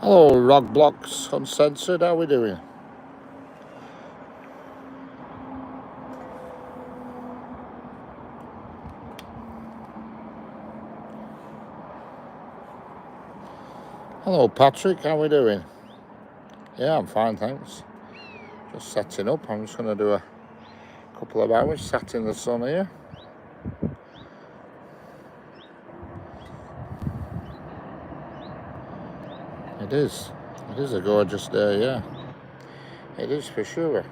Hello, Rock Blocks Uncensored, how we doing? Hello, Patrick, how we doing? Yeah, I'm fine, thanks. Just setting up. I'm just going to do a couple of hours sat in the sun here. It is a gorgeous day, yeah. It is for sure.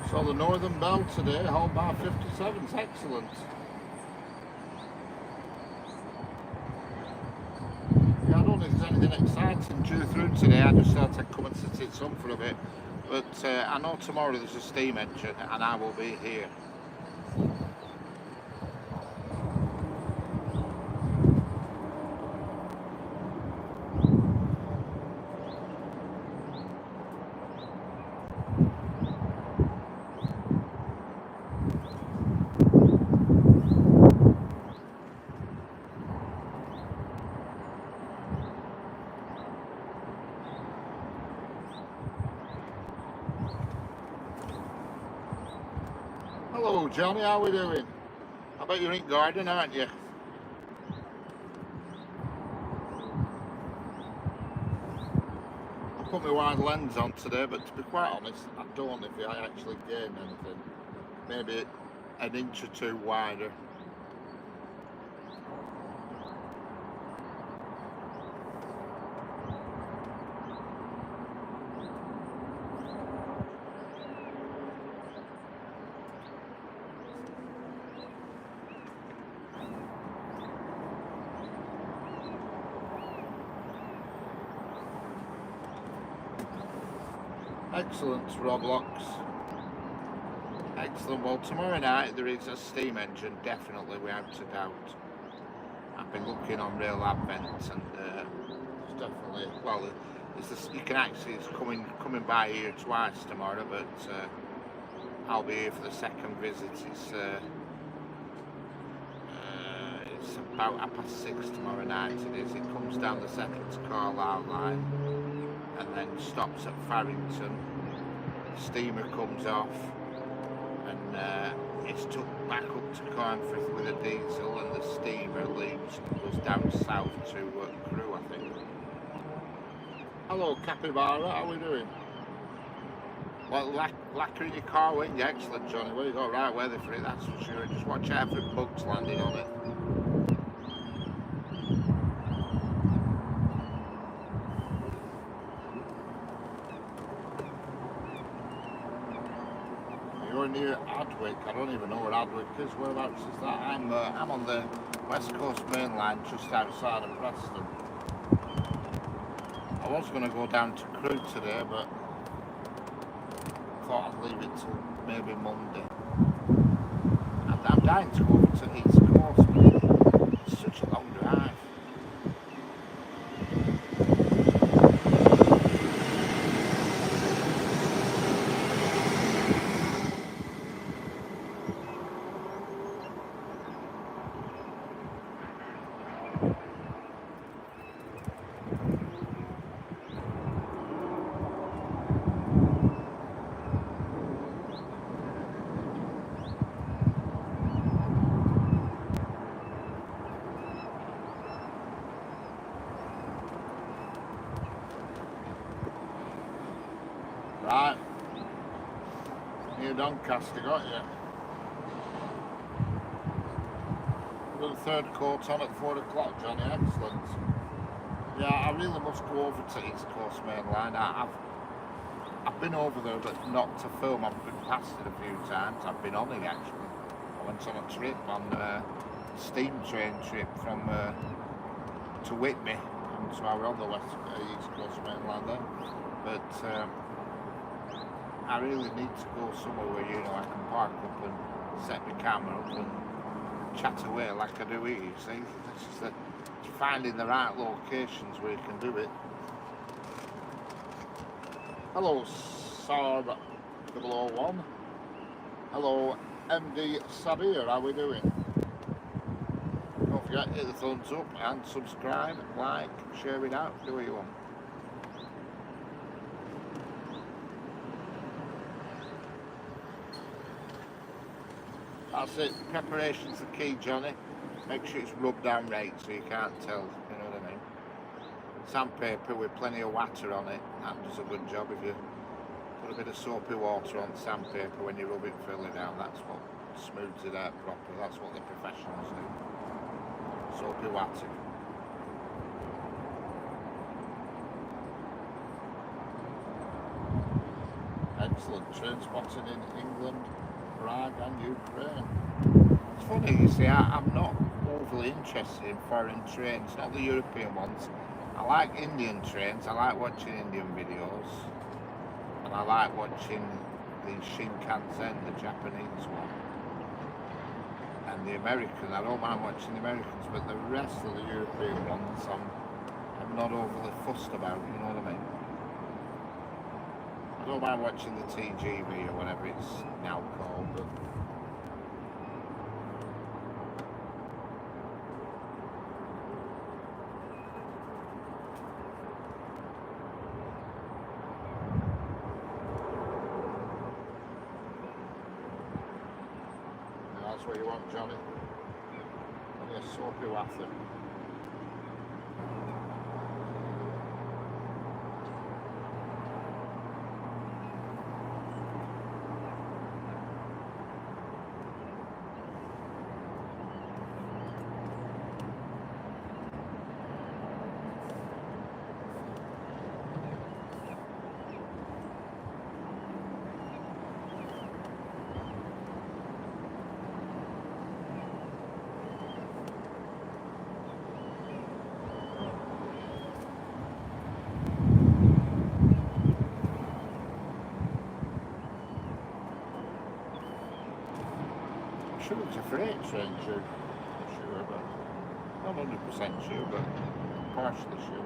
So the Northern Belt today, held by 57's excellent. Yeah, I don't think there's anything exciting due through today. I just thought I'd come and sit in sun for a bit. But I know tomorrow there's a steam engine and I will be here. Hello, Johnny, how we doing? I bet you're in garden, aren't you? I put my wide lens on today, but to be quite honest, I don't know if I actually gain anything. Maybe an inch or two wider. Excellent, Roblox. Excellent. Well, tomorrow night there is a steam engine, definitely, without a doubt. I've been looking on Real Advent, and it's definitely, well, it's this, you can actually, it's coming by here twice tomorrow, but I'll be here for the second visit. It's it's about 6:30 tomorrow night it is. It comes down the second to Carlisle line and then stops at Farrington. The steamer comes off and it's took back up to Cornforth with a diesel, and the steamer leaves and goes down south to Crewe, I think. Hello Capybara, how are we doing? Well, lacquer in your car, weren't you? Excellent, Johnny. Well, you got right weather for it, that's for sure. Just watch out for bugs landing on it. You're near Adwick. I don't even know where Adwick is. Whereabouts is that? I'm on the West Coast Main Line, just outside of Preston. I was going to go down to Crewe today, but thought I'd leave it till maybe Monday. I'm dying to go over to East Coast, but it's such a long drive. Right, near Doncaster, got you. We've got the third court on at 4 o'clock, Johnny, excellent. Yeah, I really must go over to East Coast Main Line. I've been over there, but not to film. I've been past it a few times. I've been on it actually. I went on a trip, on a steam train trip from to Whitby, and so I was on the East Coast Main Line then. But I really need to go somewhere where, you know, I can park up and set my camera up and chat away like I do here, you see. It's just finding the right locations where you can do it. Hello, Saab 001. Hello, MD Sabir, how we doing? Don't forget, hit the thumbs up and subscribe, like, share it out, do what you want. That's it, preparation's the key, Johnny. Make sure it's rubbed down right so you can't tell, you know what I mean. Sandpaper with plenty of water on it, that does a good job. If you put a bit of soapy water on sandpaper when you rub it further down, that's what smooths it out properly. That's what the professionals do. Soapy water. Excellent train spotting in England, Prague and Ukraine. It's funny, you see, I'm not overly interested in foreign trains, not the European ones. I like Indian trains, I like watching Indian videos, and I like watching the Shinkansen, the Japanese one, and the American. I don't mind watching the Americans, but the rest of the European ones I'm not overly fussed about, you know what I mean? I don't mind watching the TGV or whatever it's now called, but that's what you want, Johnny. Only a soapy water. I'm sure it's a freight train, sure. Not sure, but not 100% sure, but partially sure.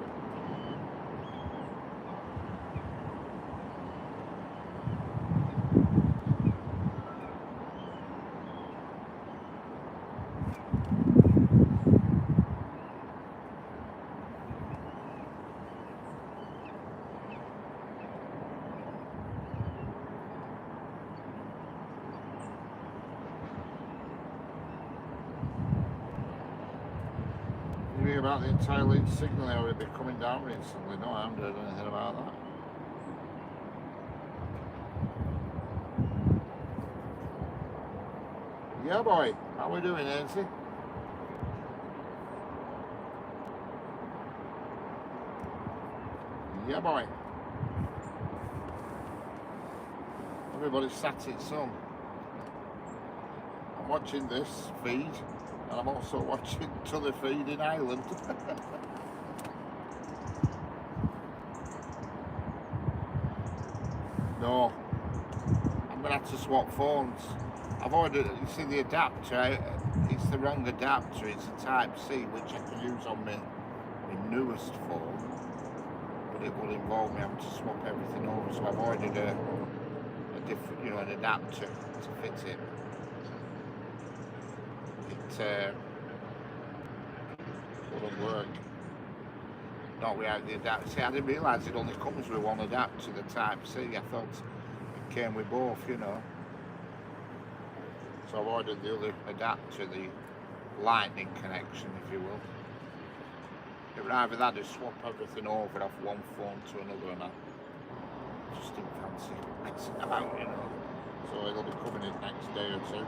hear about the entire lead signal area be coming down recently? No, I haven't heard anything about that. Yeah, boy. How we doing, Nancy? Yeah, boy. Everybody's sat in sun. I'm watching this feed, and I'm also watching t'other feed in Ireland. No, I'm gonna have to swap phones. I've ordered, you see the adapter, it's the wrong adapter, it's a Type-C, which I can use on my newest phone, but it will involve me having to swap everything over, so I've ordered a different, an adapter to fit it. It wouldn't work. Not without the adapter. See, I didn't realise it only comes with one adapter, the Type-C. I thought it came with both, So I've ordered the other adapter, the lightning connection, if you will. It would either that or swap everything over off one phone to another, and I just didn't fancy messing about, So it'll be coming in next day or two.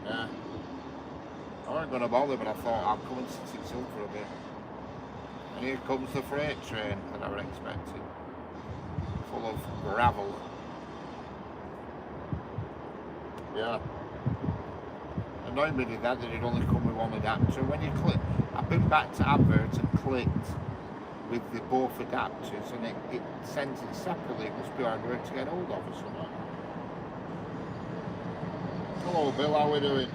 Yeah. I wasn't going to bother, but I thought I'll come and sit it still for a bit. And here comes the freight train that I was expecting, full of gravel. Yeah. Annoyed me did that it only come with one adapter. When you click, I've been back to advert and clicked with the both adapters, and it sends it separately. It must be harder to get hold of or something. Hello Bill, how are we doing?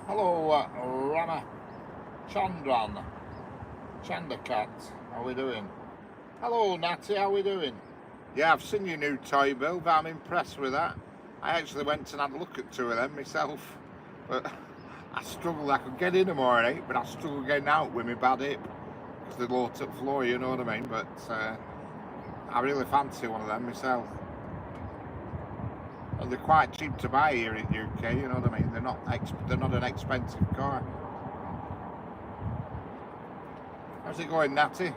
Hello, Rama Chandakat, how we doing? Hello, Natty, how we doing? Yeah, I've seen your new toy, Bill, but I'm impressed with that. I actually went and had a look at two of them myself, but I struggled. I could get in them all right, but I struggled getting out with my bad hip because they're low to the floor, you know what I mean? But I really fancy one of them myself. And they're quite cheap to buy here in UK, you know what I mean? They're not an expensive car. How's it going, Natty?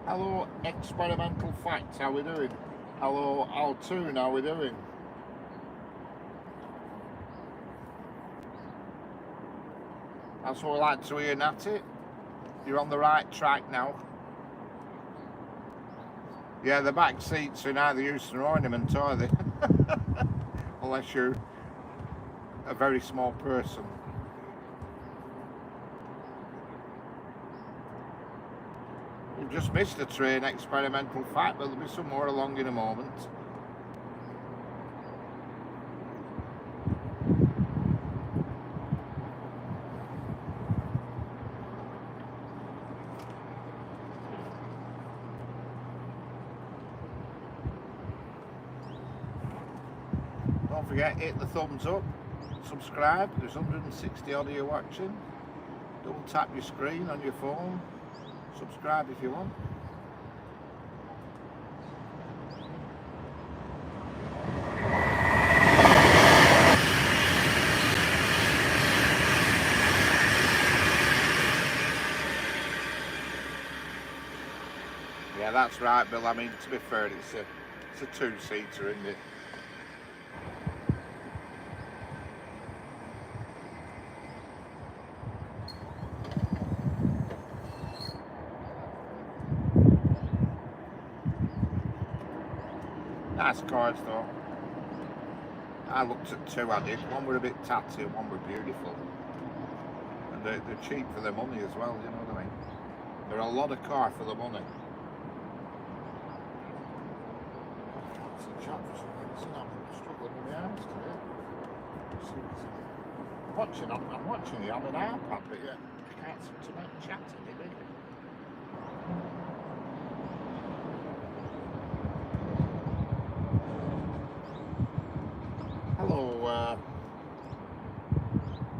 Hello, Experimental Facts, how we doing? Hello, Altoon, how we doing? That's what we like to hear, Natty. You're on the right track now. Yeah, the back seats are neither use nor ornament, are they? Unless you're a very small person. We've just missed a train experimental fact, but there'll be some more along in a moment. Don't forget, hit the thumbs up, subscribe. There's 160 odd of you watching. Double tap your screen on your phone. Subscribe if you want. Yeah, that's right, Bill. I mean, to be fair, it's a two-seater, isn't it? Nice cars though. I looked at two, I did. One were a bit tatty and one were beautiful. And they're cheap for their money as well, you know what I mean? They're a lot of car for the money. It's a chat for some reason. I'm struggling with my arms today. I'm watching you on an iPad, but yeah, I can't seem to make chat any bigger. Hello,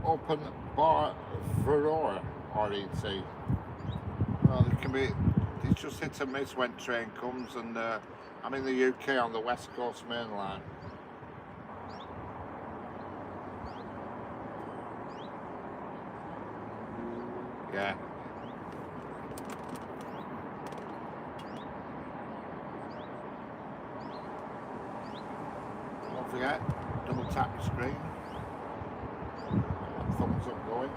open bar Furore RET. Well, it can be. It's just hit and miss when train comes, and I'm in the UK on the West Coast Main Line. Yeah. Don't forget, double tap your screen. And thumbs up going.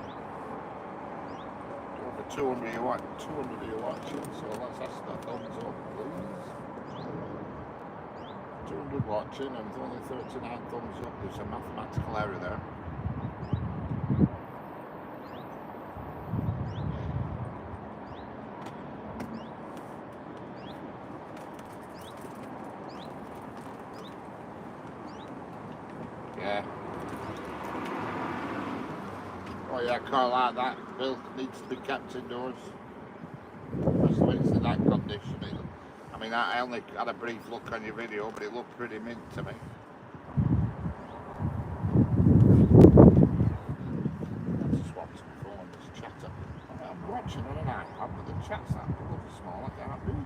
Over 200 you watching, so let's ask the thumbs up, please. 200 watching and only 39 thumbs up. There's a mathematical error there. Yeah. Oh yeah, a car like that, Bill, needs to be kept indoors. Especially when it's in that condition. I mean, I only had a brief look on your video, but it looked pretty mint to me. I just swapped some phone, this chatter. I'm watching on an iPad, but the chat's that bloody small, I can't read it.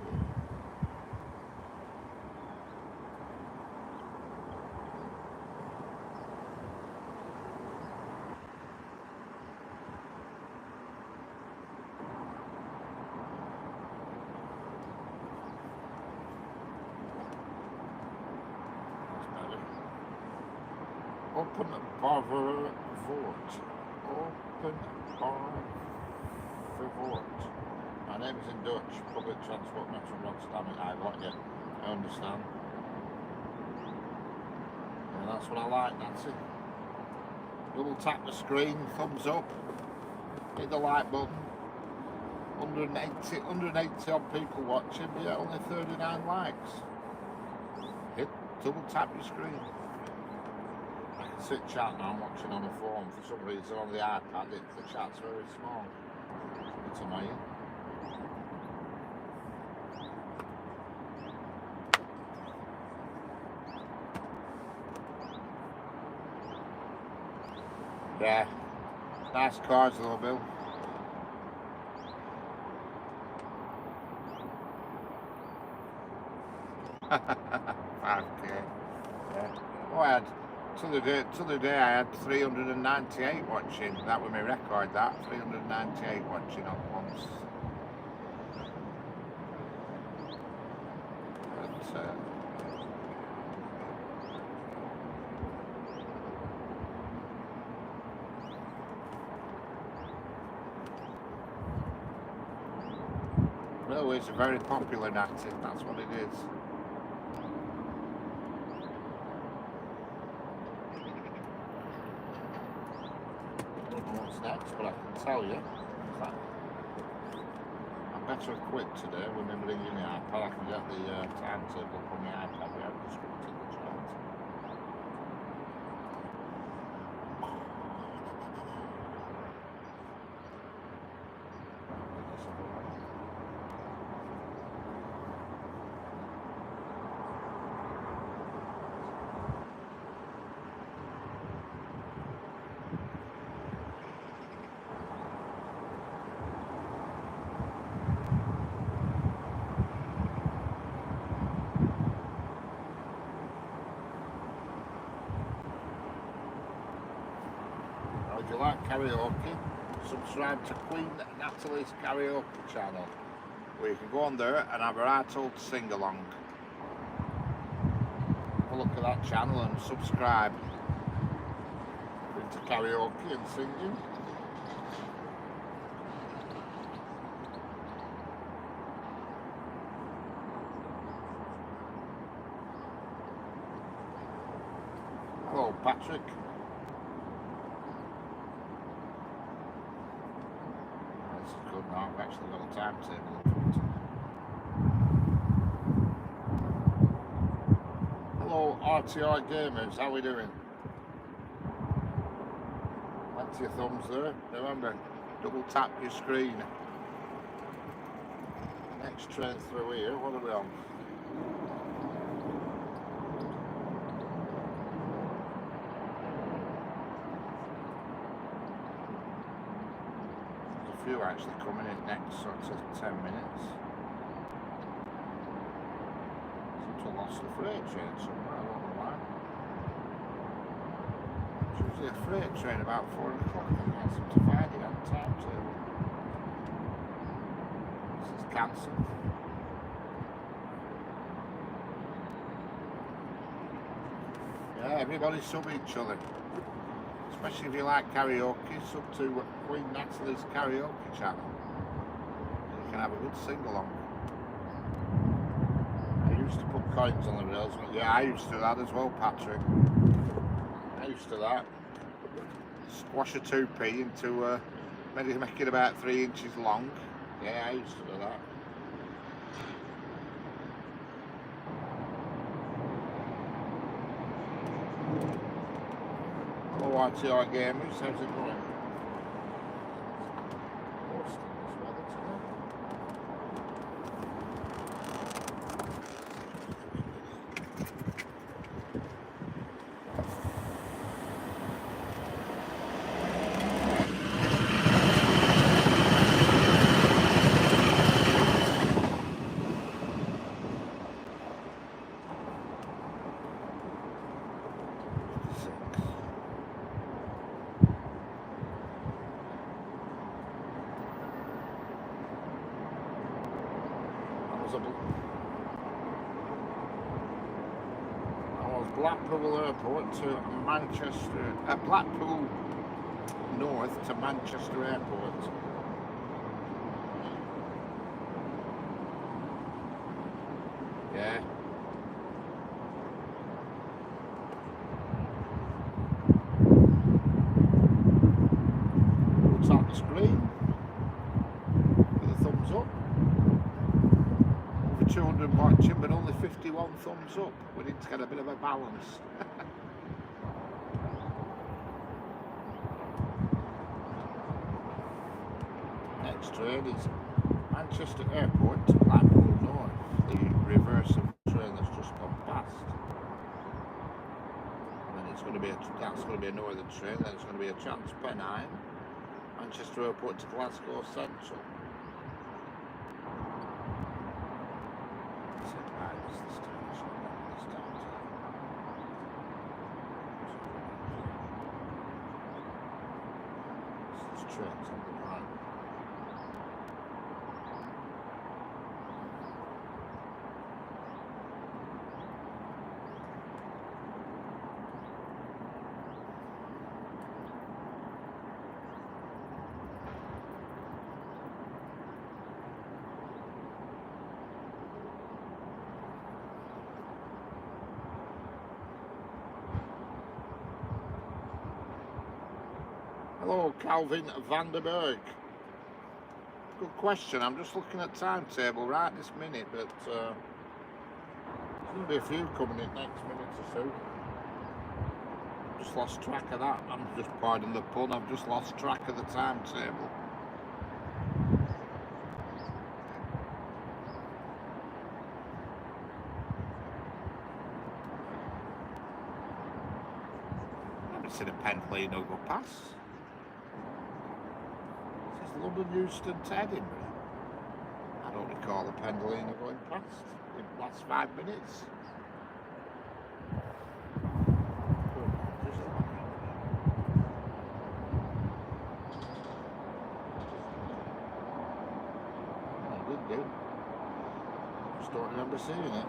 Open bar Vort. Open bar Vort. My name is in Dutch. Public transport metro Rotterdam. I got you. I understand. And that's what I like, Nancy. Double tap the screen, thumbs up, hit the like button. 180 odd people watching, but yeah, only 39 likes. Hit double tap your screen. I can sit chat now, I'm watching on a phone. For some reason on the iPad, the chat's very small. It's annoying. Yeah, nice cars though, Bill. Okay. Yeah. Oh, I had till the day I had 398 watching. That was my record. That 398 watching at once. But, Oh, it's a very popular natty, that's what it is. I don't know what's next, but I can tell you. I'm better equipped today with me bringing the iPad. I can get the timetable from the iPad without disrupting the chart. If you like karaoke, subscribe to Queen Natalie's karaoke channel, where you can go on there and have a right old sing along. Have a look at that channel and subscribe. Into karaoke and singing. Hello, Patrick. This is good now. I've actually got a timetable in front of me. Hello, RTI gamers. How are we doing? Plenty of thumbs there. Remember, double tap your screen. Next train through here. What are we on? Few actually coming in next sort of 10 minutes. Seems to have lost the freight train somewhere, I don't know why. It's usually a freight train about 4 o'clock and I seem to find it on the timetable. This is cancelled. Yeah, everybody sub each other. Especially if you like karaoke, sub to Queen Natalie's karaoke channel. You can have a good sing-along. I used to put coins on the rails, but yeah, I used to do that as well, Patrick. I used to do that. Squash a 2p into, maybe make it about 3 inches long. Yeah, I used to do that. RTI gamers, how's it going? Blackpool Airport to Manchester, Blackpool North to Manchester Airport. Yeah. What's on the screen? With a thumbs up. Over 200 watching, but only 51 thumbs up. We need to get a bit of a balance. Next train is Manchester Airport to Blackpool North, the reverse of the train that's just gone past. And then it's going to be that's going to be a northern train, then it's going to be a Transpennine, Manchester Airport to Glasgow Central. Trains on the line. Hello, Calvin Vanderberg. Good question. I'm just looking at timetable right this minute, but there's going to be a few coming in next minute or so. Just lost track of that. I'm just pardon the pun. I've just lost track of the timetable. I haven't seen a Pendolino go past. This is London, Euston to Edinburgh. I don't recall a Pendolino going past in the last 5 minutes. Just don't remember seeing it.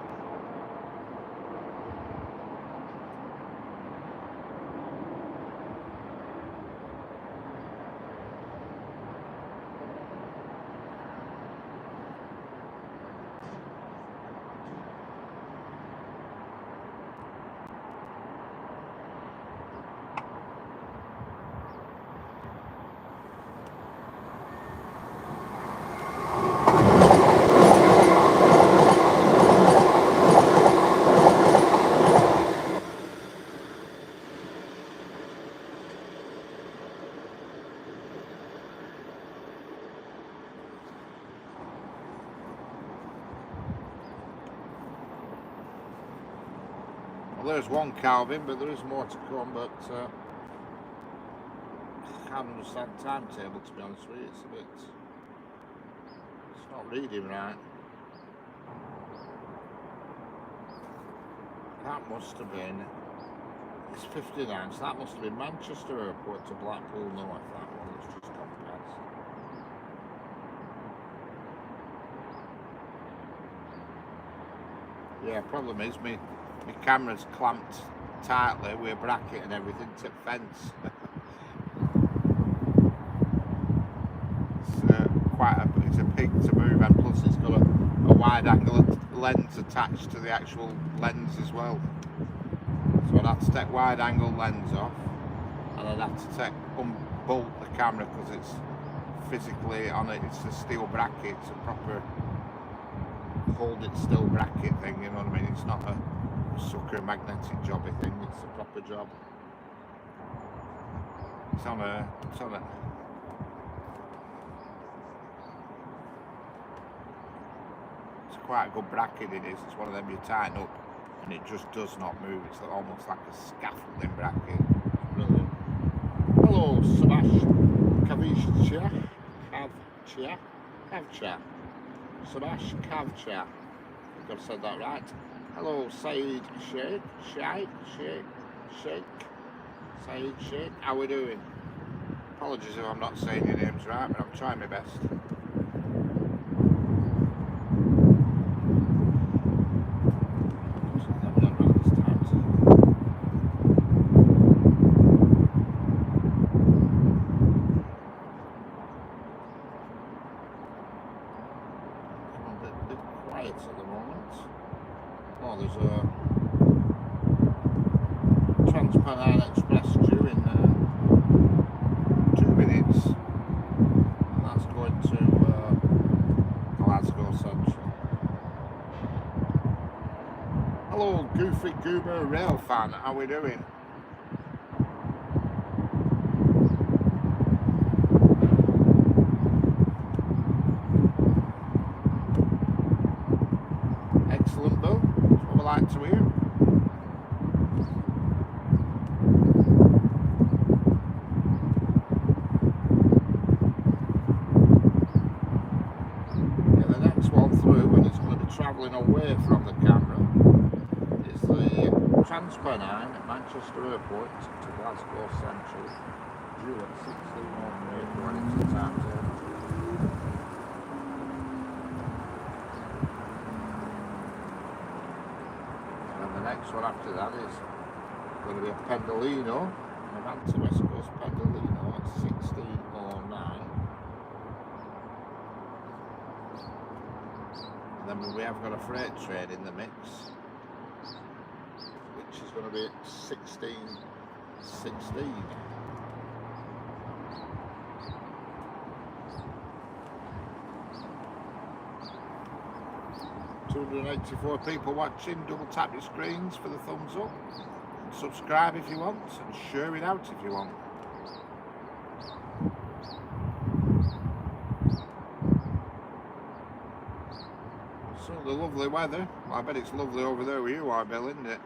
Well, there's one Calvin, but there is more to come, but I can't understand the timetable, to be honest with you. It's not reading right. That must have been, it's 59, so that must have been Manchester Airport to Blackpool North, that one that's just gone past. Yeah, problem is my camera's clamped tightly with a bracket and everything to the fence. It's a pig to move, and plus it's got a wide angle lens attached to the actual lens as well. So I'd have to take wide angle lens off, and I'd have to unbolt the camera because it's physically on it. It's a steel bracket, it's a proper hold it still bracket thing, you know what I mean? It's not a sucker magnetic jobby thing, it's a proper job. It's on a it's quite a good bracket it is. It's one of them you tighten up and it just does not move. It's almost like a scaffolding bracket. Brilliant. Hello, Sabash Kavcha. Sabash Kavcha. I think I've said that right. Hello, Saeed Sheikh. Saeed Sheikh. How we doing? Apologies if I'm not saying your names right, but I'm trying my best. At the moment. Oh, there's a Trans-Pennine Express due in 2 minutes, and that's going to Glasgow Central. Hello, Goofy Goober Rail fan, how we doing? Excellent though, that's what we like to hear. Yeah, the next one through, and it's going to be travelling away from the camera, is the Trans-Pennine at Manchester Airport to Glasgow Central, due at 16:08 according to the timetable. The next one after that is going to be a Pendolino, an Avanti West Coast Pendolino at 16:09. And then we have got a freight train in the mix, which is going to be at 16:16. 184 people watching. Double tap your screens for the thumbs up. Subscribe if you want, and share it out if you want. So the lovely weather. Well, I bet it's lovely over there where you are, Bill, isn't it?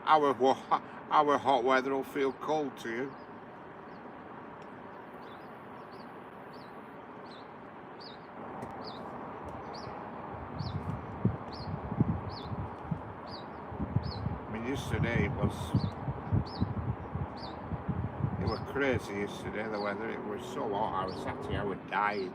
Our hot weather will feel cold to you. I mean, yesterday it was crazy. Yesterday the weather, it was so hot. I was sat here, I was dying.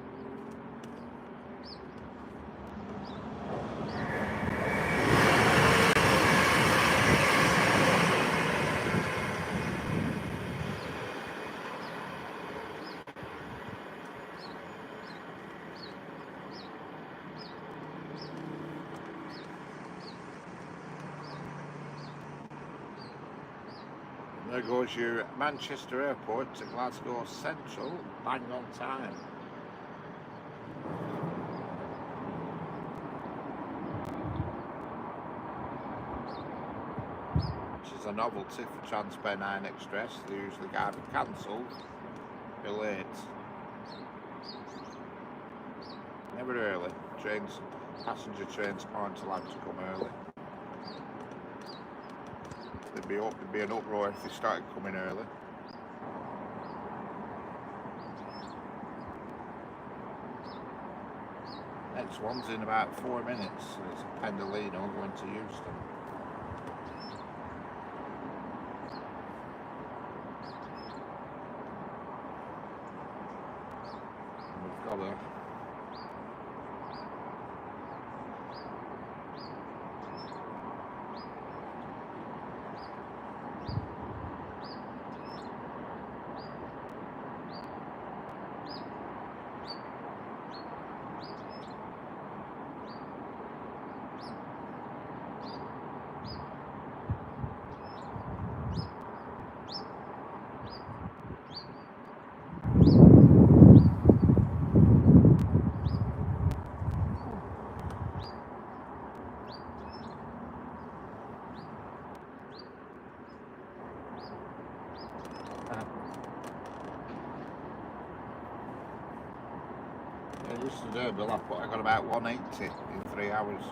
There goes your Manchester Airport to Glasgow Central, bang on time. Which is a novelty for Transpennine Express. They usually either cancelled or late. Never early. Passenger trains aren't allowed to come early. There'd be an uproar if they started coming early. Next one's in about 4 minutes. It's Pendolino going to Euston. We've got a yesterday, Bill, I got about 180 in 3 hours.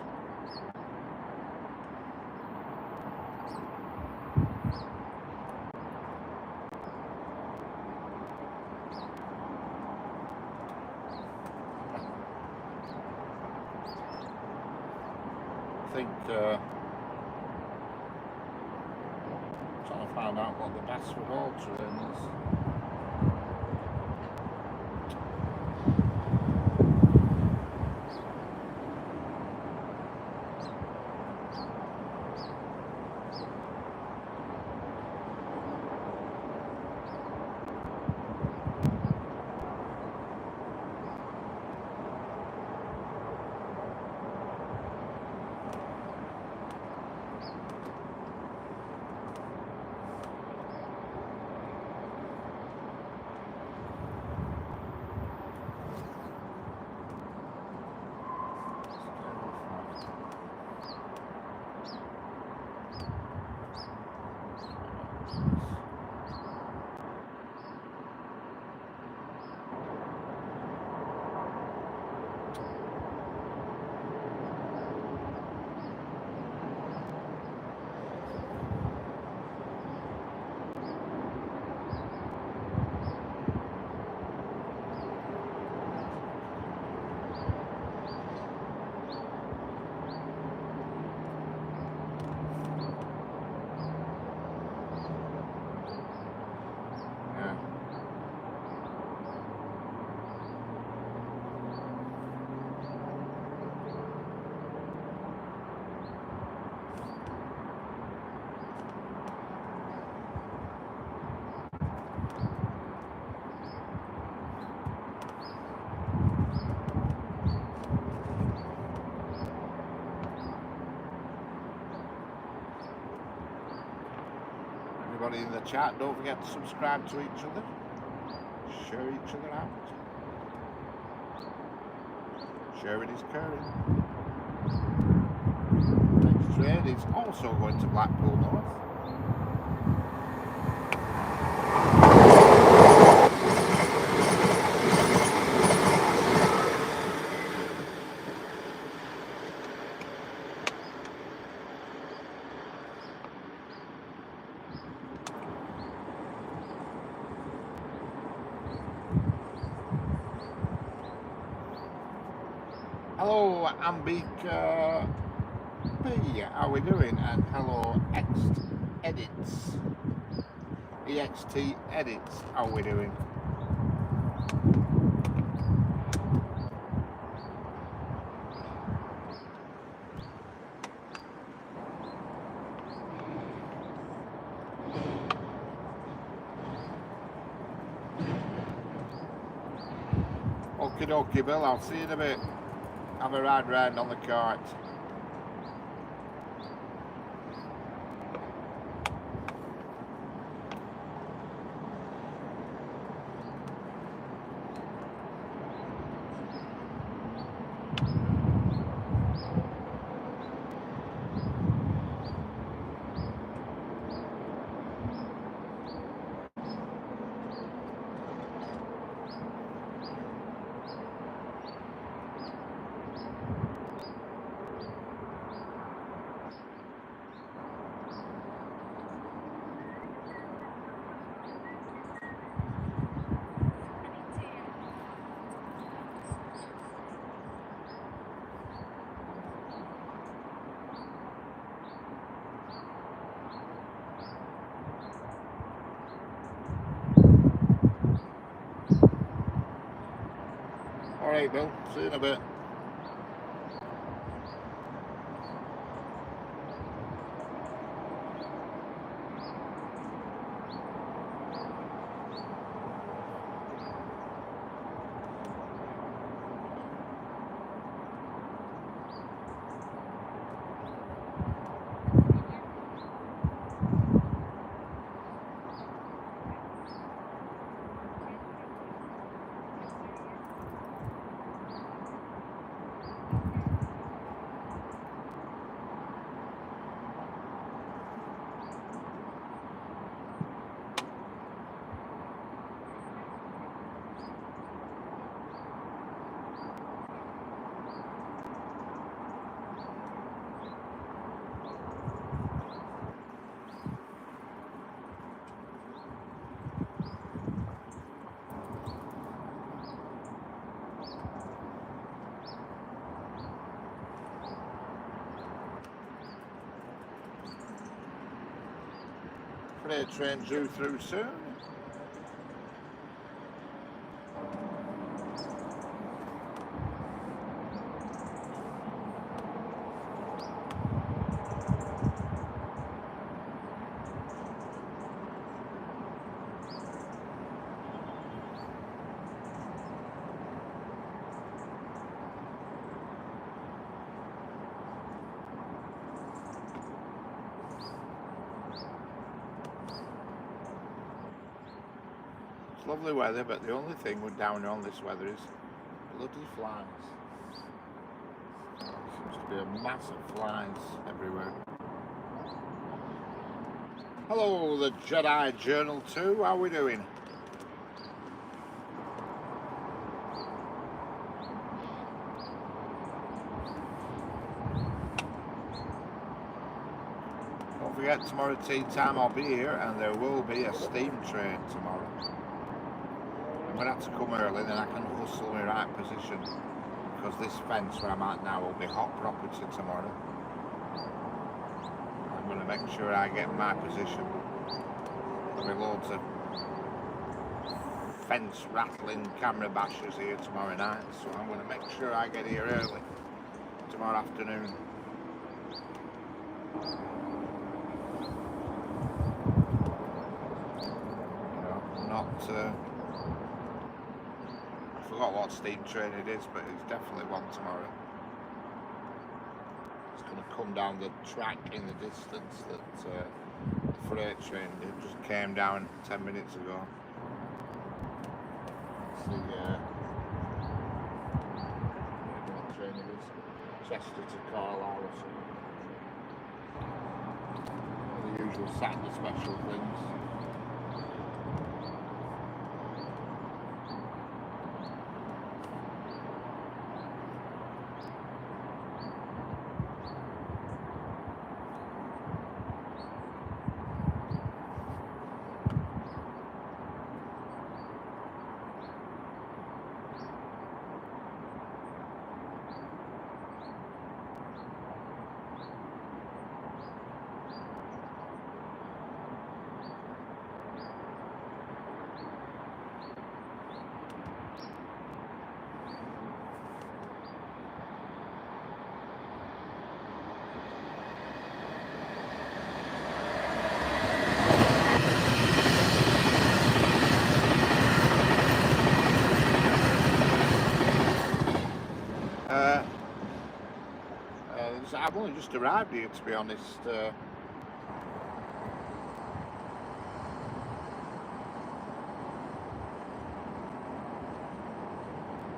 I think trying to find out what the best for all train is. Everybody in the chat, don't forget to subscribe to each other, share each other out. Sharing is caring. Next train is also going to Blackpool North. Hello, Ambika B, how we doing? And hello, Edits, EXT Edits, how we doing? Okie dokie, Bill, I'll see you in a bit. Have a ride round on the cart. Alright, Bill, see you in a bit. Freight train due through soon. Lovely weather, but the only thing we're down on this weather is bloody flies. Seems to be a mass of flies everywhere. Hello, the Jedi Journal 2, how are we doing? Don't forget, tomorrow tea time I'll be here, and there will be a steam train tomorrow. I'm going to have to come early, then I can hustle my right position, because this fence where I'm at now will be hot property tomorrow. I'm going to make sure I get my position. There'll be loads of fence rattling camera bashers here tomorrow night, so I'm going to make sure I get here early tomorrow afternoon. I forgot what steam train it is, but it's definitely one tomorrow. It's going to come down the track in the distance that the freight train did. Just came down 10 minutes ago. See what train it is. Chester to Carlisle or something. The usual Saturday special things. I've only just arrived here, to be honest.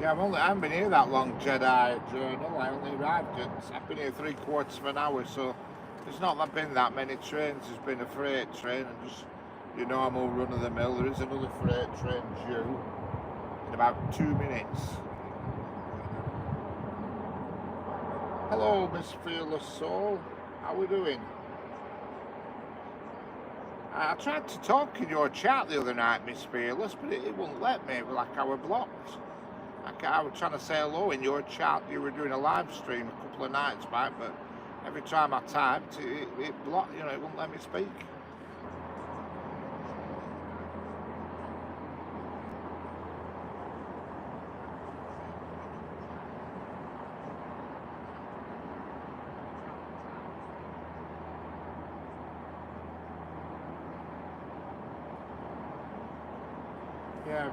Yeah, I haven't been here that long, Jedi Journal. I only arrived I've been here 3/4 of an hour, so there's not been that many trains. There's been a freight train and just your normal run of the mill. There is another freight train due in about 2 minutes. Hello, Miss Fearless Soul. How are we doing? I tried to talk in your chat the other night, Miss Fearless, but it wouldn't let me. Like I were blocked. I was trying to say hello in your chat. You were doing a live stream a couple of nights back, but every time I typed, it blocked. You know, it wouldn't let me speak. Yeah.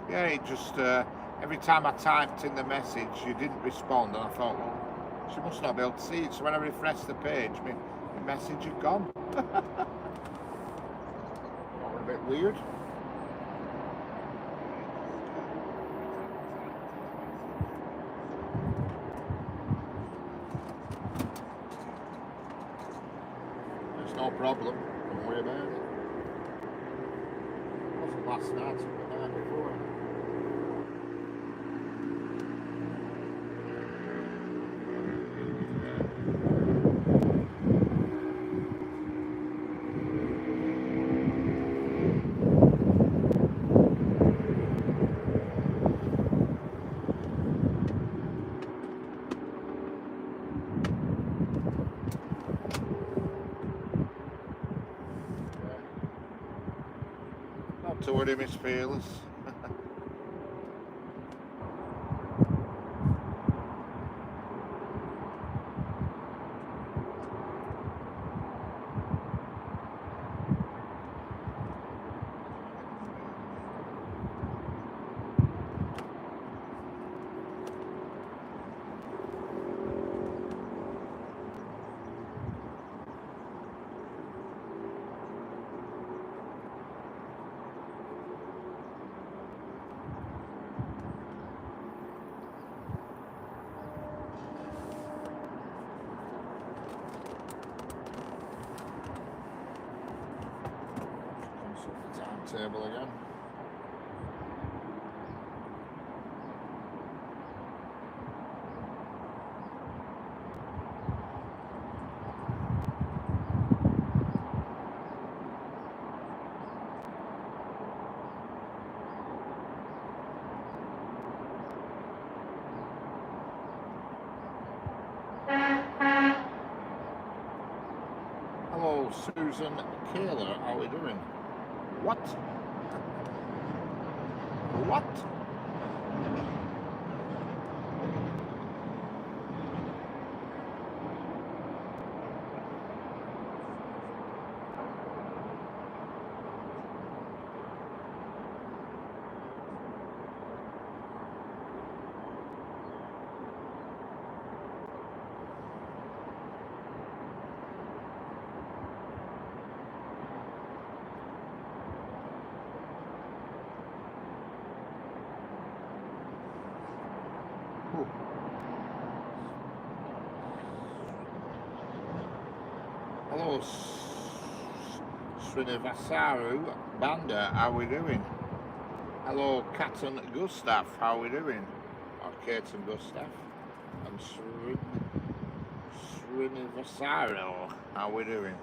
Yeah, it just, every time I typed in the message, you didn't respond, and I thought, well, she must not be able to see it. So when I refreshed the page, my message had gone. A bit weird. It's no problem. Don't worry about it. It wasn't last night, it was the night before. Not to worry, Miss Fearless. Table again. Hello, Susan Kaler. How are we doing? What? What? Hello, Srinivasaru Banda, how we doing? Hello, Kat and Gustav, how we doing? Or Kate and Gustav. And Srinivasaru, how we doing?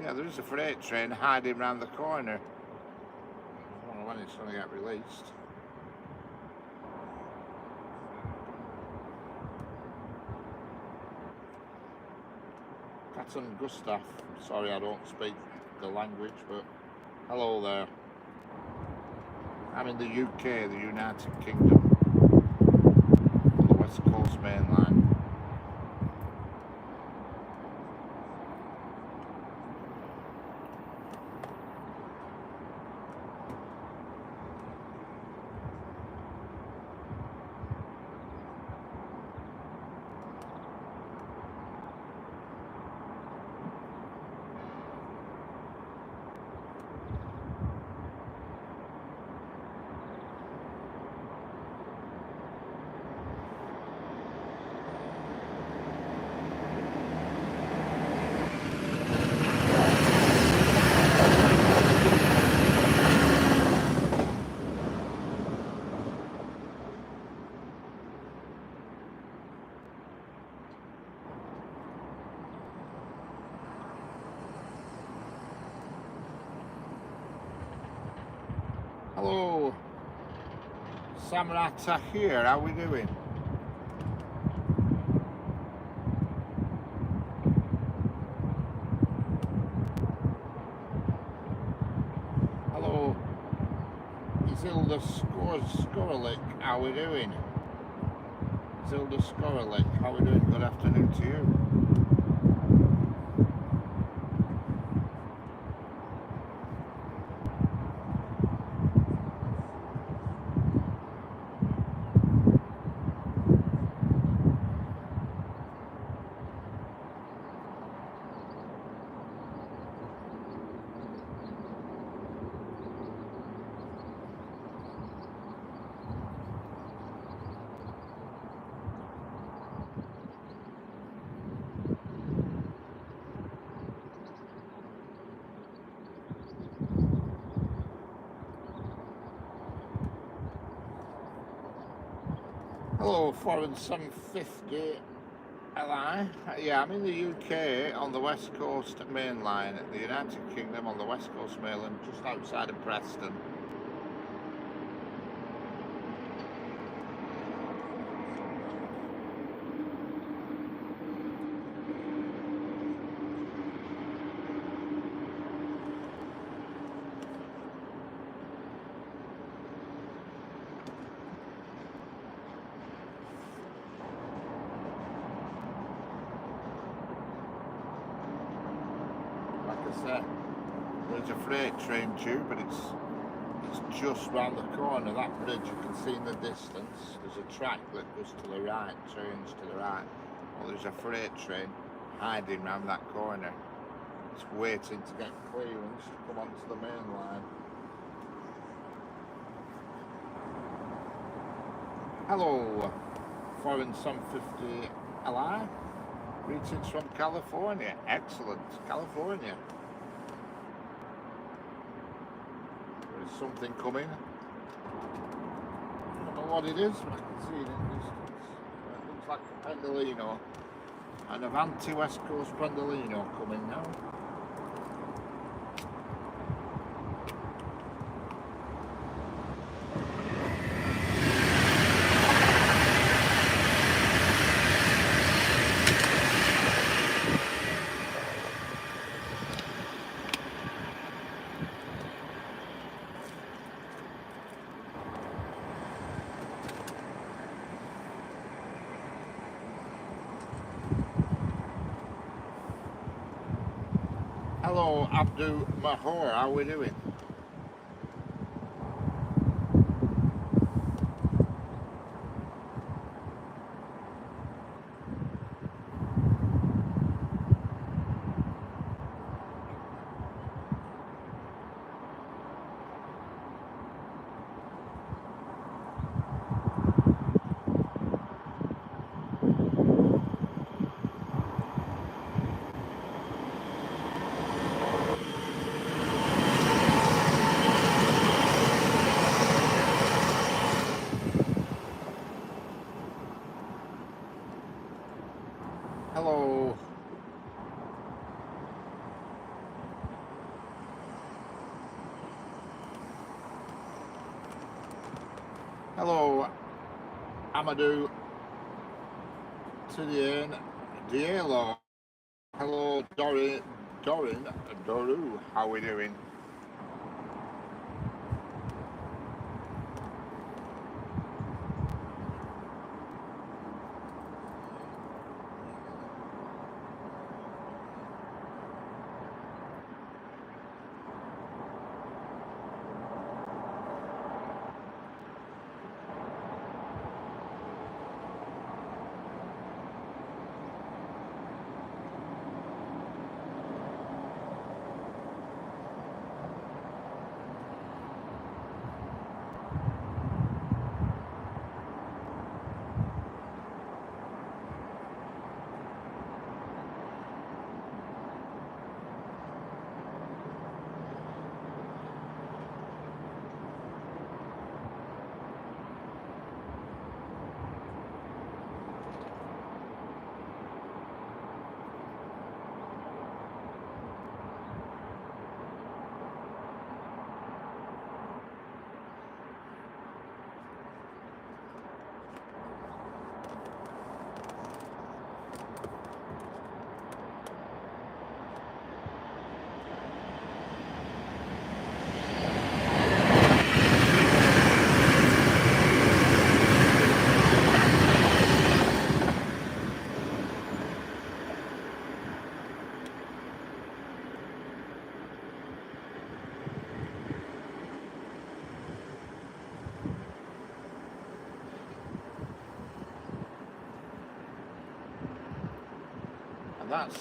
Yeah, there is a freight train hiding round the corner. I don't know when it's going to get released. Kat and Gustav, sorry I don't speak the language, but hello there. I'm in the UK, the United Kingdom, on the West Coast Main Line. Hello, Samrata here, how we doing? Hello, Isilda Skoralik, how we doing? Isilda Skoralik, how we doing? Good afternoon to you. Hello, foreign 750 LI. Yeah, I'm in the UK on the West Coast Main Line, the United Kingdom on the West Coast Main Line, just outside of Preston. There's a freight train tube, but it's just round the corner. That bridge you can see in the distance. There's a track that goes to the right, trains to the right. Well, there's a freight train hiding round that corner. It's waiting to get clearance to come onto the main line. Hello, foreign 750 LI. Greetings from California. Excellent, California. There's something coming. I don't know what it is, but I can see it in the distance. It looks like a Pendolino. An Avanti West Coast Pendolino coming now. Hello, Abdu Mahor, how are we doing? Hello. Hello, Amadou to the end. Dielo. Hello, Doru. How we doing? And that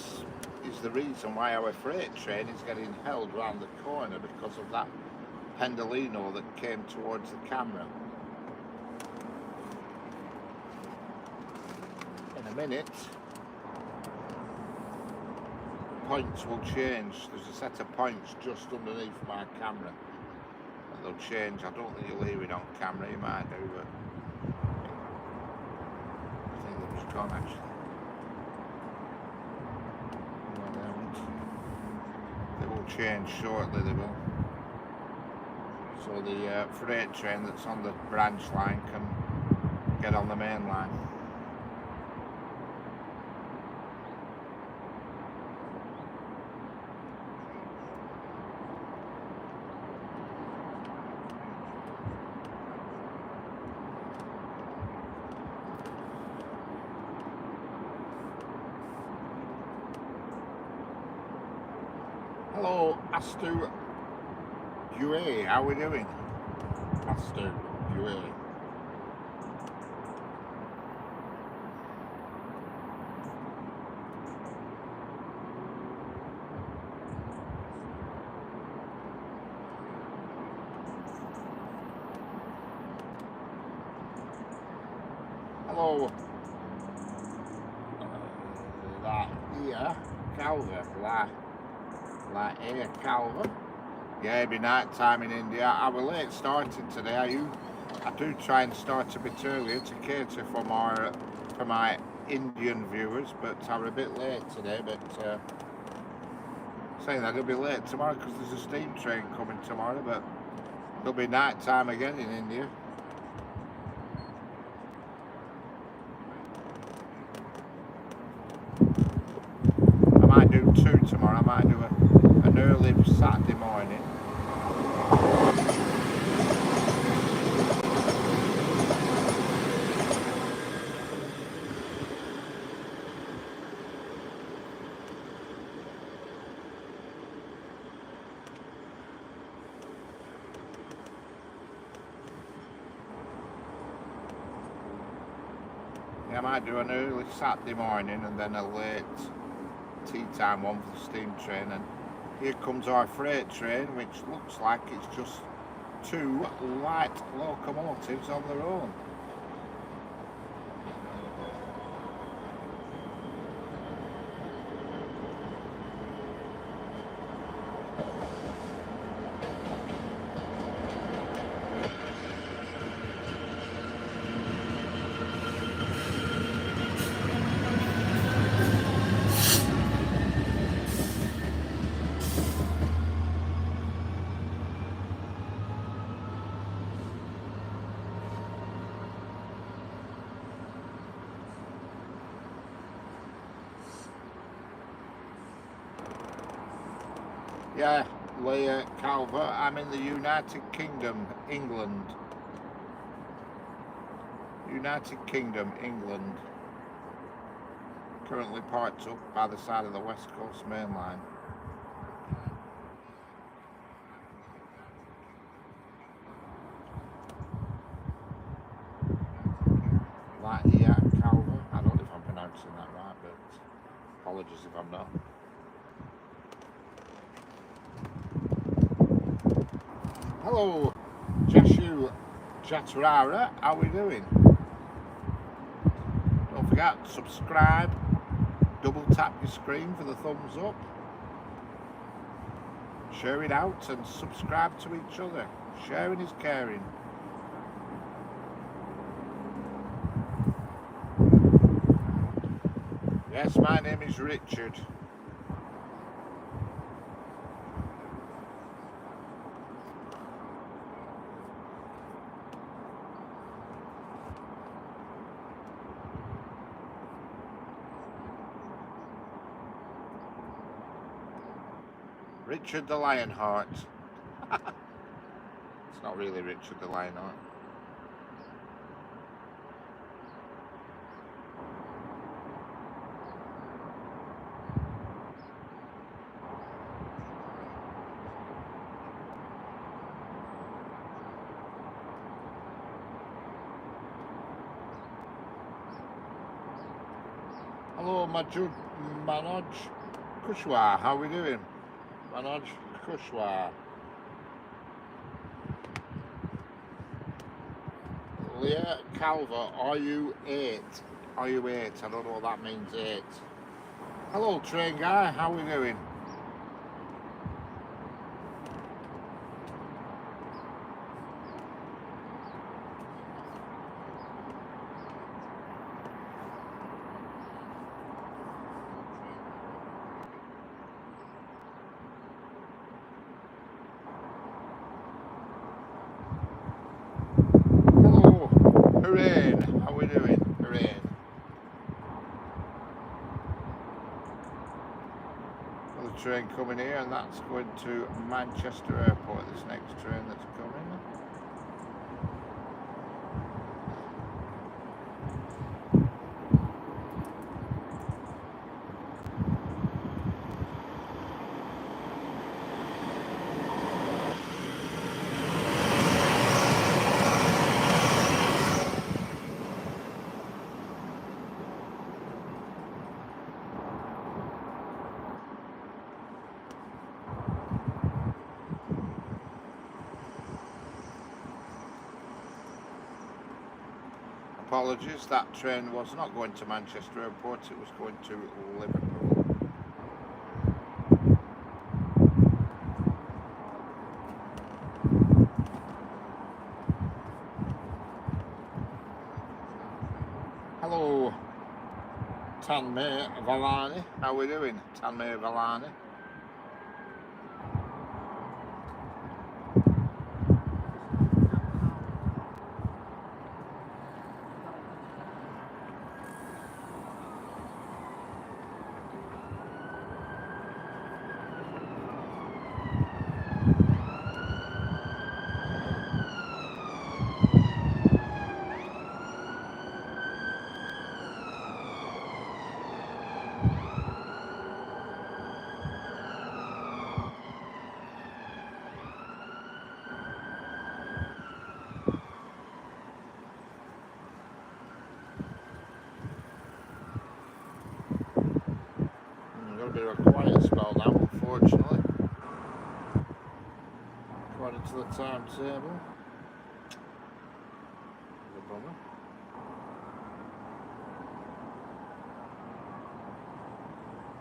is the reason why our freight train is getting held round the corner, because of that Pendolino that came towards the camera. In a minute, points will change. There's a set of points just underneath my camera, and they'll change. I don't think you'll hear it on camera. You might do, but I think they've just gone actually. They will change shortly, they will. So the freight train that's on the branch line can get on the main line. Hello, Astu UA, how are we doing? Astu UA. Hello, that here, Calver, like here, Calver. Yeah, it'd be night time in India. I was late starting today. I do try and start a bit earlier to cater for my Indian viewers, but I was a bit late today. But saying that it'll be late tomorrow because there's a steam train coming tomorrow. But it'll be night time again in India. I might do two tomorrow. I might do an early Saturday morning. Yeah, I might do an early Saturday morning and then a late tea time one for the steam train. And here comes our freight train, which looks like it's just two light locomotives on their own. Yeah, Leah Calvert. I'm in the United Kingdom, England. United Kingdom, England. Currently parked up by the side of the West Coast Main Line. Leah Calvert. I don't know if I'm pronouncing that right, but apologies if I'm not. Hello, Jashu Chatrara, how are we doing? Don't forget, subscribe, double tap your screen for the thumbs up, share it out and subscribe to each other. Sharing is caring. Yes, my name is Richard. Richard the Lionheart. It's not really Richard the Lionheart. Hello, Manoj Kushwa, how are we doing? Manoj Kushwa. Leah Calvert, are you 8? Are you 8? I don't know what that means, 8. Hello, train guy, how are we doing? Hello, Hooray, how are we doing? Hooray. Another train coming here, and that's going to Manchester Airport, this next train that's coming. Apologies, that train was not going to Manchester Airport, it was going to Liverpool. Hello, Tanmay Valani, how are we doing? Tanmay Valani. Got a bit of a quiet spell now, unfortunately, according to the timetable. A bummer.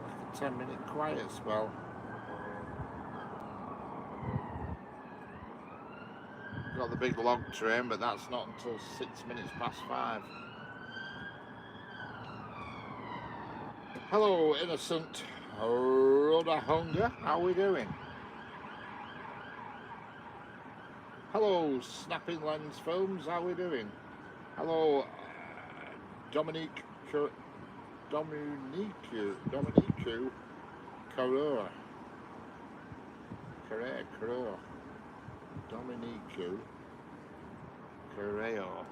Like a 10-minute quiet spell. Got the big log train, but that's not until 6 minutes past 5. Hello, innocent Rodahunga, how are we doing? Hello, Snapping Lens Films, how are we doing? Hello, Dominique Carrera. Carreo. Dominique Carreo.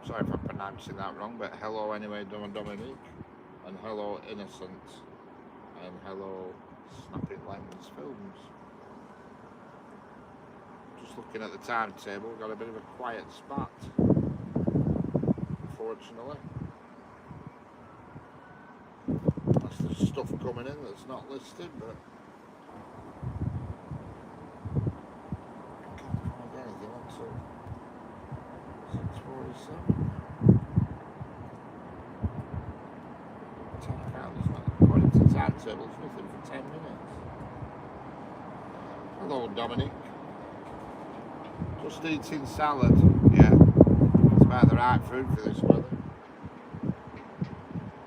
Sorry if I'm pronouncing that wrong, but hello anyway, Dominique. And hello Innocent. And hello Snapping Lens Films. Just looking at the timetable, we've got a bit of a quiet spot, unfortunately. Unless there's stuff coming in that's not listed, but I can't find anything until 6:47. 10 pounds, according to the timetable, there's nothing for 10 minutes. Hello Dominic. Just eating salad, yeah. It's about the right food for this weather.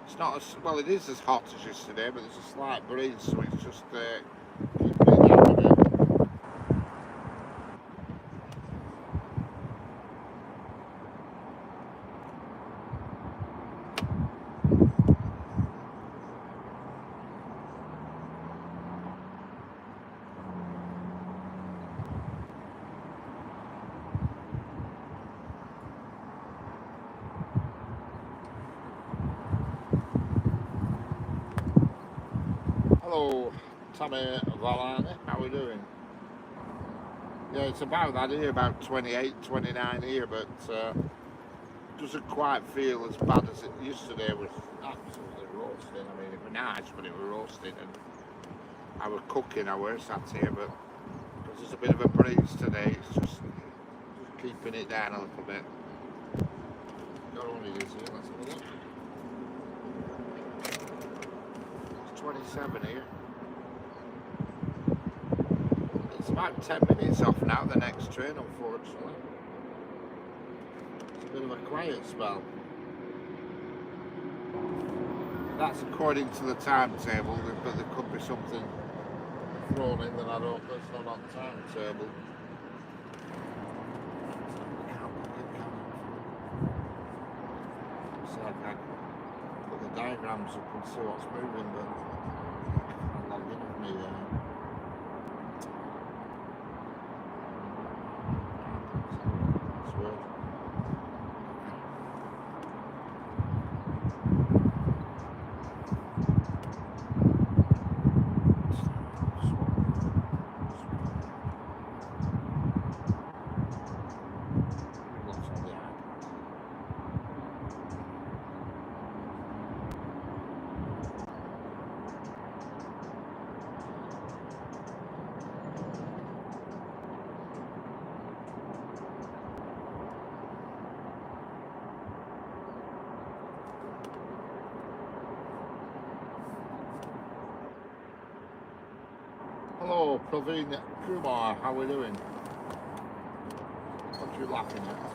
It's not as, well, it is as hot as yesterday, but there's a slight breeze, so it's just keeping it down a bit. Hello, Tommy Valani, how are we doing? Yeah, it's about that here, about 28, 29 here, but doesn't quite feel as bad as it yesterday. It was absolutely roasting. I mean, it was nice, but it was roasting, and I was cooking, I was sat here, but because there's a bit of a breeze today, it's just keeping it down a little bit. Not only is here, let's have a look. It's 27 here. It's about 10 minutes off now, the next train, unfortunately. It's a bit of a quiet spell. That's according to the timetable, but there could be something thrown in that I don't, that's not on the timetable. So I can put the diagrams up and see what's moving, but I'm not in with me there. That's weird. Hello, Praveen Kumar, how are we doing? What are you laughing at?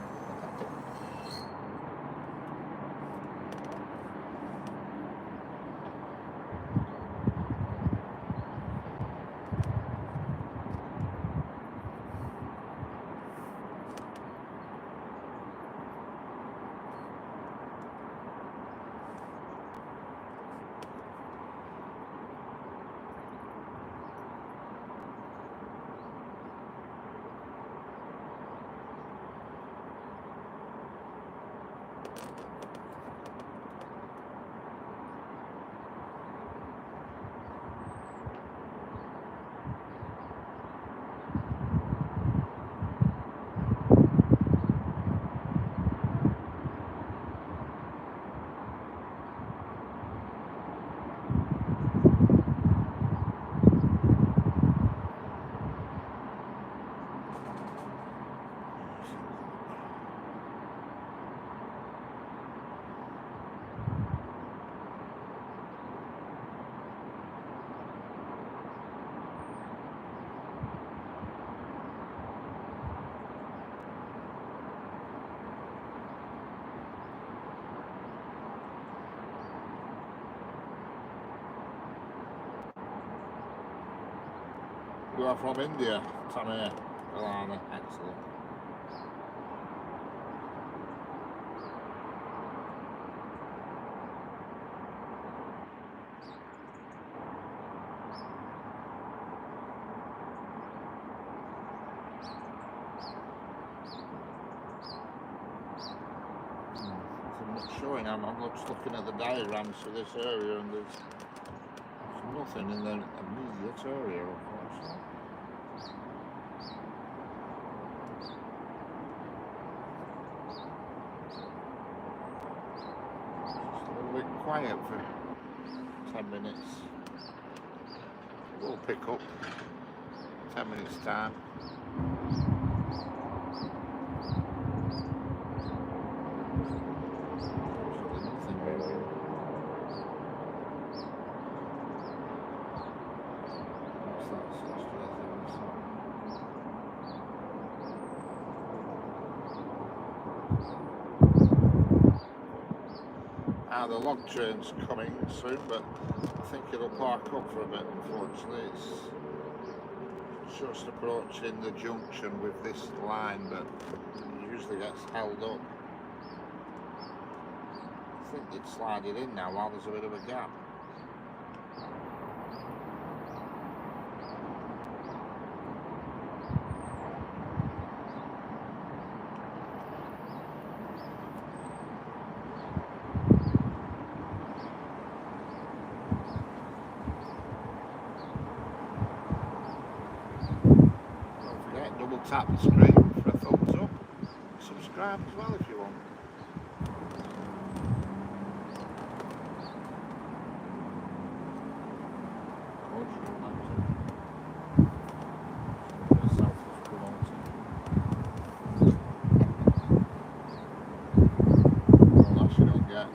You are from India, Tamir Alana, excellent. not showing. I'm just looking at the diagrams for this area, and there's nothing in the immediate area, unfortunately. Just a little bit quiet for 10 minutes. We'll pick up 10 minutes time. The log train's coming soon, but I think it'll park up for a bit. Unfortunately, it's just approaching the junction with this line, but it usually gets held up. I think they'd slide it in now while there's a bit of a gap. Tap the screen for a thumbs up. Subscribe as well if you want. Well, that you don't get.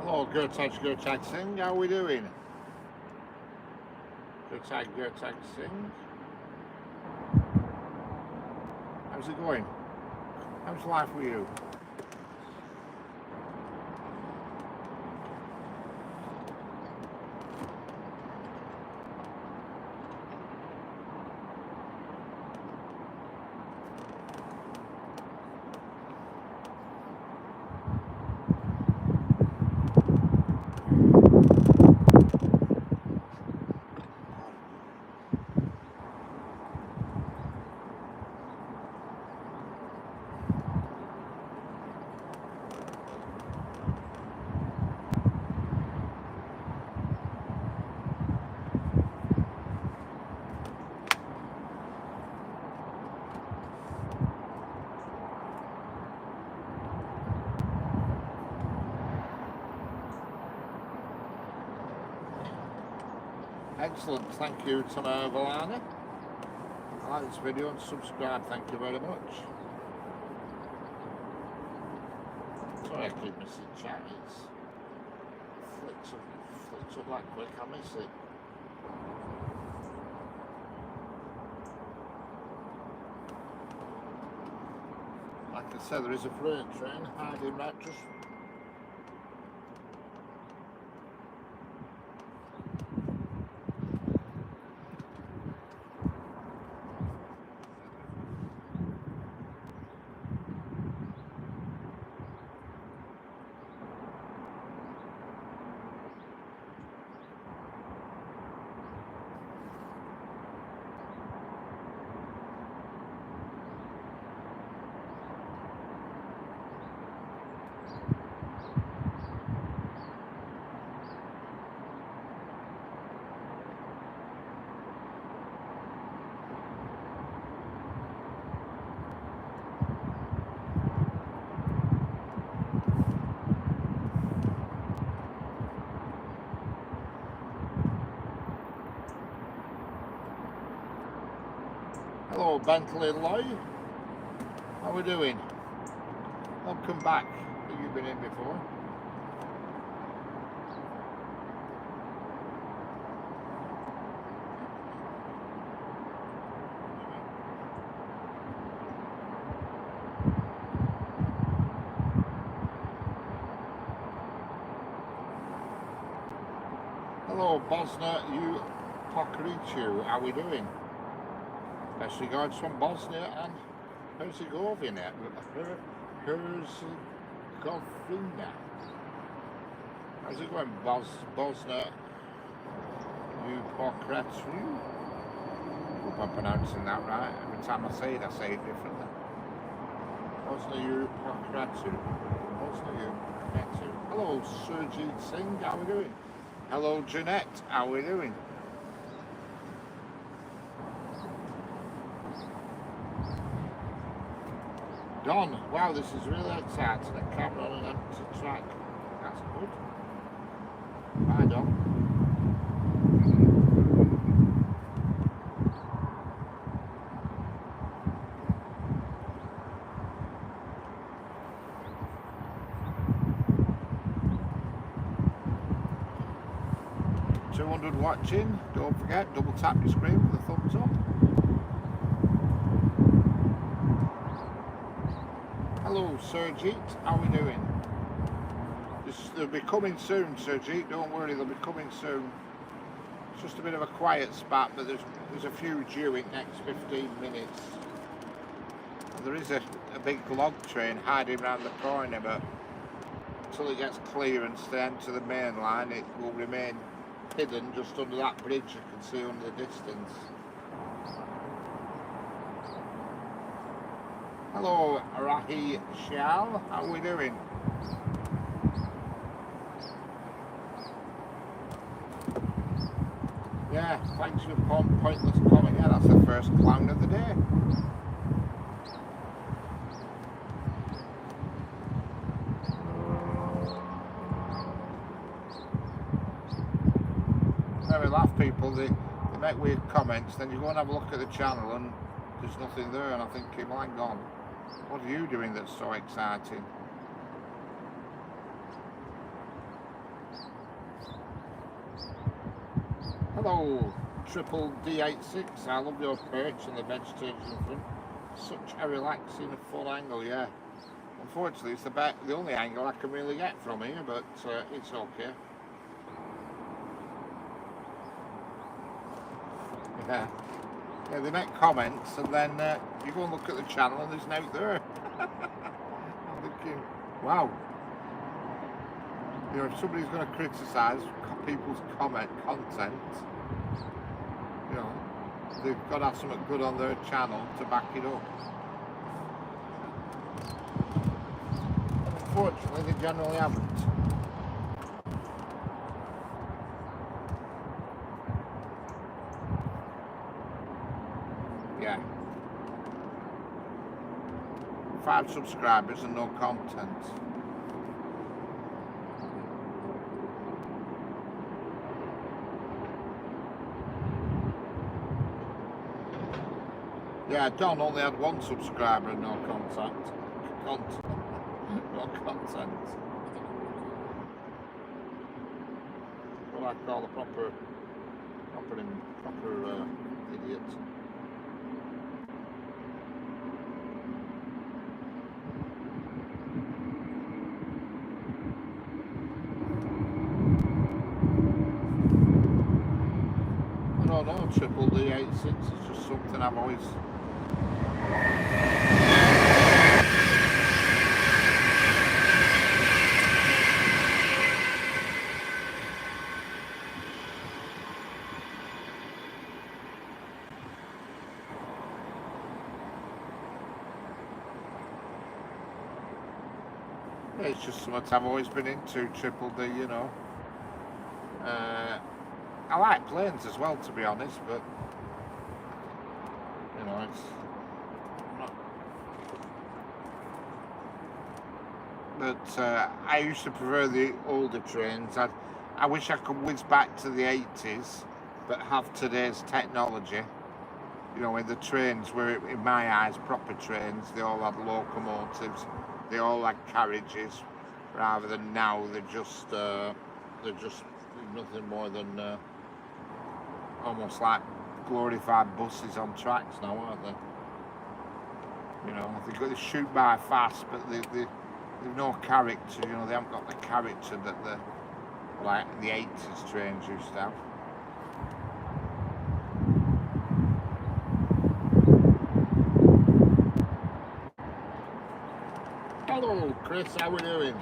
Hello, Gurtag Singh, how are we doing? Gurtag Singh. How's it going? How's life with you? Excellent, thank you to Valana. Like this video and subscribe, thank you very much. Sorry I keep missing chat, it's flicks up that quick, I miss it. Like I said, there is a freight train hiding right just Hello Bentley Loy, how are we doing? Welcome back. Have you been in before? Hello Bosnia, you Pokrichu, how are we doing? Best regards from Bosnia and Herzegovina. Herzegovina. How's it going, Bosnia? You Pokrichu? Hope I'm pronouncing that right. Every time I say it differently. Bosnia, you Pokrichu. Bosnia, you Pokrichu. Hello, Surjit Singh, how are we doing? Hello, Jeanette, how are we doing? Don, wow, this is really exciting. A camera on an empty track. That's good. Bye, Don. Watching, don't forget, double tap your screen with a thumbs up. Hello Surjit, how are we doing? They'll be coming soon, Surjit, don't worry, they'll be coming soon. It's just a bit of a quiet spot, but there's a few due in next 15 minutes. And there is a big log train hiding around the corner, but until it gets clearance to enter the main line, it will remain hidden just under that bridge you can see under the distance. Hello Rahi Shal, how are we doing? Yeah, thanks for your pointless comment. Yeah, that's the first clown of the day. Very laugh people, they make weird comments, then you go and have a look at the channel and there's nothing there, and I think, well, hang on, what are you doing that's so exciting? Hello Triple D86, I love your perch and the vegetation in front. Such a relaxing full angle, yeah. Unfortunately it's the only angle I can really get from here, but it's okay. Yeah, they make comments and then you go and look at the channel and there's nothing there. I'm thinking, wow. You know, if somebody's going to criticise people's content, you know, they've got to have something good on their channel to back it up. Unfortunately, they generally haven't. Yeah. 5 subscribers and no content. Yeah, Don only had 1 subscriber and no contact. No content. What I call a proper idiot. No, Triple D86 is just something I've always... It's just something I've always been into, Triple D, you know. I like planes as well, to be honest, but you know, it's not. But I used to prefer the older trains. I wish I could whiz back to the 80s, but have today's technology. you know, when the trains were, in my eyes, proper trains, they all had locomotives, they all had carriages, rather than now they're just nothing more than almost like glorified buses on tracks now, aren't they? You know, they shoot by fast, but they've no character. You know, they haven't got the character that the 80s trains used to have. Hello, Chris. How we doing?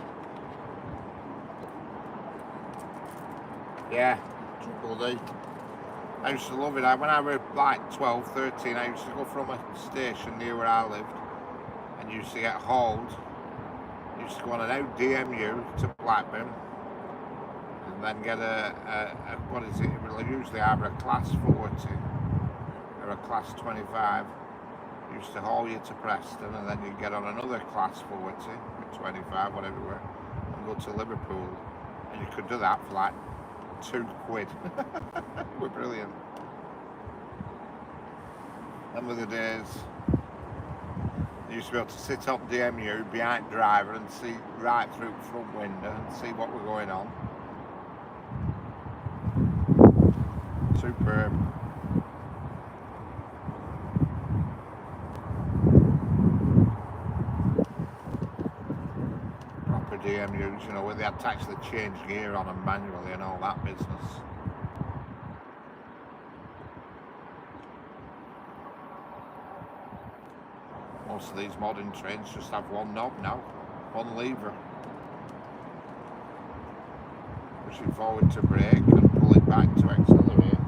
Yeah, Triple D. I used to love it. When I was like 12, 13, I used to go from a station near where I lived and used to get hauled. Used to go on an out DMU to Blackburn and then get a what is it? It will usually either a class 40 or a class 25. Used to haul you to Preston and then you'd get on another class 40 or 25, whatever it were, and go to Liverpool. And you could do that for like £2. We're brilliant. Them were the days. You used to be able to sit up DMU behind driver and see right through the front window and see what were going on. Superb. Proper DMUs, you know, where they had to actually change gear on them manually and all that business. Most of these modern trains just have one knob now, one lever. Pushing forward to brake and pull it back to accelerate.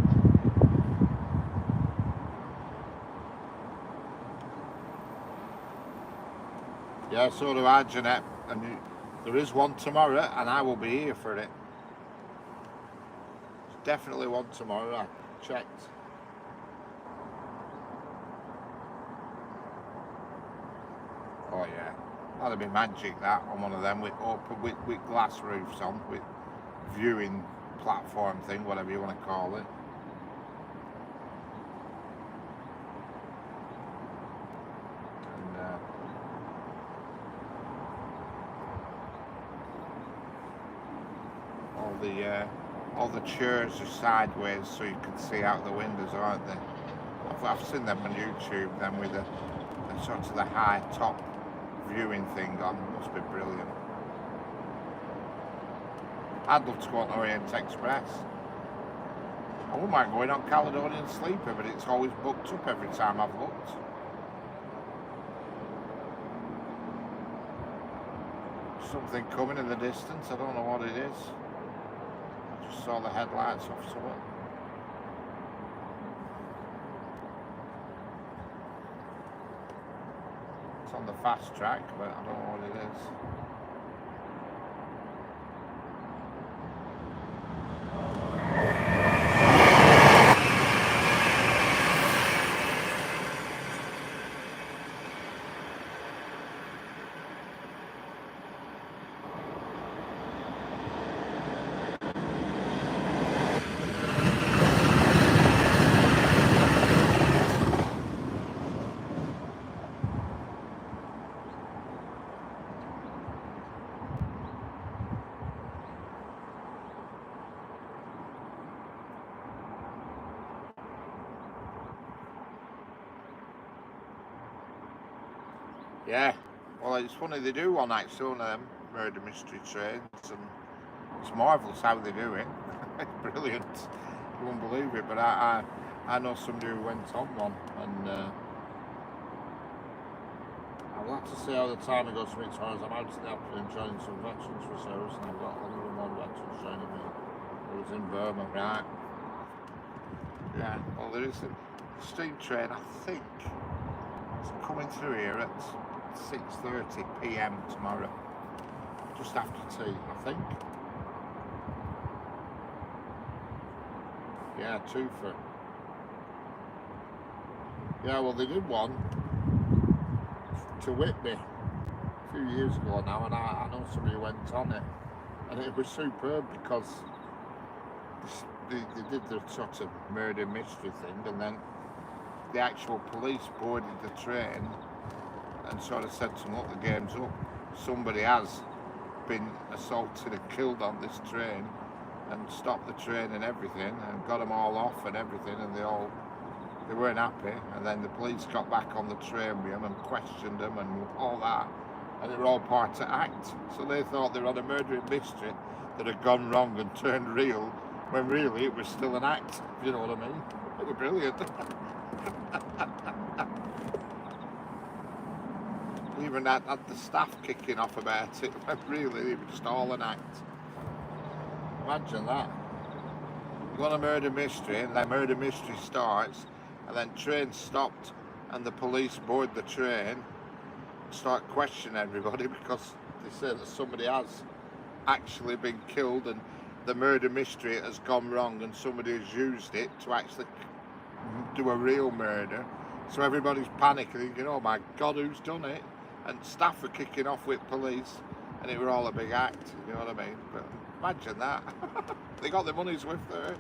Yeah, so do I, Jeanette. And there is one tomorrow and I will be here for it. There's definitely one tomorrow, I checked. Oh yeah, that'd be magic, that, on one of them with open with glass roofs on, with viewing platform thing, whatever you want to call it. And all the chairs are sideways so you can see out the windows, aren't they? I've seen them on YouTube, them with the sort of the high top viewing thing on. Must be brilliant. I'd love to go on Orient Express. I wouldn't mind going on Caledonian Sleeper, but it's always booked up every time I've looked. Something coming in the distance, I don't know what it is. I just saw the headlights off somewhere. It's on the fast track, but I don't know what it is. Yeah, well, it's funny, they do one actually, one of them murder mystery trains, and it's marvellous how they do it. It's brilliant, you won't believe it, but I know somebody who went on one, and I'll have to see how the time goes for me tomorrow. I'm out today afternoon joining some veterans for service, and I've got another one veterans joining me who's in Burma, right? Yeah, well, there is a steam train, I think, it's coming through here at 6:30 PM tomorrow, just after tea, I think. Yeah, twofer. Yeah, well, they did one to Whitby a few years ago now, and I know somebody who went on it, and it was superb because they did the sort of murder mystery thing, and then the actual police boarded the train and sort of said to them, look, the game's up. Somebody has been assaulted and killed on this train, and stopped the train and everything, and got them all off and everything, and they weren't happy. And then the police got back on the train with them and questioned them and all that, and it were all part of act. So they thought they were on a murdering mystery that had gone wrong and turned real, when really it was still an act, if you know what I mean. It was brilliant. Even had the staff kicking off about it, when really it was just all an act. Imagine that. You got a murder mystery, and that murder mystery starts, and then train stopped, and the police board the train, start questioning everybody because they say that somebody has actually been killed, and the murder mystery has gone wrong, and somebody has used it to actually do a real murder. So everybody's panicking, thinking, oh my God, who's done it? And staff are kicking off with police, and it were all a big act, you know what I mean? But imagine that. They got their money's worth there.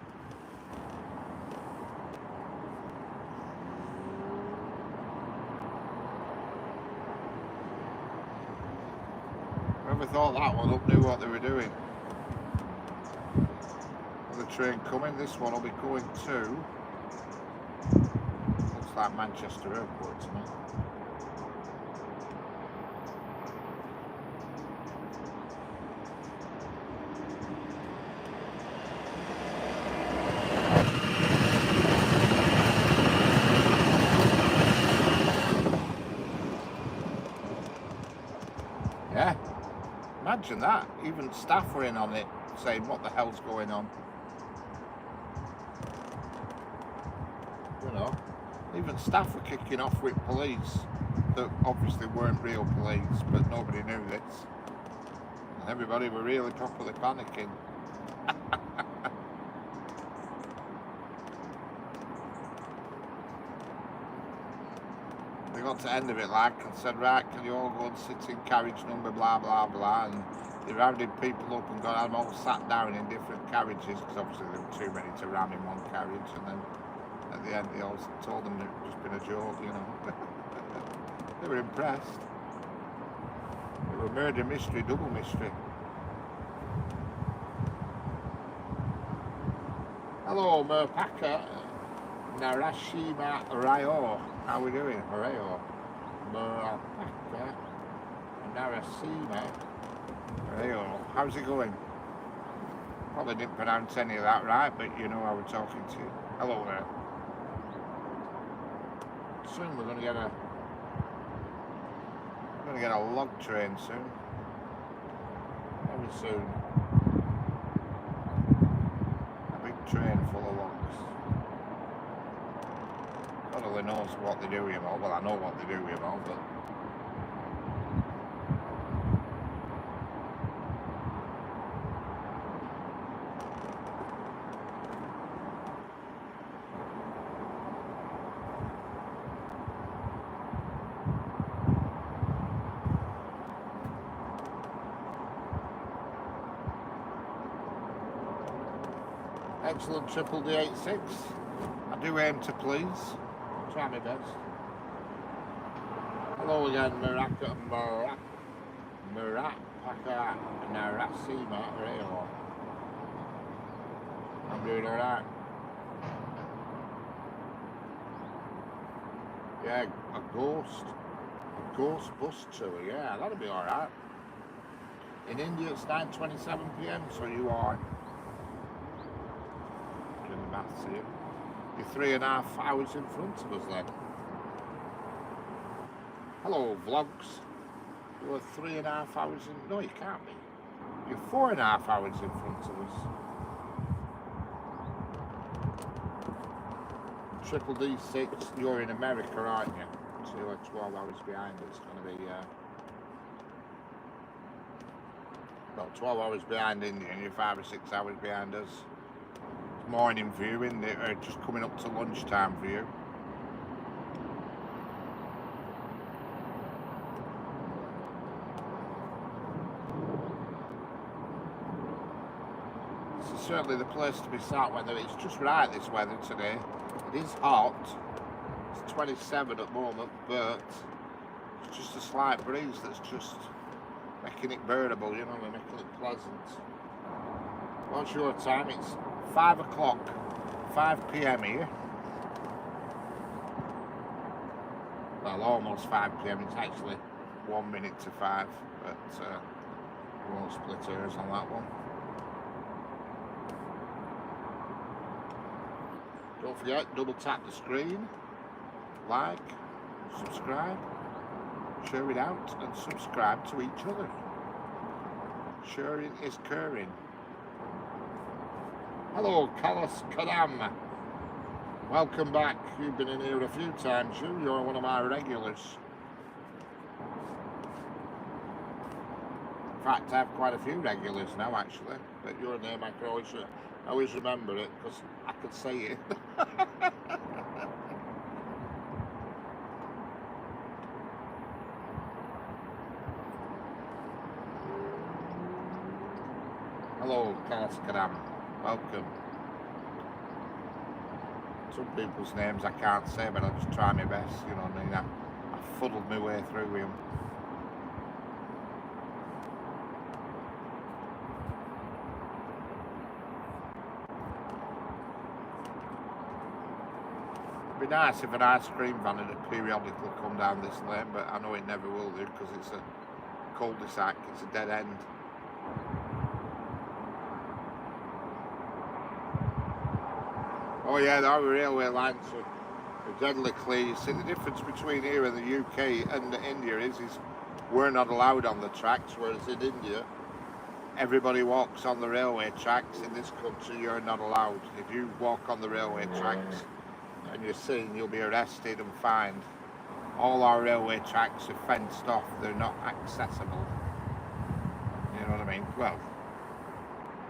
Whoever thought that one up knew what they were doing. The train coming, this one will be going to, looks like Manchester Airport to me. Yeah, imagine that. Even staff were in on it, saying what the hell's going on. You know, even staff were kicking off with police that obviously weren't real police, but nobody knew this. And everybody were really properly panicking. They got to the end of it like and said, right, can you all go and sit in carriage number blah blah blah, and they rounded people up and got them all sat down in different carriages, because obviously there were too many to ram in one carriage, and then at the end they all told them it had just been a joke, you know. They were impressed. It was murder mystery, double mystery. Hello, Murpaka Narashima Rayo. How we doing? Rayo. Murpaka Narashima Rayo. How's it going? Probably didn't pronounce any of that right, but you know I was talking to you. Hello there. Soon we're going to get a log train soon. Very soon. A big train full of logs. God only knows what they do with them all. Well, I know what they do with them all, but excellent triple D86. I do aim to please. Try my best. Hello again, Maraka Narasima Rayo. I'm doing alright. Yeah, a ghost bus tour, yeah, that'll be alright. In India it's 9:27 PM, so you are doing the maths here. You're 3.5 hours in front of us then. Hello vlogs. You're 3.5 hours in, no you can't be. You're 4.5 hours in front of us. Triple D6, you're in America, aren't you? So you're 12 hours behind. It's going to be, well, 12 hours behind India, and you're 5 or 6 hours behind us. It's morning for you, isn't it? Or just coming up to lunchtime for you. This is certainly the place to be sat, whether it's just right this weather today. It is hot. It's 27 at the moment, but it's just a slight breeze that's just making it bearable, you know, and making it pleasant. What's your time? It's 5 o'clock, 5 p.m. here. Well, almost 5 p.m. It's actually 1 minute to 5, but we won't split hairs on that one. Don't forget, double tap the screen, like, subscribe, share it out, and subscribe to each other. Sharing is caring. Hello, Kalas Kadam. Welcome back. You've been in here a few times. You're one of my regulars. In fact, I have quite a few regulars now, actually. But your name, I can always remember it because I could say it. Hello, Kalas Kadam. Welcome. Some people's names I can't say, but I'll just try my best, you know what I mean? I fuddled my way through him. It'd be nice if an ice cream van had periodically come down this lane, but I know it never will do because it's a cul-de-sac, it's a dead end. Oh yeah, our railway lines are deadly clear. You see, the difference between here and the UK and India is we're not allowed on the tracks, whereas in India, everybody walks on the railway tracks. In this country, you're not allowed. If you walk on the railway tracks and you're seen, you'll be arrested and fined. All our railway tracks are fenced off. They're not accessible. You know what I mean? Well,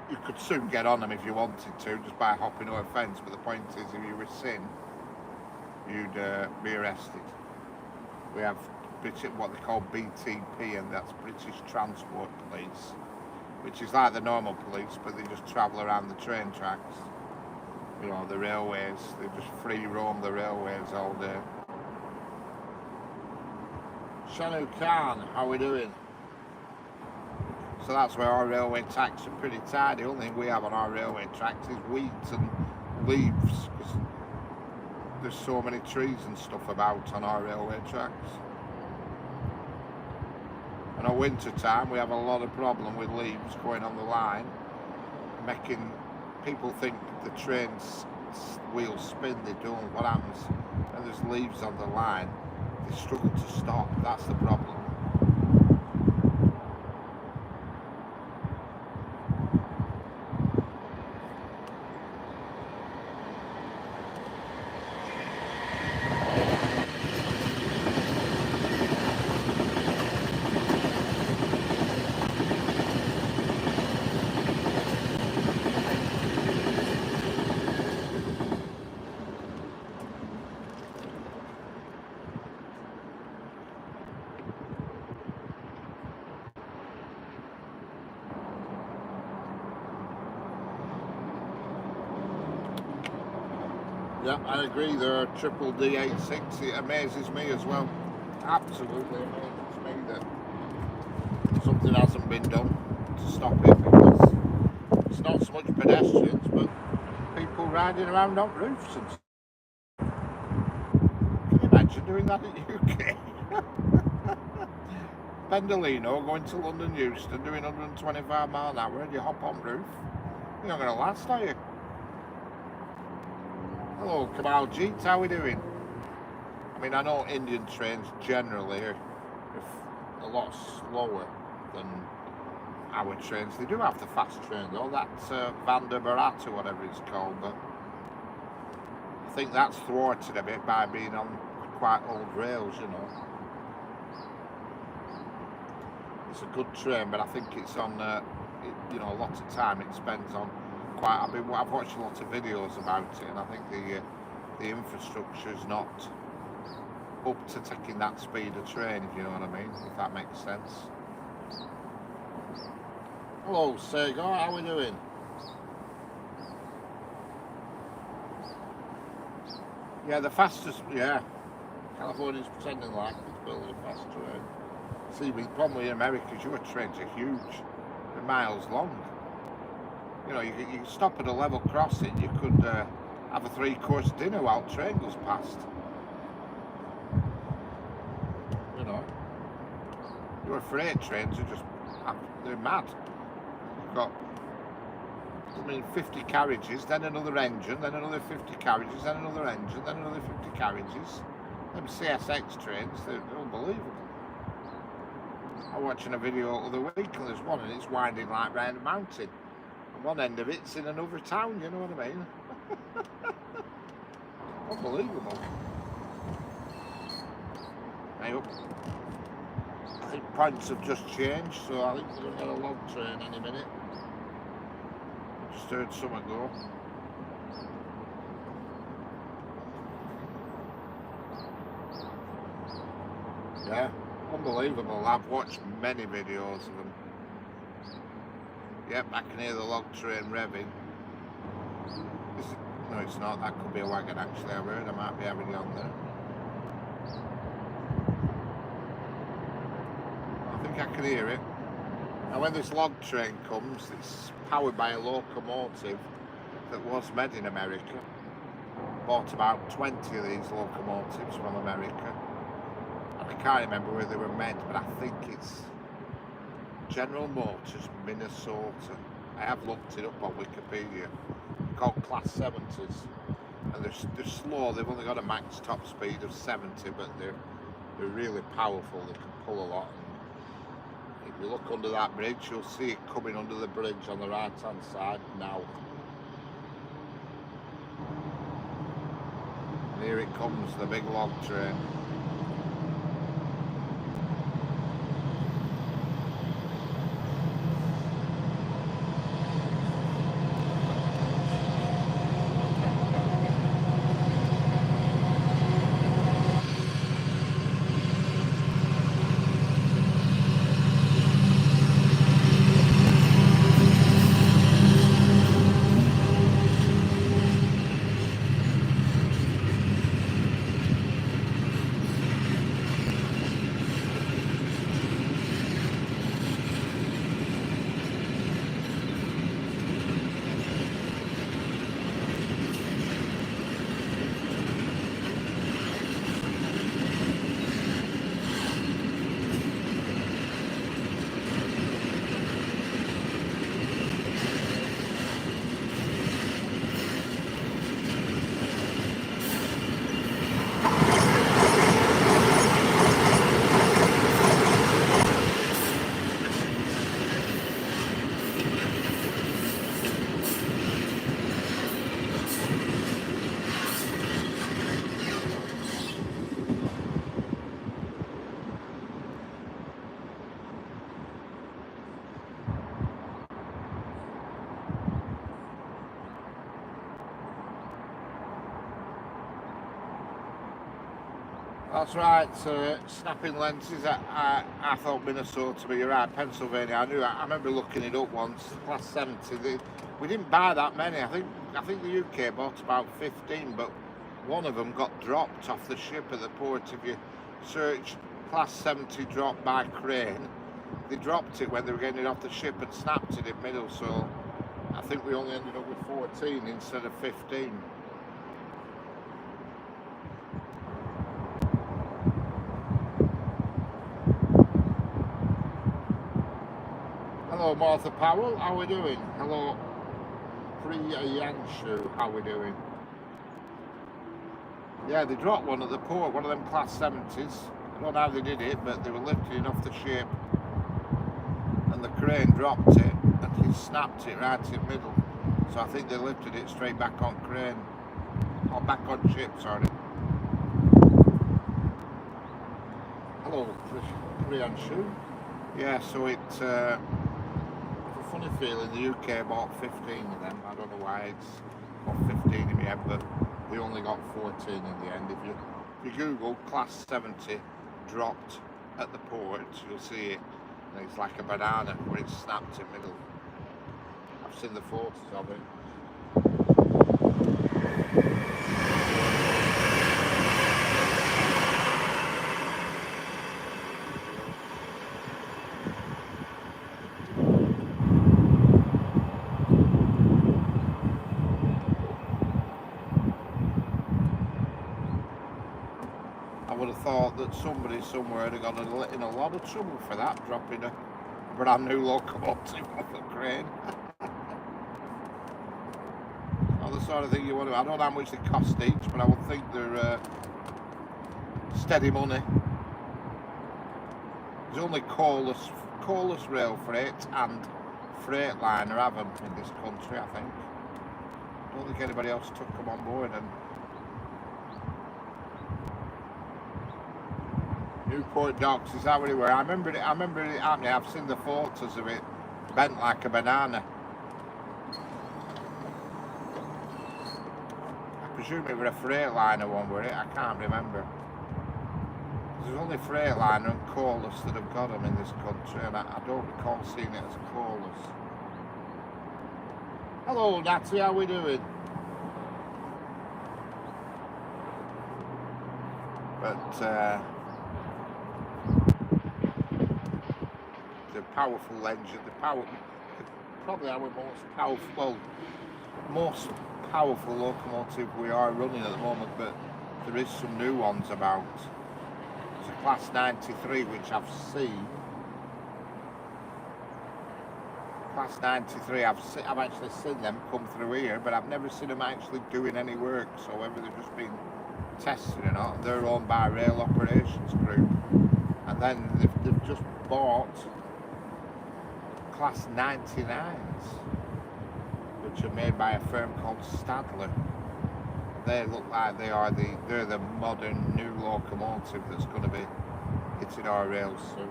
you could soon get on them if you wanted to, just by hopping over a fence, but the point is, if you were seen, you'd be arrested. We have what they call BTP, and that's British Transport Police, which is like the normal police, but they just travel around the train tracks. You know, the railways, they just free roam the railways all day. Shanu Khan, how are we doing? So that's where our railway tracks are pretty tidy. The only thing we have on our railway tracks is weeds and leaves, because there's so many trees and stuff about on our railway tracks. And at winter time we have a lot of problem with leaves going on the line, making people think the train's wheels spin. They don't. What happens? And there's leaves on the line, they struggle to stop. That's the problem. Yeah, I agree. There are triple D86. It amazes me as well. Absolutely amazes me that something hasn't been done to stop it, because it's not so much pedestrians, but people riding around on roofs and stuff. Can you imagine doing that in the UK? Pendolino going to London Euston doing 125 mile an hour and you hop on roof. You're not going to last, are you? Hello, Kamal Jeet, how are we doing? I mean, I know Indian trains generally are a lot slower than our trains. They do have the fast train though, that's Vande Bharat or whatever it's called, but I think that's thwarted a bit by being on quite old rails, you know. It's a good train, but I think it's on, you know, a lot of time it spends on I've watched a lot of videos about it, and I think the infrastructure is not up to taking that speed of train, if you know what I mean, if that makes sense. Hello, Sego, how are we doing? Yeah, the fastest, yeah, California's pretending like it's building a fast train. See, the problem with America is your trains are huge. They're miles long. You know, you can stop at a level crossing, you could have a 3-course dinner while the train goes past. You know, your freight trains are just, they're mad. You've got, 50 carriages, then another engine, then another 50 carriages, then another engine, then another 50 carriages. Them CSX trains, they're unbelievable. I was watching a video the other week and there's one and it's winding like round a mountain. And one end of it's in another town, you know what I mean? Unbelievable. I think points have just changed, so I think we're going to get a log train any minute. I just heard someone go. Yeah, unbelievable. I've watched many videos of them. Yep, I can hear the log train revving. No, it's not. That could be a wagon actually. I've heard I might be having it on there. I think I can hear it. Now when this log train comes, it's powered by a locomotive that was made in America. Bought about 20 of these locomotives from America. I can't remember where they were made, but I think it's General Motors, Minnesota. I have looked it up on Wikipedia. They're called Class 70s, and they're slow. They've only got a max top speed of 70, but they're really powerful. They can pull a lot. And if you look under that bridge, you'll see it coming under the bridge on the right-hand side now. And here it comes, the big log train. That's right, snapping lenses. I thought Minnesota, but you're right, Pennsylvania. I remember looking it up once. Class 70. We didn't buy that many. I think the UK bought about 15, but one of them got dropped off the ship at the port. If you search Class 70 dropped by crane, they dropped it when they were getting it off the ship and snapped it in middle. So I think we only ended up with 14 instead of 15. Hello Martha Powell, how are we doing? Hello Priya Yanshu, how are we doing? Yeah, they dropped one at the port, one of them Class 70s. I don't know how they did it, but they were lifting it off the ship and the crane dropped it and he snapped it right in the middle. So I think they lifted it straight back on crane, or back on ship, sorry. Hello Priya Yanshu. Yeah, so it's funny feeling the UK bought 15 of them. I don't know why it's got 15 in the end, but we only got 14 in the end. If you Google Class 70 dropped at the port, you'll see it. And it's like a banana where it's snapped in the middle. I've seen the photos of it. thought that somebody somewhere had got in a lot of trouble for that, dropping a brand new locomotive off a crane. Not the sort of thing you want to. I don't know how much they cost each, but I would think they're steady money. There's only coalless rail freight and Freightliner have them in this country, I think. I don't think anybody else took them on board. And Newport Docks, is that where it were? I remember it happening. I've seen the photos of it bent like a banana. I presume it were a Freightliner one, were it? I can't remember. There's only Freightliner and coalless that have got them in this country, and I don't recall seeing it as coalless. Hello Natty, how we doing? But the powerful engine, probably our most powerful locomotive we are running at the moment, but there is some new ones about. There's a Class 93 which I've seen. Class 93, I've actually seen them come through here, but I've never seen them actually doing any work, so whether they've just been tested or not. They're owned by a rail operations group, and then they've just bought Class 99s, which are made by a firm called Stadler. They look like they're the modern new locomotive that's going to be hitting our rails soon,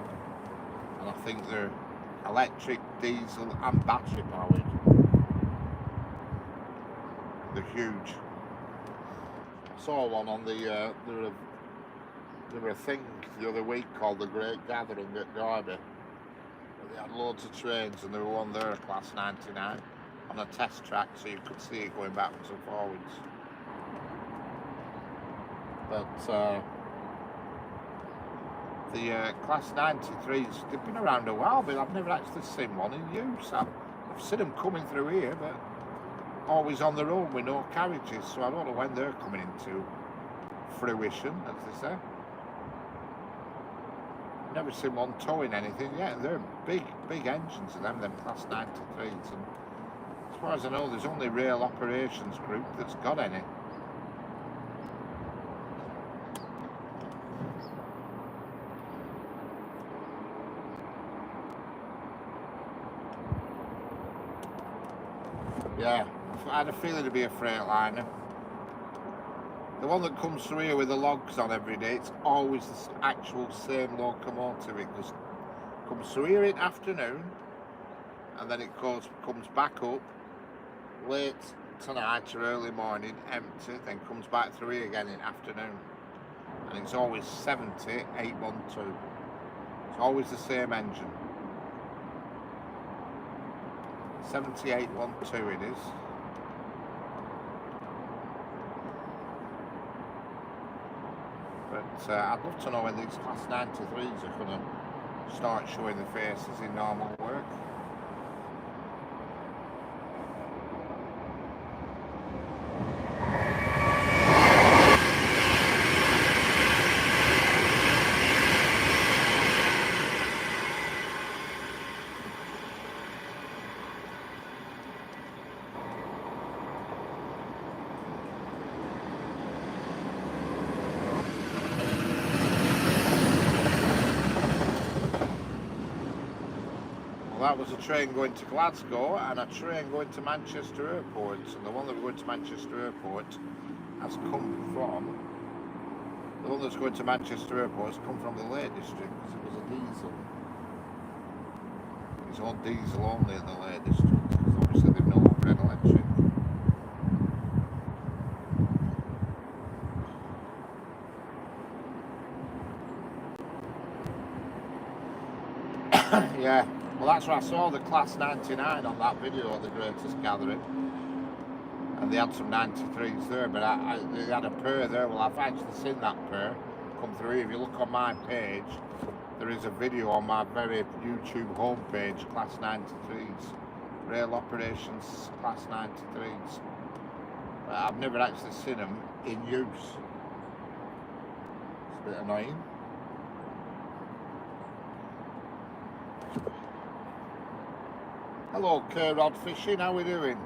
and I think they're electric, diesel and battery powered. They're huge. I saw one on there were a thing the other week called the Great Gathering at Derby. They had loads of trains, and there were one there, a Class 99, on a test track, so you could see it going backwards and forwards. But the Class 93s, they've been around a while, but I've never actually seen one in use. I've seen them coming through here, but always on their own with no carriages, so I don't know when they're coming into fruition, as they say. Never seen one towing anything yet. They're big engines of them Class 93s, and as far as I know, there's only Rail Operations Group that's got any. Yeah, I had a feeling it'd be a Freightliner. The one that comes through here with the logs on every day, it's always the actual same locomotive. It just comes through here in afternoon, and then it comes back up late tonight or early morning, empty, then comes back through here again in afternoon. And it's always 70812. It's always the same engine. 7812 it is. But I'd love to know when these Class 93s are going to start showing their faces in normal work. That was a train going to Glasgow and a train going to Manchester Airport, and the one that was going to Manchester Airport has come from, the one that's going to Manchester Airport has come from the Lake District, because it was a diesel. It's all diesel only in the Lake District, because obviously they've no longer had electric. Yeah. Well, that's where I saw the Class 99 on that video of the Greatest Gathering, and they had some 93s there, but they had a pair there. Well, I've actually seen that pair come through. If you look on my page, there is a video on my very YouTube homepage, Class 93s, Rail Operations Class 93s. But I've never actually seen them in use. a bit annoying. Hello, K-Rod Fishing, how are we doing?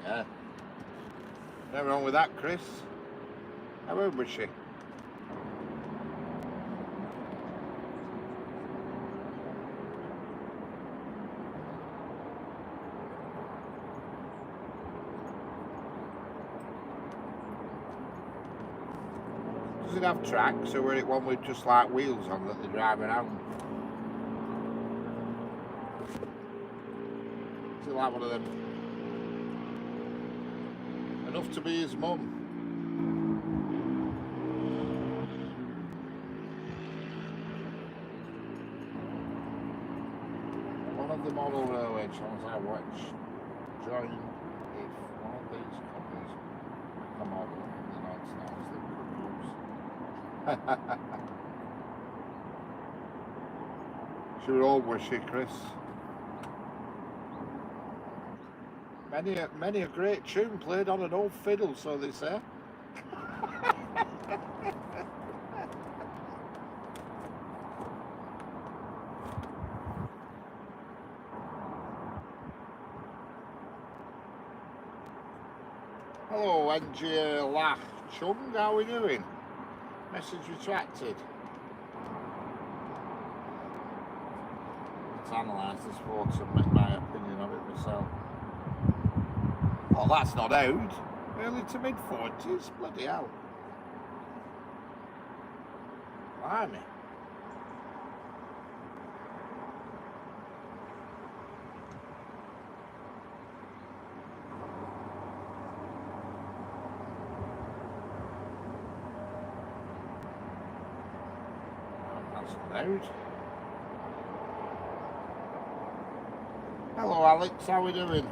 Yeah. Nothing wrong with that, Chris. How old was she? Does it have tracks, or is it one with just like wheels on that they drive around? Is it like one of them? Enough to be his mum. One of the model railway channels I watch join if one of these couples come out in the night snacks that could use. She was old, was she, Chris? Many a great tune played on an old fiddle, so they say. Hello, NG Lach Chung, how are we doing? Message retracted. Let's analyse this photo and make my opinion of it myself. Oh, that's not out. Early to mid-40s, bloody hell. Blimey. That's not out. Hello, Alex, how are we doing?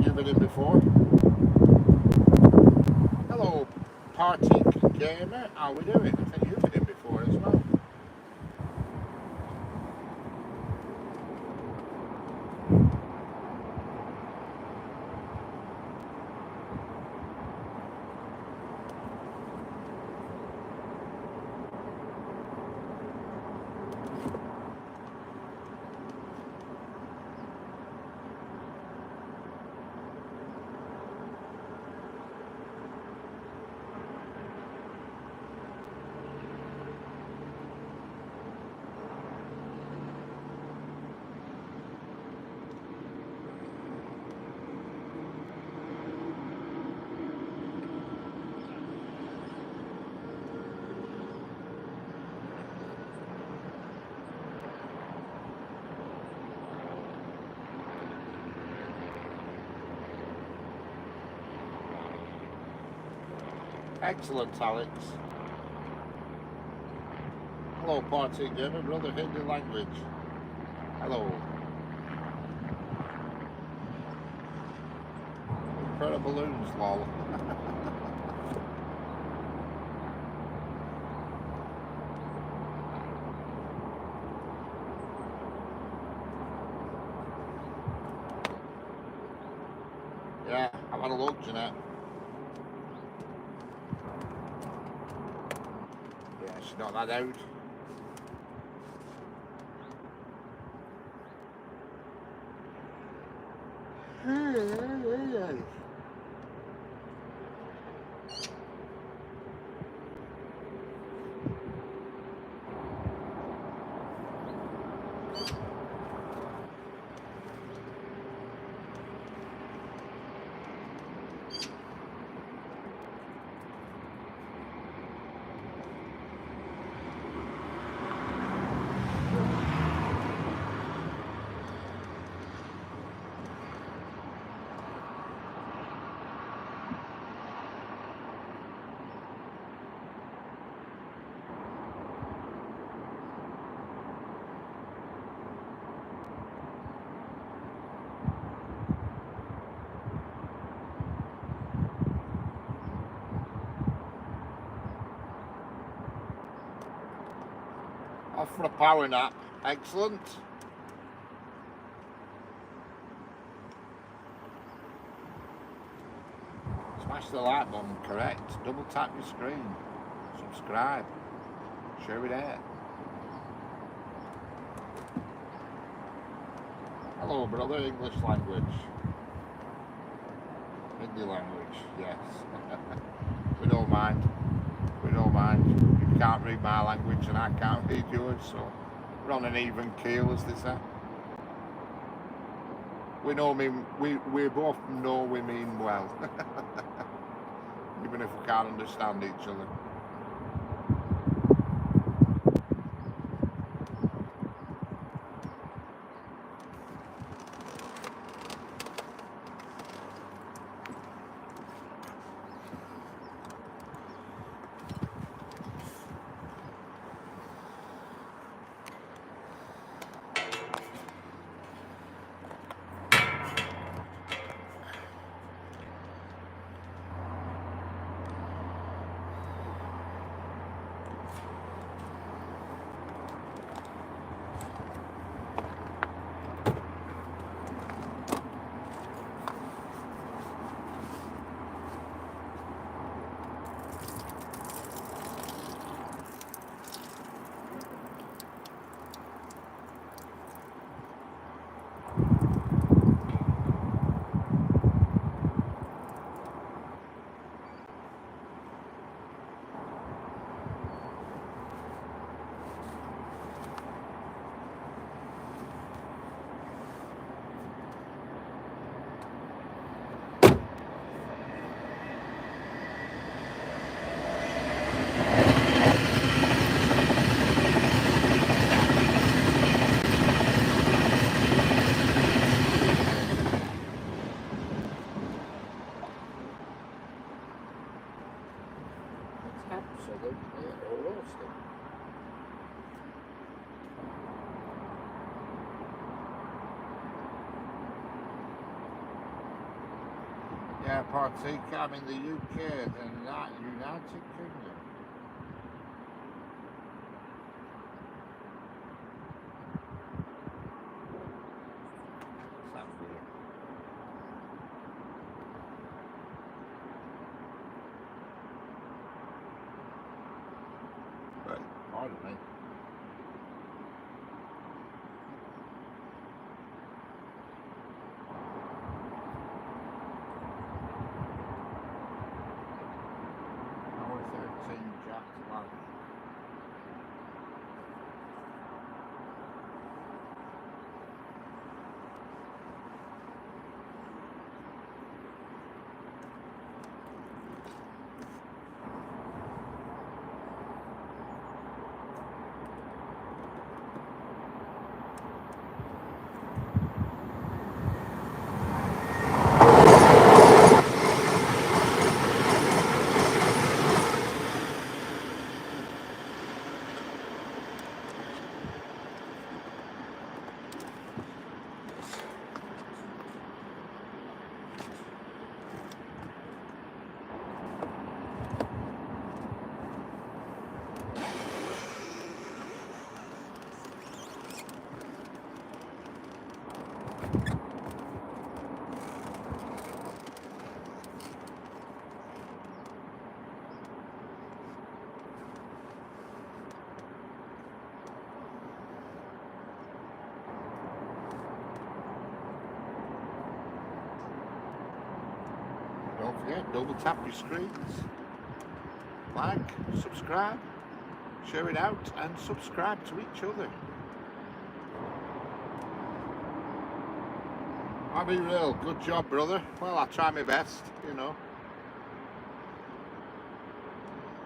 You've been in before. Hello, Party Gamer, how are we doing? I think you've been in before as well. Excellent, Alex. Hello, Party Gamer, brother Hindi language. Hello. Pair of balloons, lol. Yeah, I've had a look, Jeanette. Yeah, she's not that out. Off for a power nap. Excellent. Smash the like button, correct. Double tap your screen. Subscribe. Share it out. Hello, brother. English language. Hindi language, yes. We don't mind. We don't mind. You can't read my language and I can't read yours, so we're on an even keel, as they say. We both know we mean well, even if we can't understand each other. Absolutely roasting. Yeah, partake. I'm in the UK, the United Kingdom. Sounds weird. Right, pardon me. Hour 13, Jack Lang. Don't forget, double tap your screens. Like, subscribe, share it out, and subscribe to each other. I'll be real. Good job, brother. Well, I'll try my best, you know.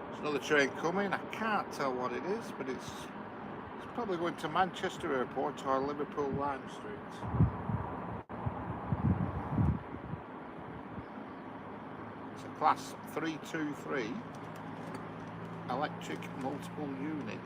There's another train coming. I can't tell what it is, but it's probably going to Manchester Airport or Liverpool Lime Street. It's a class 323 electric multiple unit.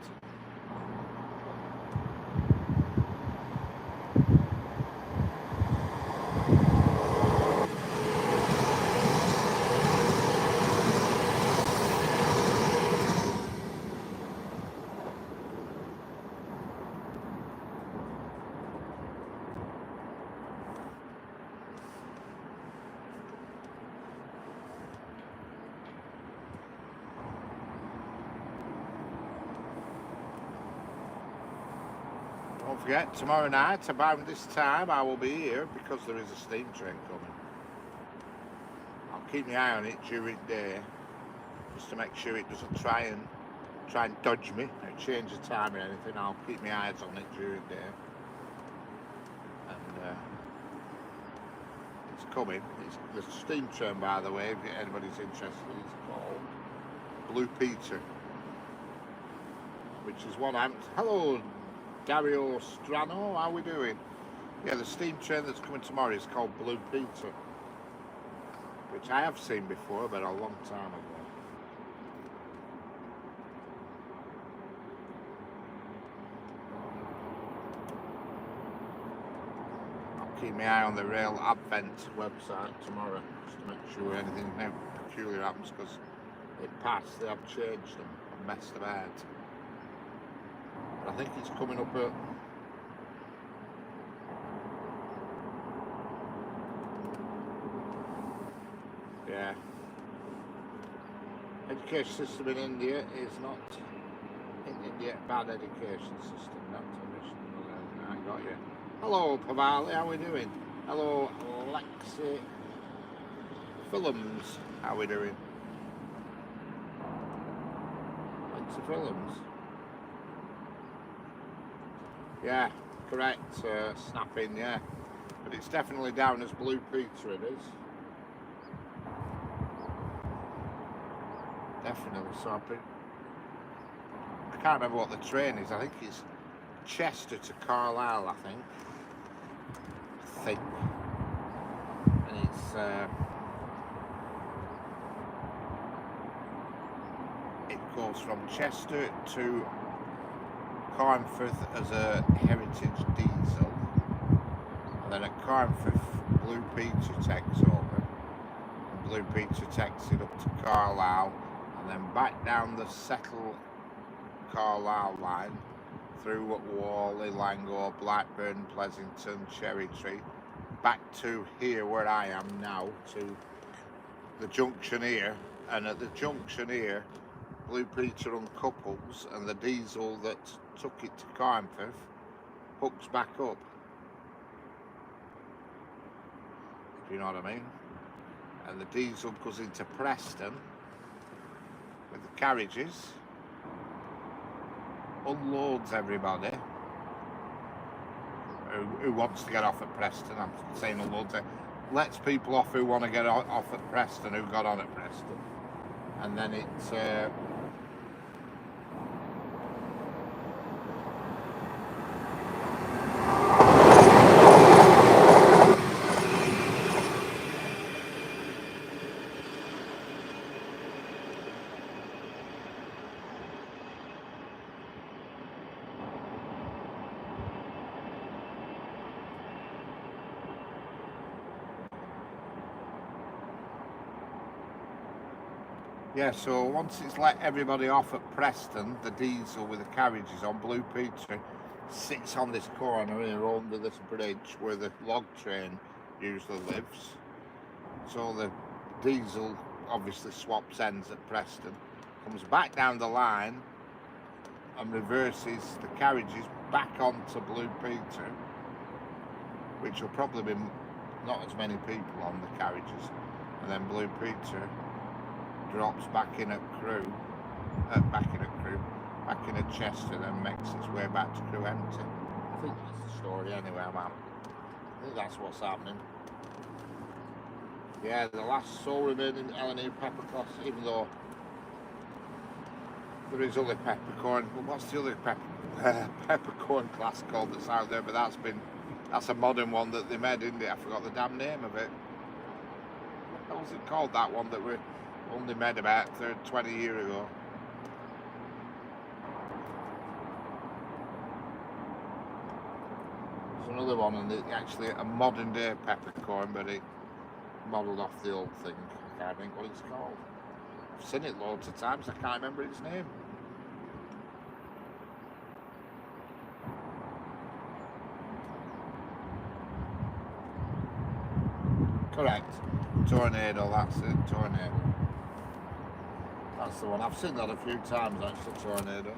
forget, tomorrow night about this time I will be here because there is a steam train coming. I'll keep my eye on it during the day just to make sure it doesn't try and dodge me or change the time or anything. I'll keep my eyes on it during the day. And it's coming. It's the steam train, by the way, if anybody's interested. It's called Blue Peter, which is one I'm... Hello, Dario Strano, how are we doing? Yeah, the steam train that's coming tomorrow is called Blue Peter, which I have seen before, but a long time ago. I'll keep my eye on the Rail Advent website tomorrow, just to make sure anything peculiar happens, because in past they have changed them and messed about. I think it's coming up at education system in India is not in India bad education system. That's a mission. I got you. Hello Pavali, how we doing? Hello Lexi Films, how we doing? Lexi Films. Yeah, correct, snapping, yeah. But it's definitely down as Blue Peter, it is. Definitely, so I can't remember what the train is. I think it's Chester to Carlisle, I think. And it's it goes from Chester to Carnforth as a heritage diesel, and then at Carnforth Blue Peter takes over, and Blue Peter takes it up to Carlisle, and then back down the Settle Carlisle line through Whalley, Langor, Blackburn, Pleasington, Cherry Tree, back to here where I am now, to the junction here, and at the junction here Blue Peter uncouples, and the diesel that took it to Carnforth hooks back up, if you know what I mean, and the diesel goes into Preston with the carriages, unloads everybody who wants to get off at Preston. I'm saying unloads, lets people off who want to get off at Preston, who got on at Preston, and then it's yeah, so once it's let everybody off at Preston, the diesel with the carriages on, Blue Peter sits on this corner here under this bridge where the log train usually lives. So the diesel obviously swaps ends at Preston, comes back down the line and reverses the carriages back onto Blue Peter, which will probably be not as many people on the carriages, and then Blue Peter drops back in at Chester, then makes its way back to Crewe Empty. I think that's the story anyway, man. I think that's what's happening. Yeah, the last sole remaining LNE peppercorn, even though there is other peppercorn. Well, what's the other peppercorn class called that's out there? But that's a modern one that they made, isn't it? I forgot the damn name of it. What was it called, that one that we only made about 20 years ago? There's another one, and it's actually a modern day peppercorn, but it modelled off the old thing. I can't think what it's called. I've seen it loads of times, I can't remember its name. Correct. Tornado, that's it, Tornado. That's the one. I've seen that a few times, actually, Tornado.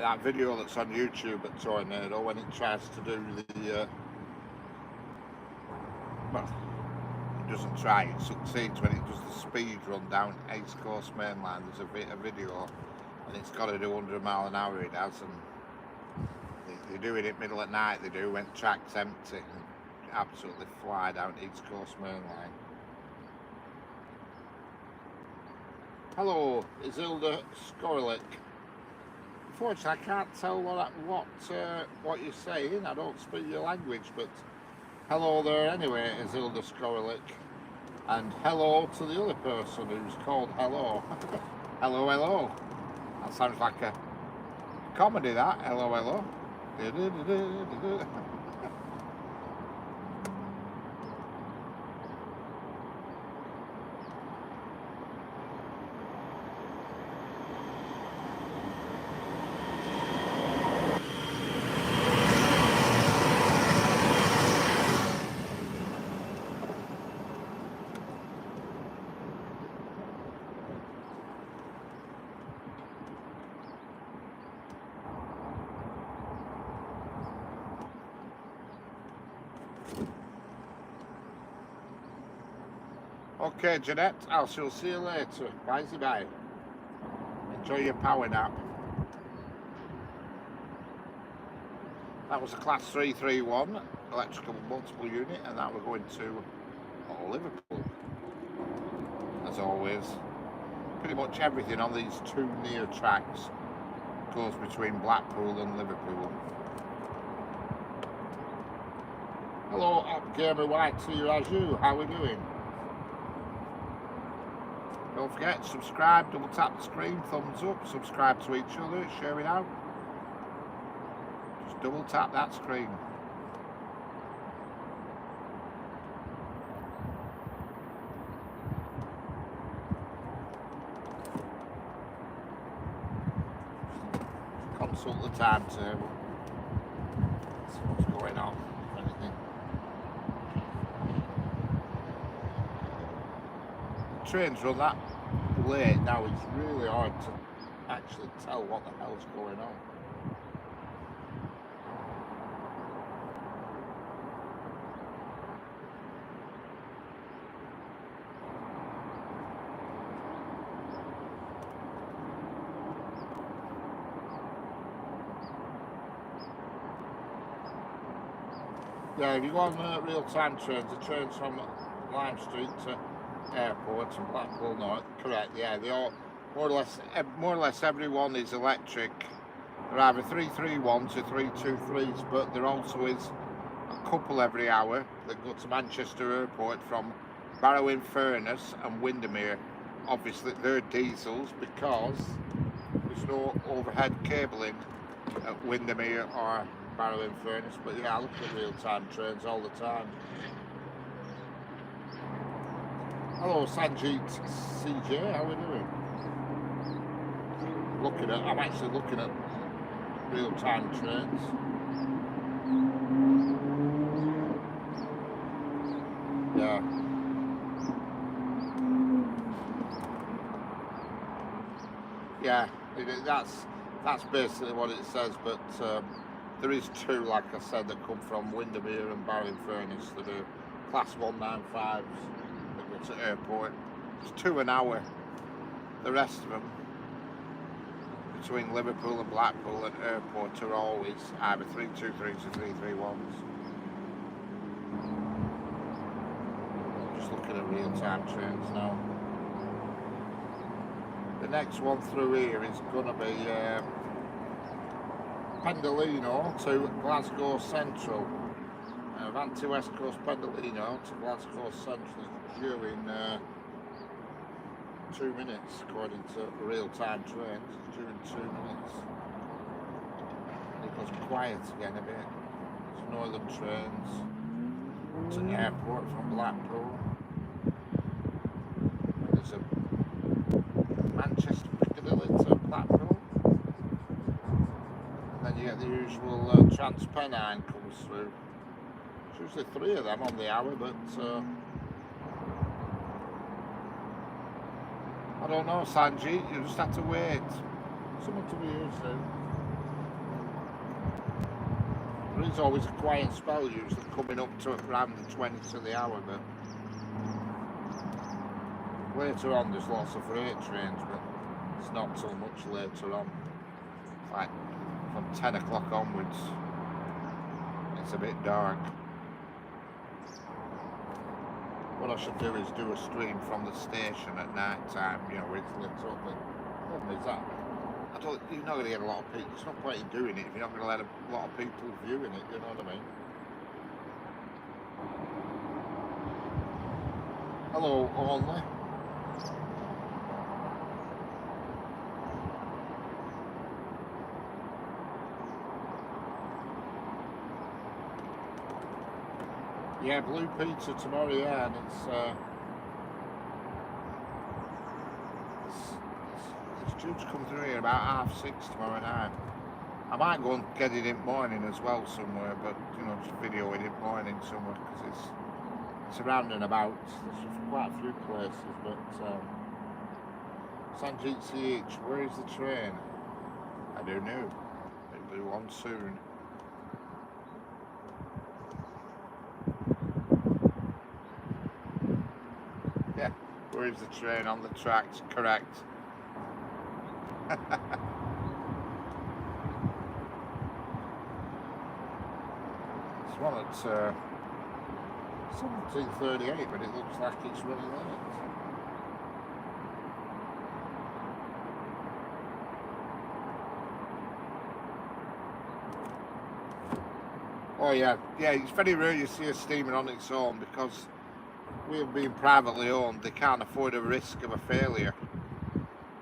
that video that's on YouTube at Tornado when it tries to do the well, it doesn't try, it succeeds when it does the speed run down East Coast Main Line. There's a video and it's got to do 100 mile an hour, it has, and they do it at middle at night, they do, when the track's empty, and absolutely fly down East Coast Main Line. Hello, Isilda Skorlik. Unfortunately, I can't tell what you're saying. I don't speak your language, but hello there anyway, Isilda Skorlik. And hello to the other person who's called hello. Hello, hello. That sounds like a comedy, that. Hello, hello. Okay, Jeanette, I shall see you later. Bye. Enjoy your power nap. That was a Class 331 electrical multiple unit, and that we're going to Liverpool. As always, pretty much everything on these two near tracks goes between Blackpool and Liverpool. Hello, Gamer White to you as you. How are we doing? Don't forget, subscribe, double tap the screen, thumbs up, subscribe to each other, share it out. Just double tap that screen. Consult the timetable. See what's going on, if anything. Trains run that late now, it's really hard to actually tell what the hell's going on. Yeah, if you go on real-time trains, the trains from Lime Street to Airport and Blackpool North, correct, yeah, they all, more or less everyone is electric. There are either 331s or 323s, but there also is a couple every hour that go to Manchester Airport from Barrow-in-Furness and Windermere. Obviously they're diesels because there's no overhead cabling at Windermere or Barrow-in-Furness, but yeah, I look at real-time trains all the time. Hello Sanjeet CJ, how are we doing? I'm actually looking at real-time trains. Yeah. Yeah, that's basically what it says, but there is two, like I said, that come from Windermere and Barrow-in-Furness that are Class 195s that go to Airport. It's 2 an hour. The rest of them, between Liverpool and Blackpool and Airport, are always either 323s or 331s. Just looking at real-time trains now. The next one through here is going to be Pendolino to Glasgow Central. Avanti West Coast Pendolino to Glasgow Central is due in 2 minutes, according to real-time trains. It's due in 2 minutes. It goes quiet again a bit. There's northern trains to Airport from Blackpool. There's a Manchester Piccadilly to Blackpool. And then you get the usual Transpennine comes through. There's usually 3 of them on the hour, but I don't know, Sanjeet, you just have to wait. Someone to be here soon. is always a quiet spell, usually coming up to around the 20 to the hour, but later on there's lots of freight trains, but it's not till much later on. Like from 10 o'clock onwards, it's a bit dark. What I should do is do a stream from the station at night time, you know, where it's lit up. The problem is that you're not going to get a lot of people. There's no point in doing it if you're not going to let a lot of people viewing it, you know what I mean? Hello, only. Yeah, Blue Pizza tomorrow, yeah, and it's due to come through here about 6:30 tomorrow night. I might go and get it in the morning as well somewhere, but you know, just video it in the morning somewhere, because it's around and about. There's quite a few places, but Sanjeet CH, where is the train? I don't know. It'll be one soon. Yeah, where is the train? On the tracks, correct. It's one at 17:38, but it looks like it's really late. Oh yeah, it's very rare you see a steamer on its own, because we're being privately owned, they can't afford a risk of a failure.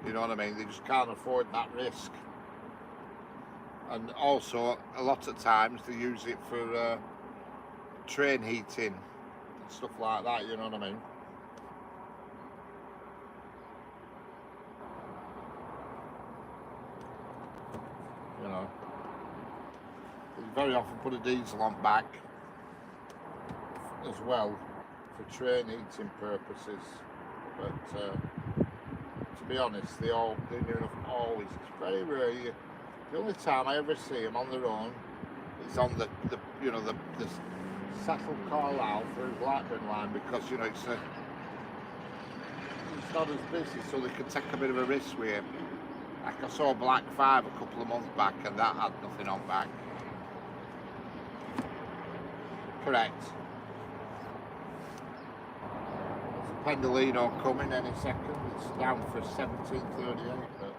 You know what I mean? They just can't afford that risk. And also, a lot of times they use it for train heating and stuff like that, you know what I mean? You know, they very often put a diesel on back as well for train heating purposes, but to be honest, they do enough always. It's very rare. The only time I ever see them on their own is on the Settle Carlisle through Blackburn line, because you know it's not as busy, so they can take a bit of a risk with it. Like I saw Black 5 a couple of months back, and that had nothing on back. Correct. Pendolino coming any second. It's down for 17:38, but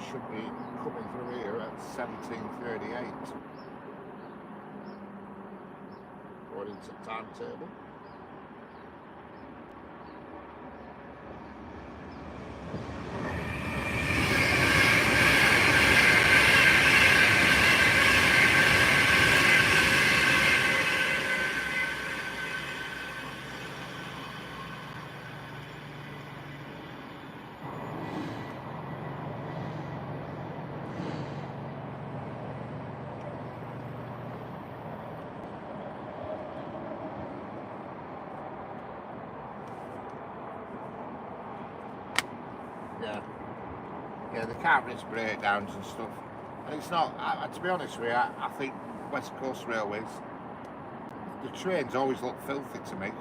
should be coming through here at 17:38 according to the timetable. Yeah, they can't risk breakdowns and stuff. And it's not, to be honest with you, I think West Coast Railways, the trains always look filthy to me.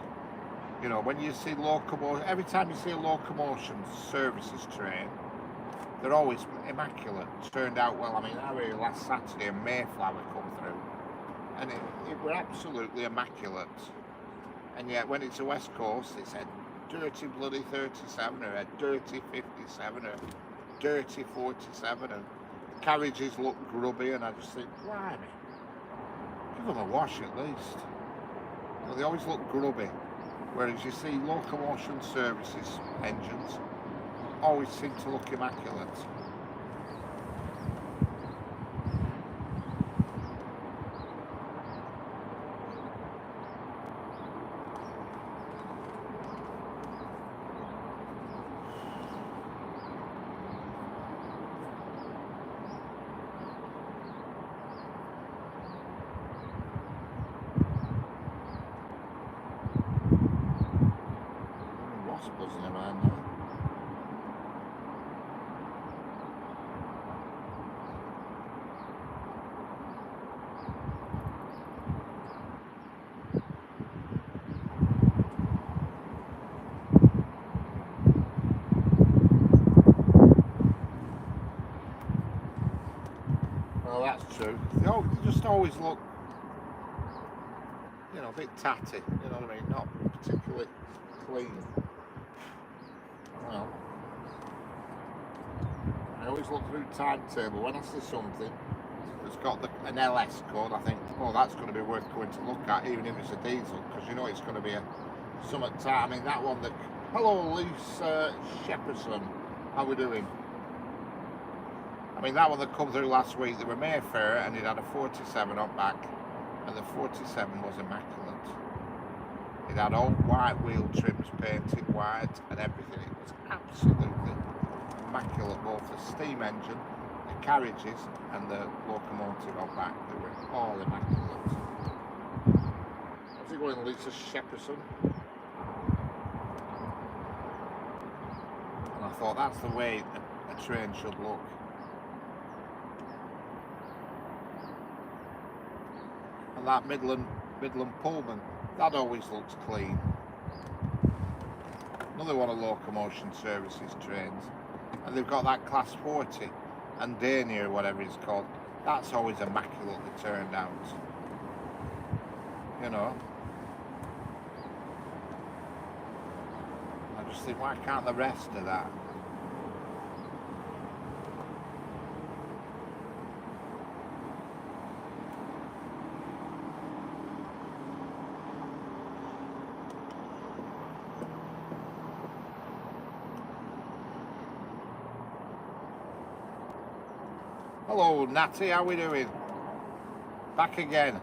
You know, when you see every time you see a locomotion services train, they're always immaculate. Turned out well. I mean, I really last Saturday a Mayflower come through, and it were absolutely immaculate. And yet when it's a West Coast, it's a dirty bloody 37 or a dirty 57 or dirty 47, and the carriages look grubby, and I just think, blimey, give them a wash at least. You know, they always look grubby, whereas you see locomotion services engines always seem to look immaculate. Buzzing around now. No, that's true. They just always look, you know, a bit tatty. You know what I mean? Not particularly clean. Well, I always look through timetable when I see something that's got an LS code. I think, oh, that's going to be worth going to look at, even if it's a diesel, because you know it's going to be a summer time. I mean, that one that. Hello, Lisa Shepperson. How we doing? I mean, that one that come through last week, they were Mayfair, and it had a 47 on back, and the 47 was immaculate. It had all white wheel trims painted white and everything. It was absolutely immaculate, both the steam engine, the carriages, and the locomotive on back. They were all immaculate. How's it going, Lisa Shepperson? And I thought that's the way a train should look. And that Midland Pullman, that always looks clean. Another one of Locomotion Services trains. And they've got that Class 40 and Dania, or whatever it's called. That's always immaculately turned out. You know. I just think, why can't the rest of that? Hello Natty, how we doing? Back again.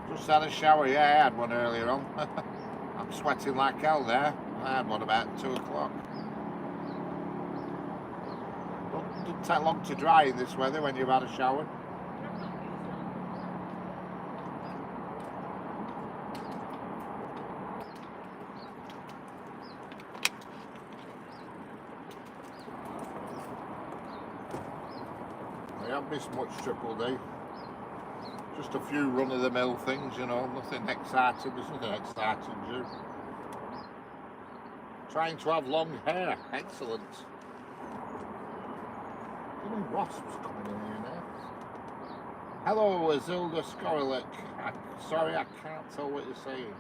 Just had a shower, yeah, I had one earlier on. I'm sweating like hell there. I had one about 2 o'clock. Doesn't take long to dry in this weather when you've had a shower. I haven't missed much Triple D. Just a few run-of-the-mill things, you know, nothing exciting. There's nothing exciting, Drew. Trying to have long hair, excellent. Wasps coming in here now. Hello, Azilda Skorlik. Sorry, I can't tell what you're saying.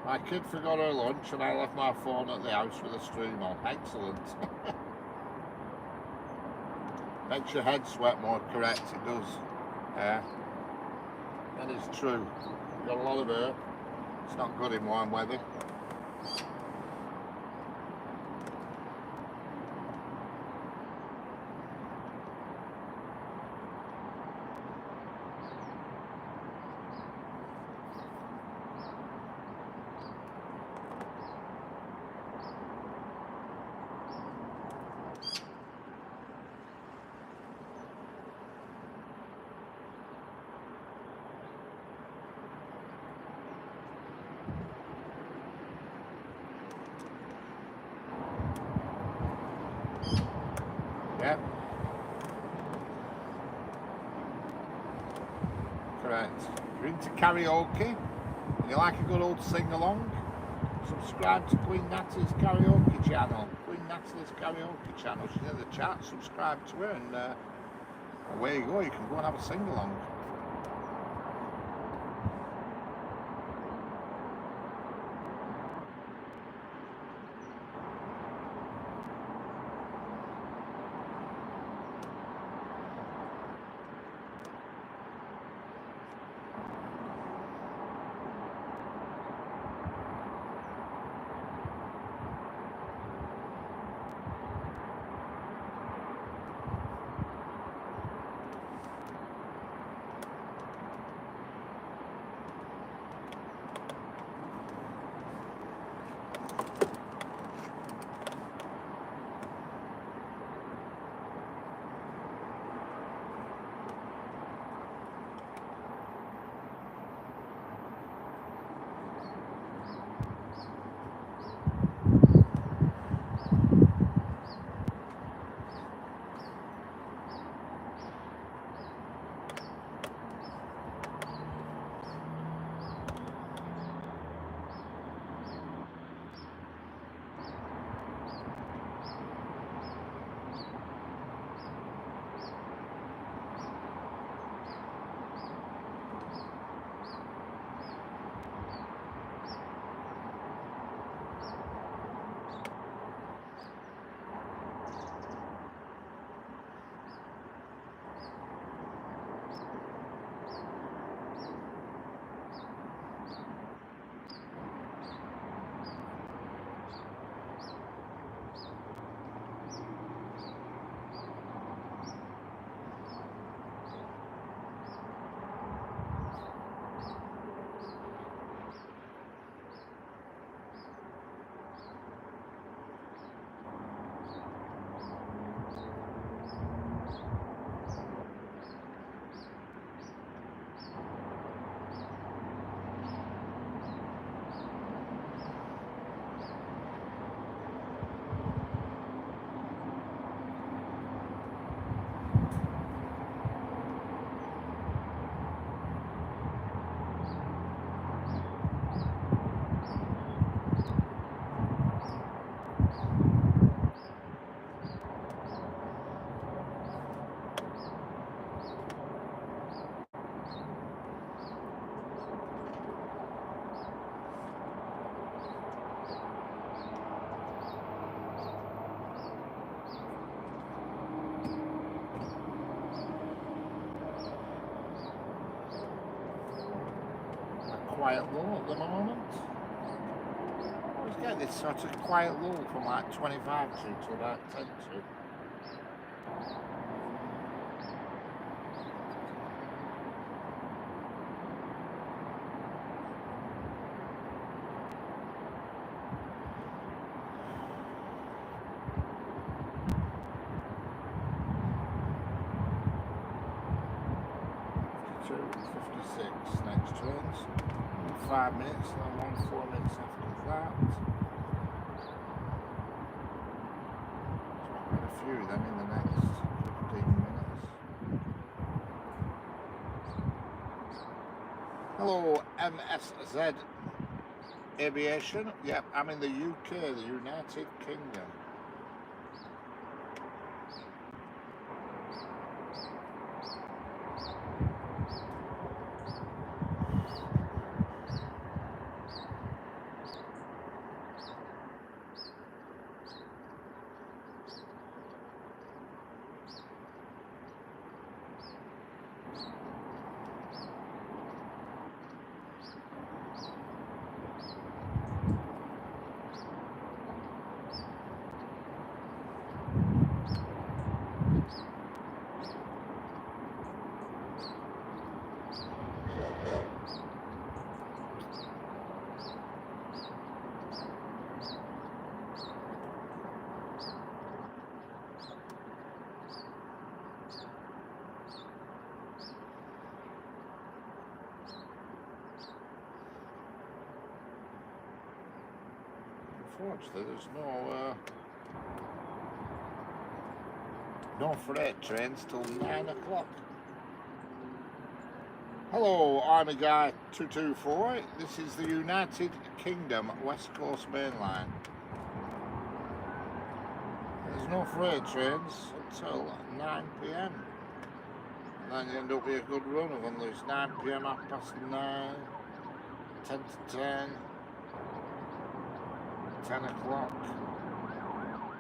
My kid forgot her lunch and I left my phone at the house with a stream on. Excellent. Makes your head sweat more, correct, it does. Yeah. That is true. Got a lot of hair. It's not good in warm weather. Yeah. Correct. If you're into karaoke and you like a good old sing-along, subscribe to Queen Natalie's karaoke channel. Queen Natalie's karaoke channel. She's in the chat. Subscribe to her and away you go. You can go and have a sing-along. quiet lull at the moment. I always get this sort of quiet lull from like 25 to about 10 to. Next trains, 5 minutes, and then 4 minutes after that. So quite a few then in the next 15 minutes. Hello MSZ Aviation. Yep, I'm in the UK, the United Kingdom. Unfortunately, there's no freight trains till 9 o'clock. Hello, Army Guy 224. This is the United Kingdom West Coast Main Line. There's no freight trains until 9 p.m. And then you end up with a good run of them. There's 9 p.m, 9:30, 10 to 10. 10 o'clock,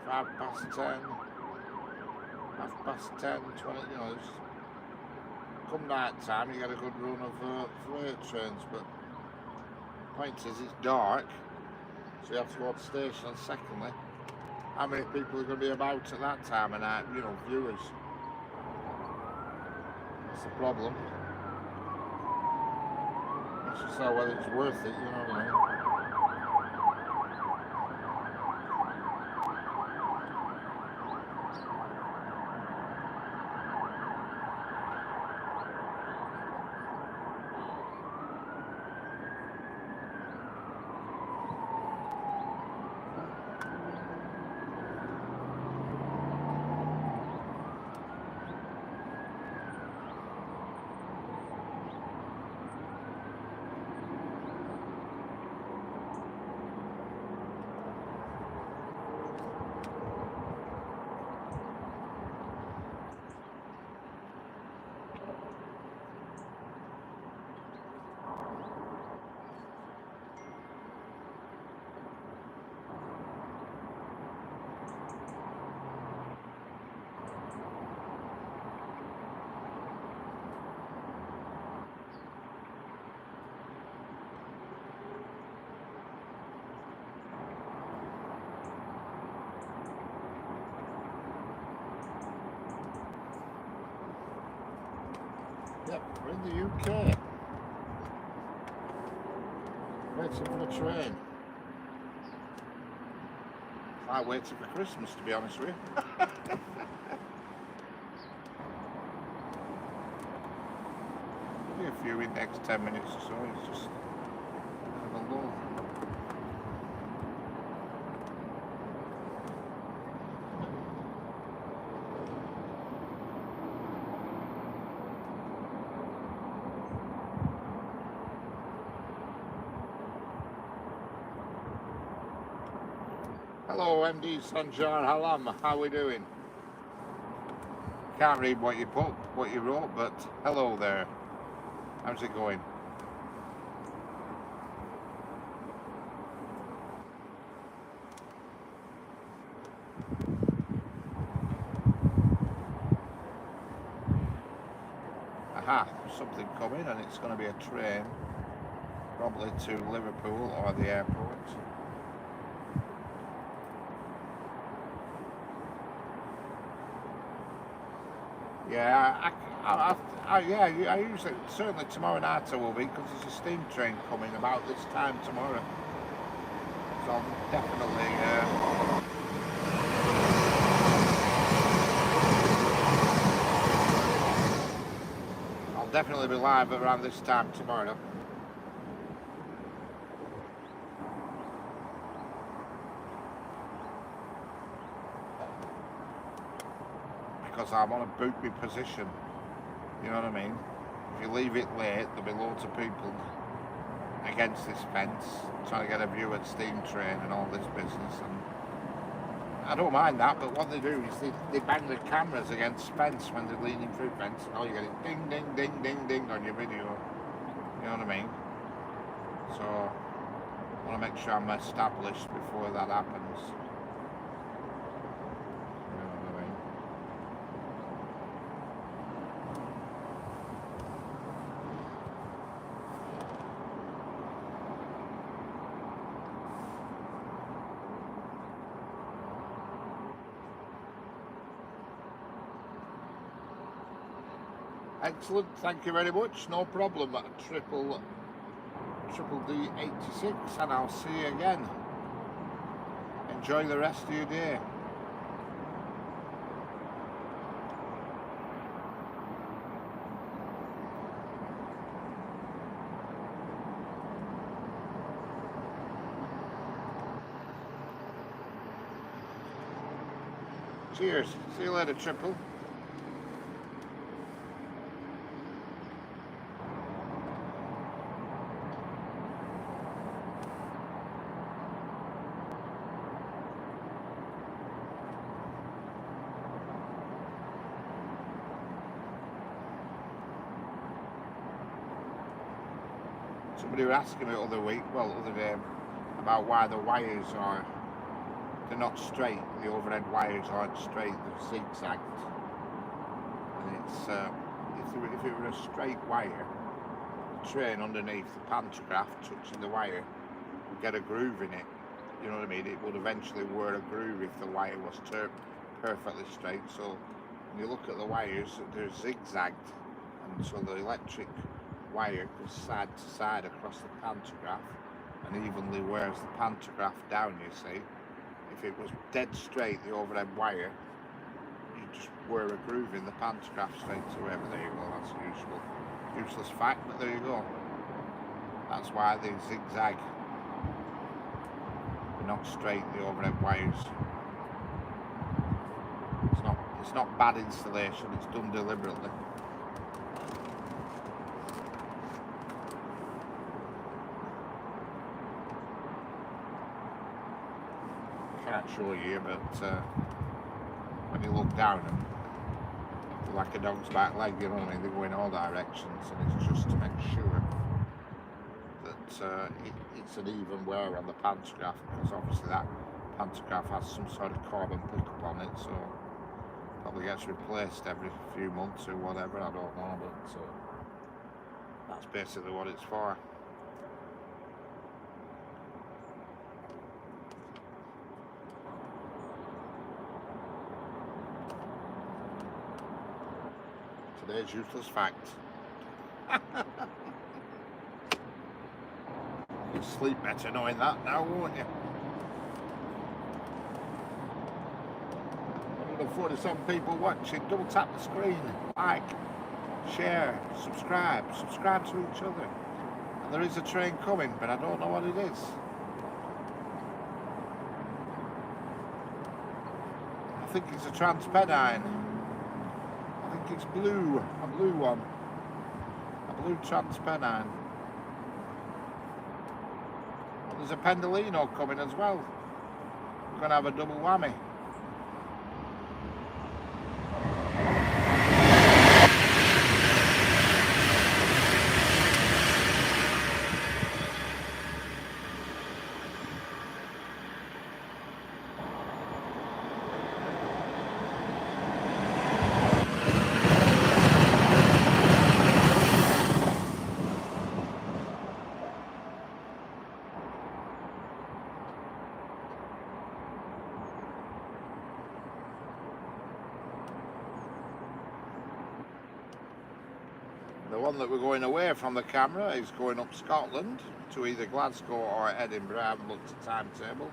5 past 10, half past 10, 20, you know, come night time you get a good run of freight trains, but the point is it's dark, so you have to go to the station, and secondly, how many people are going to be about at that time of night, you know, viewers. That's the problem. Let's just know whether it's worth it, you know what I mean. Yep, we're in the UK. Waiting for the train. It's like waiting for Christmas, to be honest with you. Maybe a few in the next 10 minutes or so. It's just kind of low. Hello MD Sanjar Halam, how are we doing? Can't read what you wrote, but hello there. How's it going? Aha, there's something coming and it's going to be a train. probably to Liverpool or the airport. Yeah, I usually, certainly tomorrow night I will be, because there's a steam train coming about this time tomorrow. So I'll definitely, be live around this time tomorrow. Because I'm on a boot-me position. You know what I mean? If you leave it late, there'll be loads of people against this fence trying to get a view at steam train and all this business. And I don't mind that, but what they do is they bang the cameras against fence when they're leaning through fence, and all you get is ding, ding, ding, ding, ding on your video. You know what I mean? So I want to make sure I'm established before that happens. Excellent, thank you very much, no problem. Triple D86, and I'll see you again. Enjoy the rest of your day. Cheers, see you later, Triple. Somebody was asking me the other day, about why the wires they're not straight. The overhead wires aren't straight, they're zigzagged. And it's, if it were a straight wire, the train underneath the pantograph touching the wire would get a groove in it. You know what I mean? It would eventually wear a groove if the wire was perfectly straight. So when you look at the wires, they're zigzagged, and so the electric wire goes side to side across the pantograph and evenly wears the pantograph down, you see. If it was dead straight, the overhead wire, you just wear a groove in the pantograph straight away. But there you go, that's a useless fact, but there you go. That's why they zigzag. They're not straight, the overhead wires. It's not bad installation, it's done deliberately. Can't show you, but when you look down them, they're like a dog's back leg, you know what I mean? They go in all directions, and it's just to make sure that it's an even wear on the pantograph, because obviously that pantograph has some sort of carbon pickup on it, so probably gets replaced every few months or whatever, I don't know, but that's basically what it's for. Today's useless fact. You'll sleep better knowing that now, won't you? 147 people watching. Double tap the screen, like, share, subscribe to each other. And there is a train coming, but I don't know what it is. I think it's a Transpennine. I think it's blue, a blue one, a blue Transpennine. There's a Pendolino coming as well. We're going to have a double whammy. The one that we're going away from the camera is going up Scotland to either Glasgow or Edinburgh. I haven't looked at the timetable.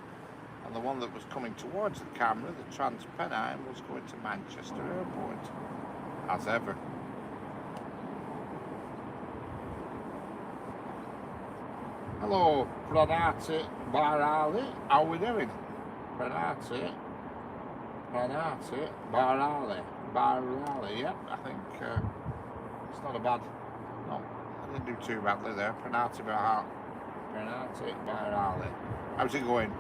And the one that was coming towards the camera, the Trans-Pennine, was going to Manchester Airport, as ever. Hello, Pranati Barali. How are we doing? Pranati Barali. Yep, I think it's not a bad. No, I didn't do too badly there. Pranati Barali. How's it going?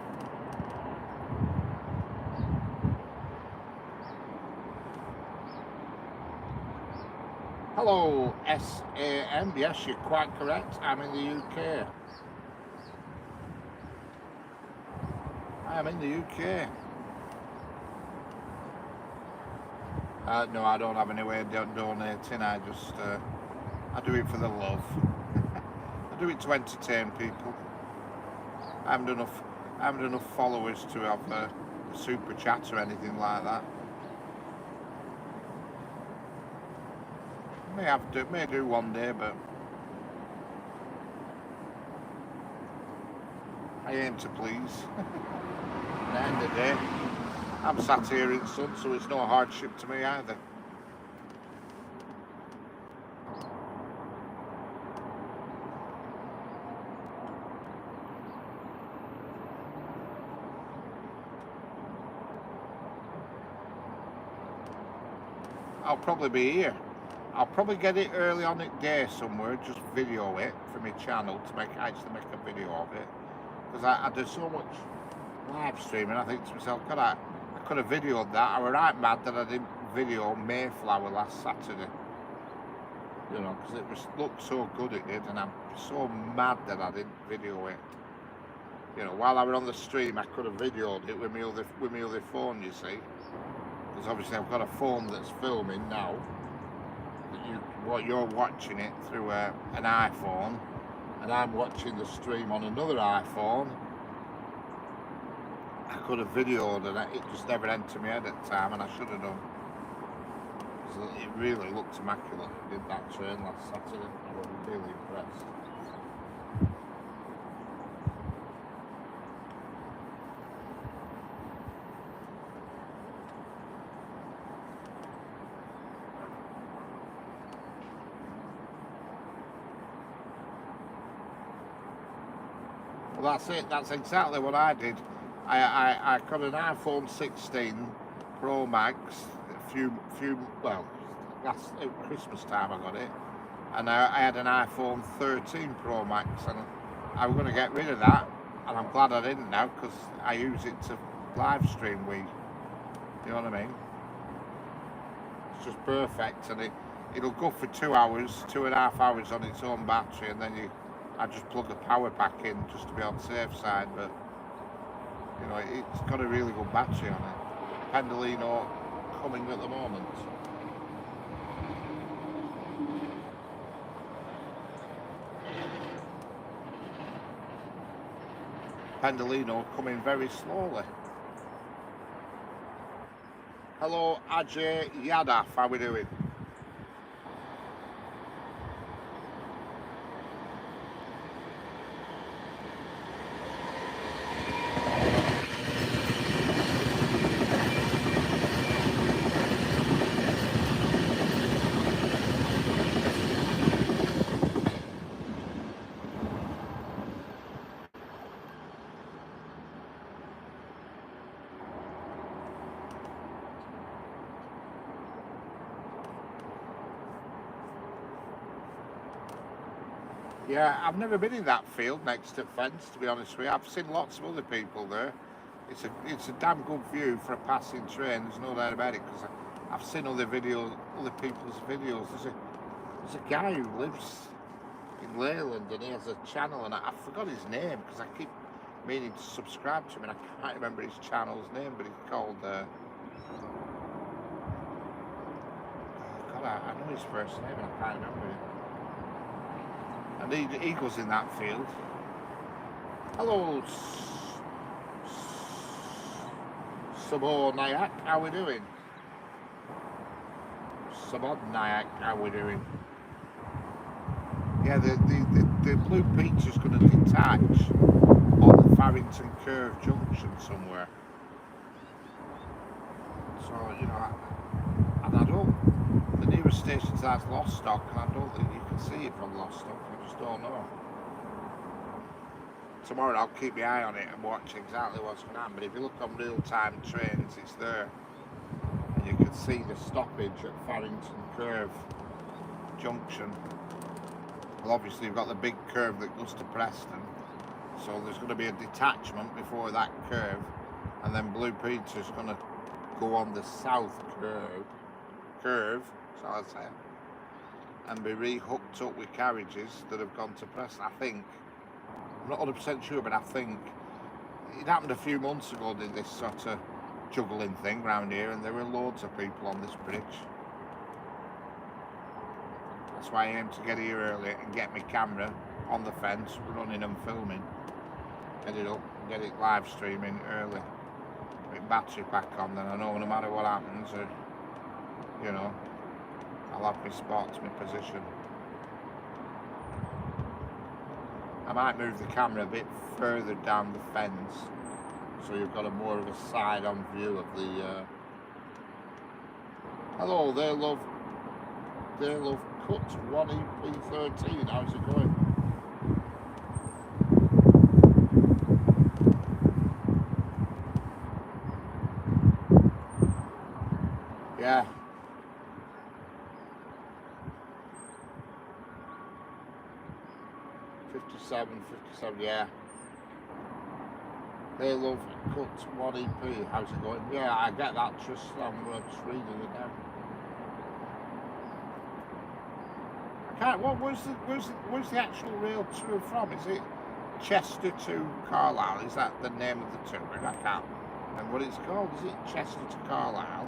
Hello, SAM. Yes, you're quite correct. I'm in the UK. I am in the UK. No, I don't have any way of donating. I just, I do it for the love. I do it to entertain people. I haven't enough followers to have a super chat or anything like that. May do one day, but I aim to please. At the end of the day, I'm sat here in the sun, so it's no hardship to me either. I'll probably be here. I'll probably get it early on in the day somewhere, just video it for my channel to actually make a video of it. Because I do so much live streaming, I think to myself, God, I could have videoed that. I was right mad that I didn't video Mayflower last Saturday. You know, because it looked so good it did, and I'm so mad that I didn't video it. You know, while I was on the stream, I could have videoed it with my other phone, you see. Because obviously I've got a phone that's filming now. You're watching it through an iPhone, and I'm watching the stream on another iPhone. I could have videoed and it just never entered my head at the time, and I should have done. So it really looked immaculate. I did that train last Saturday. I was really impressed. Well, that's it. That's exactly what I did. I got an iPhone 16 Pro Max last Christmas time I got it, and I had an iPhone 13 Pro Max, and I was going to get rid of that, and I'm glad I didn't now, because I use it to live stream with. You know what I mean? It's just perfect, and it'll go for 2 hours, 2.5 hours on its own battery, and then I just plug the power pack in just to be on the safe side. But you know, it's got a really good battery on it. Pendolino coming at the moment. Pendolino coming very slowly. Hello, Ajay Yadav, how we doing? Yeah, I've never been in that field next to fence, to be honest with you. I've seen lots of other people there. It's a damn good view for a passing train. There's no doubt about it, because I've seen other people's videos. There's a guy who lives in Leyland, and he has a channel, and I forgot his name because I keep meaning to subscribe to him, and I can't remember his channel's name, but it's called. God, I know his first name, and I can't remember it. And he goes in that field. Hello, Subod Nayak, how we doing? Subod Nayak, how we doing? Yeah, the Blue Peach is going to detach on the Farrington Curve junction somewhere. So, you know, and I don't, the nearest station to that's Lostock, and I don't think you can see it from Lostock, I just don't know. Tomorrow I'll keep my eye on it and watch exactly what's going on, but if you look on real-time trains, it's there. And you can see the stoppage at Farrington Curve junction. Well, obviously you've got the big curve that goes to Preston, so there's going to be a detachment before that curve, and then Blue Peach is going to go on the south curve, shall I say, and be re-hooked up with carriages that have gone to Preston, I think. I'm not 100% sure, but I think it happened a few months ago, did this sort of juggling thing round here, and there were loads of people on this bridge. That's why I aim to get here early and get my camera on the fence, running and filming, get it up, get it live streaming early, with battery pack on, then I know no matter what happens, or, you know, I'll have my spots, my position. I might move the camera a bit further down the fence, so you've got a more of a side-on view of the. Hello, they love cut 1EP13. How's it going? Yeah. '57, yeah. They love cut 1EP. How's it going? Yeah, I get that. I'm just reading it now. Where's the actual rail tour from? Is it Chester to Carlisle? Is that the name of the tour? I can't remember what it's called. Is it Chester to Carlisle?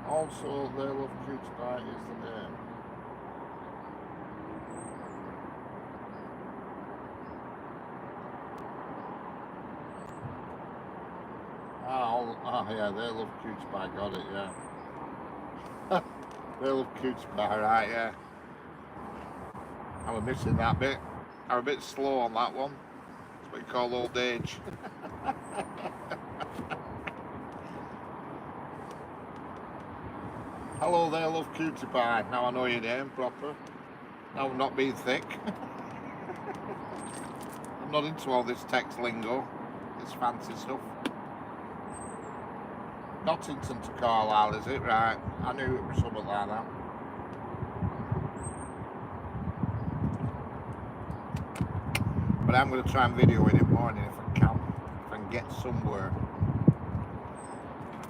Also, they love cute tonight is the name. Yeah, they love cute pie, got it, yeah. They love cute pie, right, yeah. I was missing that bit. I'm a bit slow on that one. That's what you call old age. Hello there, love cutie pie. Now I know your name proper. Now I'm not being thick. I'm not into all this text lingo, this fancy stuff. Nottington to Carlisle, is it? Right. I knew it was something like that. But I'm going to try and video it in the morning if I can. If I can get somewhere.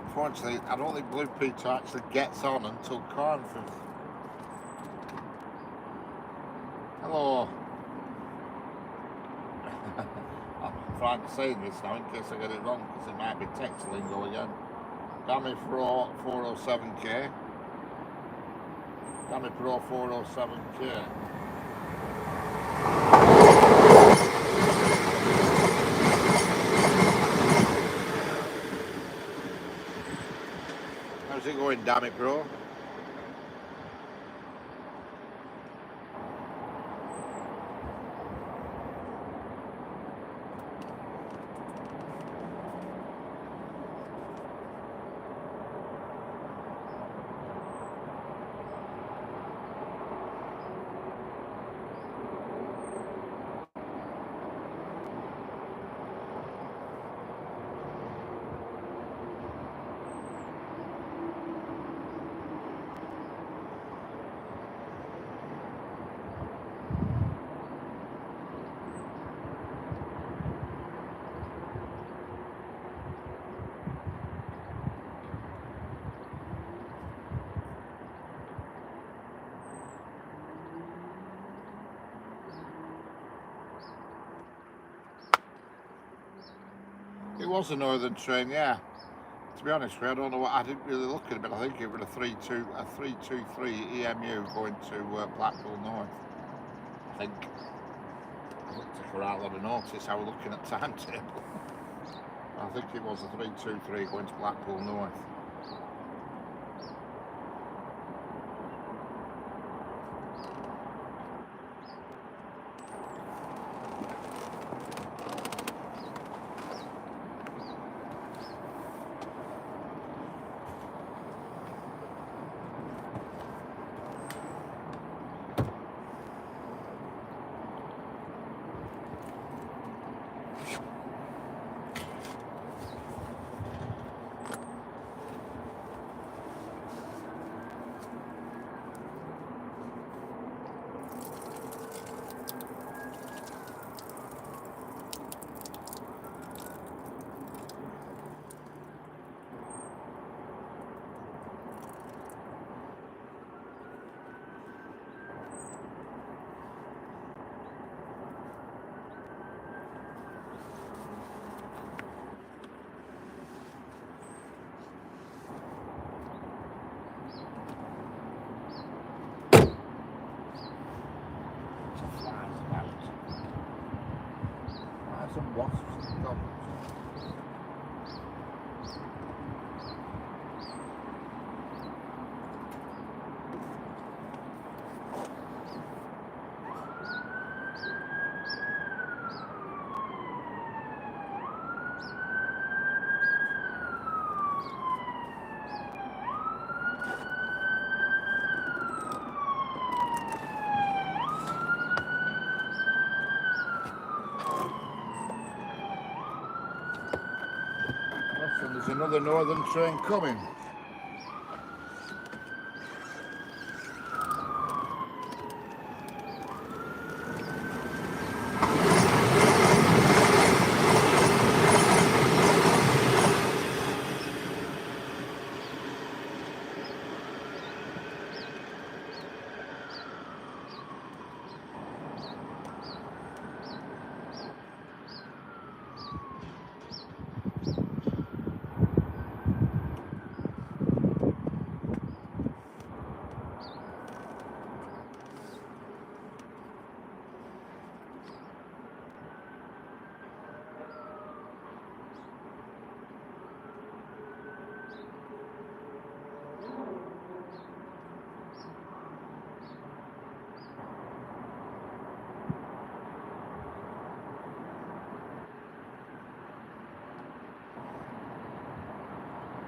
Unfortunately, I don't think Blue Peach actually gets on until Cornforth. Hello. I'm trying to say this now in case I get it wrong, because it might be text lingo again. Dammy Pro 407k. Dammy Pro 407k. How's it going, Dammy Pro? It was a northern train, yeah. To be honest with you, I don't know what, I didn't really look at it, but I think it was a 323 EMU going to Blackpool North. I think I looked at a right lot of notice. I was looking at timetable. I think it was a 323 going to Blackpool North. Some wasps and gobbles. And there's another northern train coming.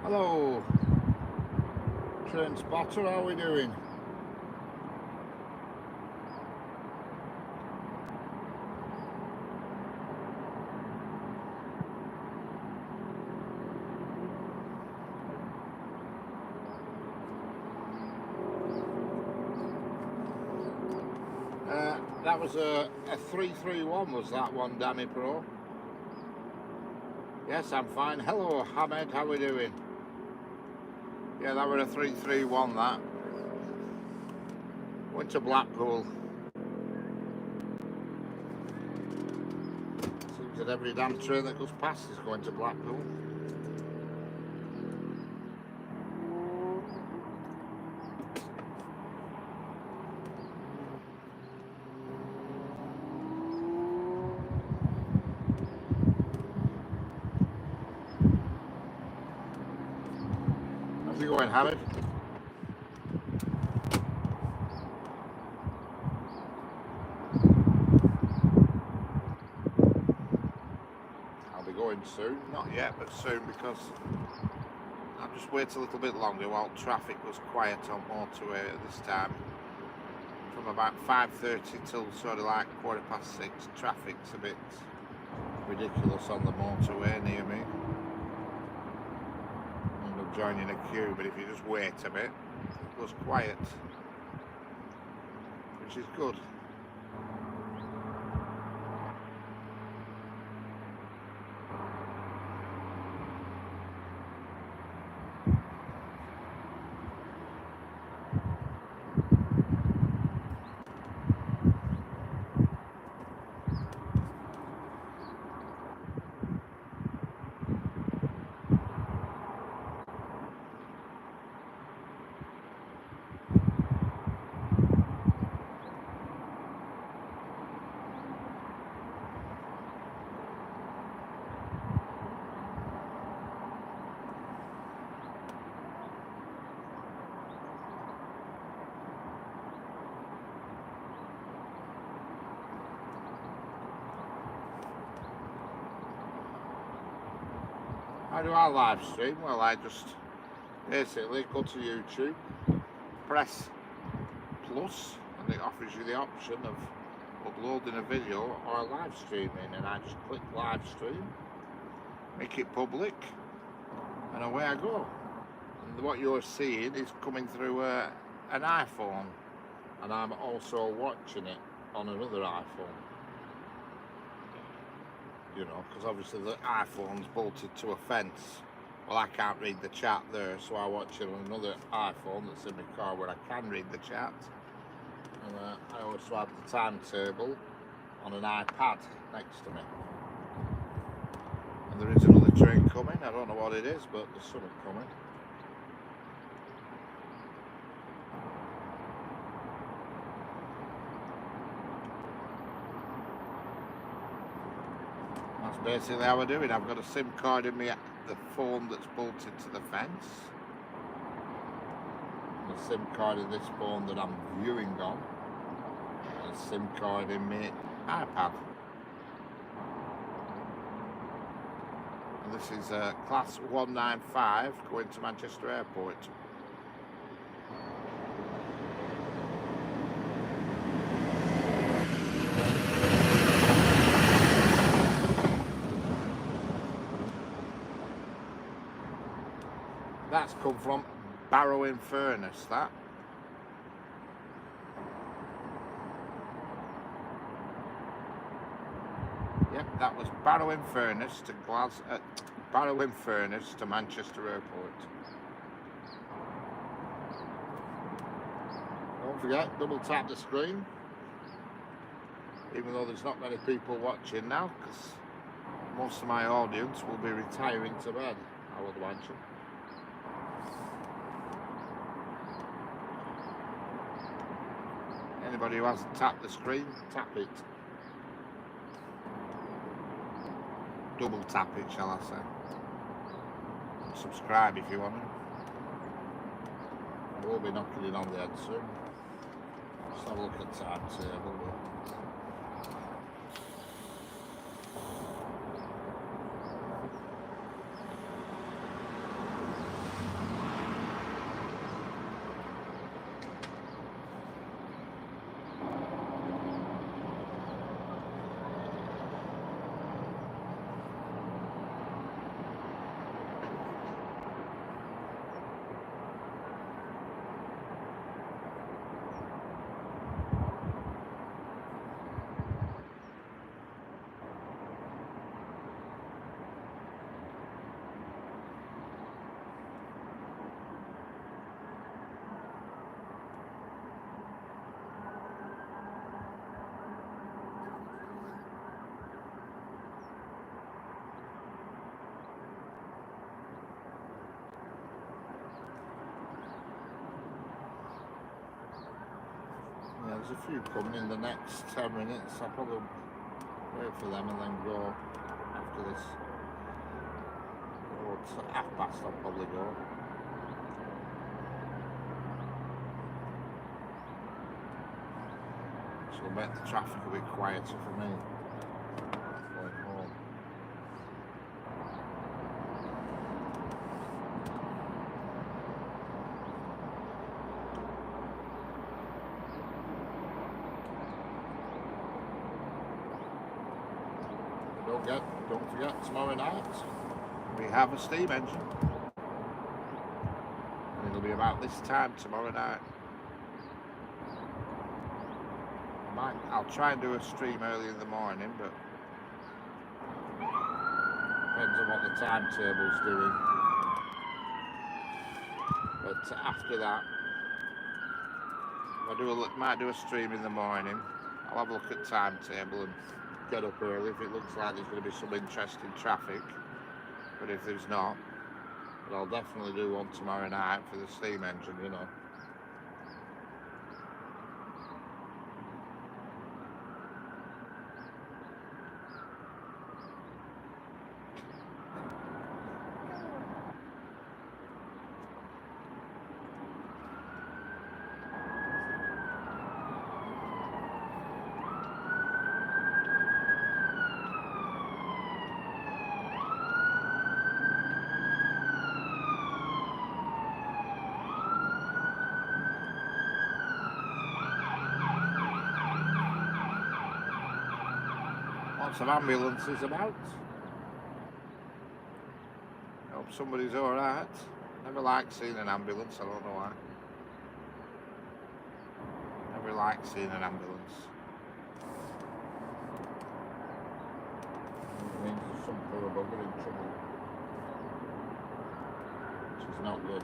Hello, train spotter, how are we doing? That was a 331, was that one, Danny Pro? Yes, I'm fine. Hello, Hamed, how are we doing? Yeah, that was a 331, that. Went to Blackpool. Seems that every damn train that goes past is going to Blackpool. How's it going, Hamed? Going soon, not yet, but soon, because I'll just wait a little bit longer while traffic was quiet on motorway at this time. From about 5:30 till sort of like 6:15, traffic's a bit ridiculous on the motorway near me. End up joining a queue, but if you just wait a bit, it goes quiet, which is good. How do I live stream? Well, I just basically go to YouTube, press plus, and it offers you the option of uploading a video or live streaming, and I just click live stream, make it public, and away I go. And what you're seeing is coming through an iPhone, and I'm also watching it on another iPhone. You know, because obviously the iPhone's bolted to a fence. Well, I can't read the chat there, so I watch it on another iPhone that's in my car where I can read the chat. And I also have the timetable on an iPad next to me. And there is another train coming. I don't know what it is, but there's something coming. That's basically how I do it. I've got a SIM card in the phone that's bolted to the fence. And a SIM card in this phone that I'm viewing on. And a SIM card in my iPad. And this is class 195 going to Manchester Airport. That's come from Barrow-in-Furness, that. Yep, that was Barrow-in-Furness to Barrow-in-Furness to Manchester Airport. Don't forget, double tap the screen. Even though there's not many people watching now, because most of my audience will be retiring to bed, I would imagine. Anybody who hasn't tapped the screen, tap it. Double tap it, shall I say. Subscribe if you want to. I will be knocking it on the head soon. Let's have a look at timetable. Yeah, there's a few coming in the next 10 minutes. I'll probably wait for them and then go after this. Or it's 1:30 I'll probably go. So I bet the traffic will be quieter for me going home. Don't forget, tomorrow night we have a steam engine. And it'll be about this time tomorrow night. I'll try and do a stream early in the morning, but depends on what the timetable's doing. But after that, I might do a stream in the morning. I'll have a look at timetable and get up early if it looks like there's going to be some interesting traffic. But if there's not, but I'll definitely do one tomorrow night for the steam engine, you know. Lots of ambulances about. Hope somebody's alright. Never like seeing an ambulance, I don't know why. Never like seeing an ambulance. It means there's some poor bugger in trouble. Which is not good.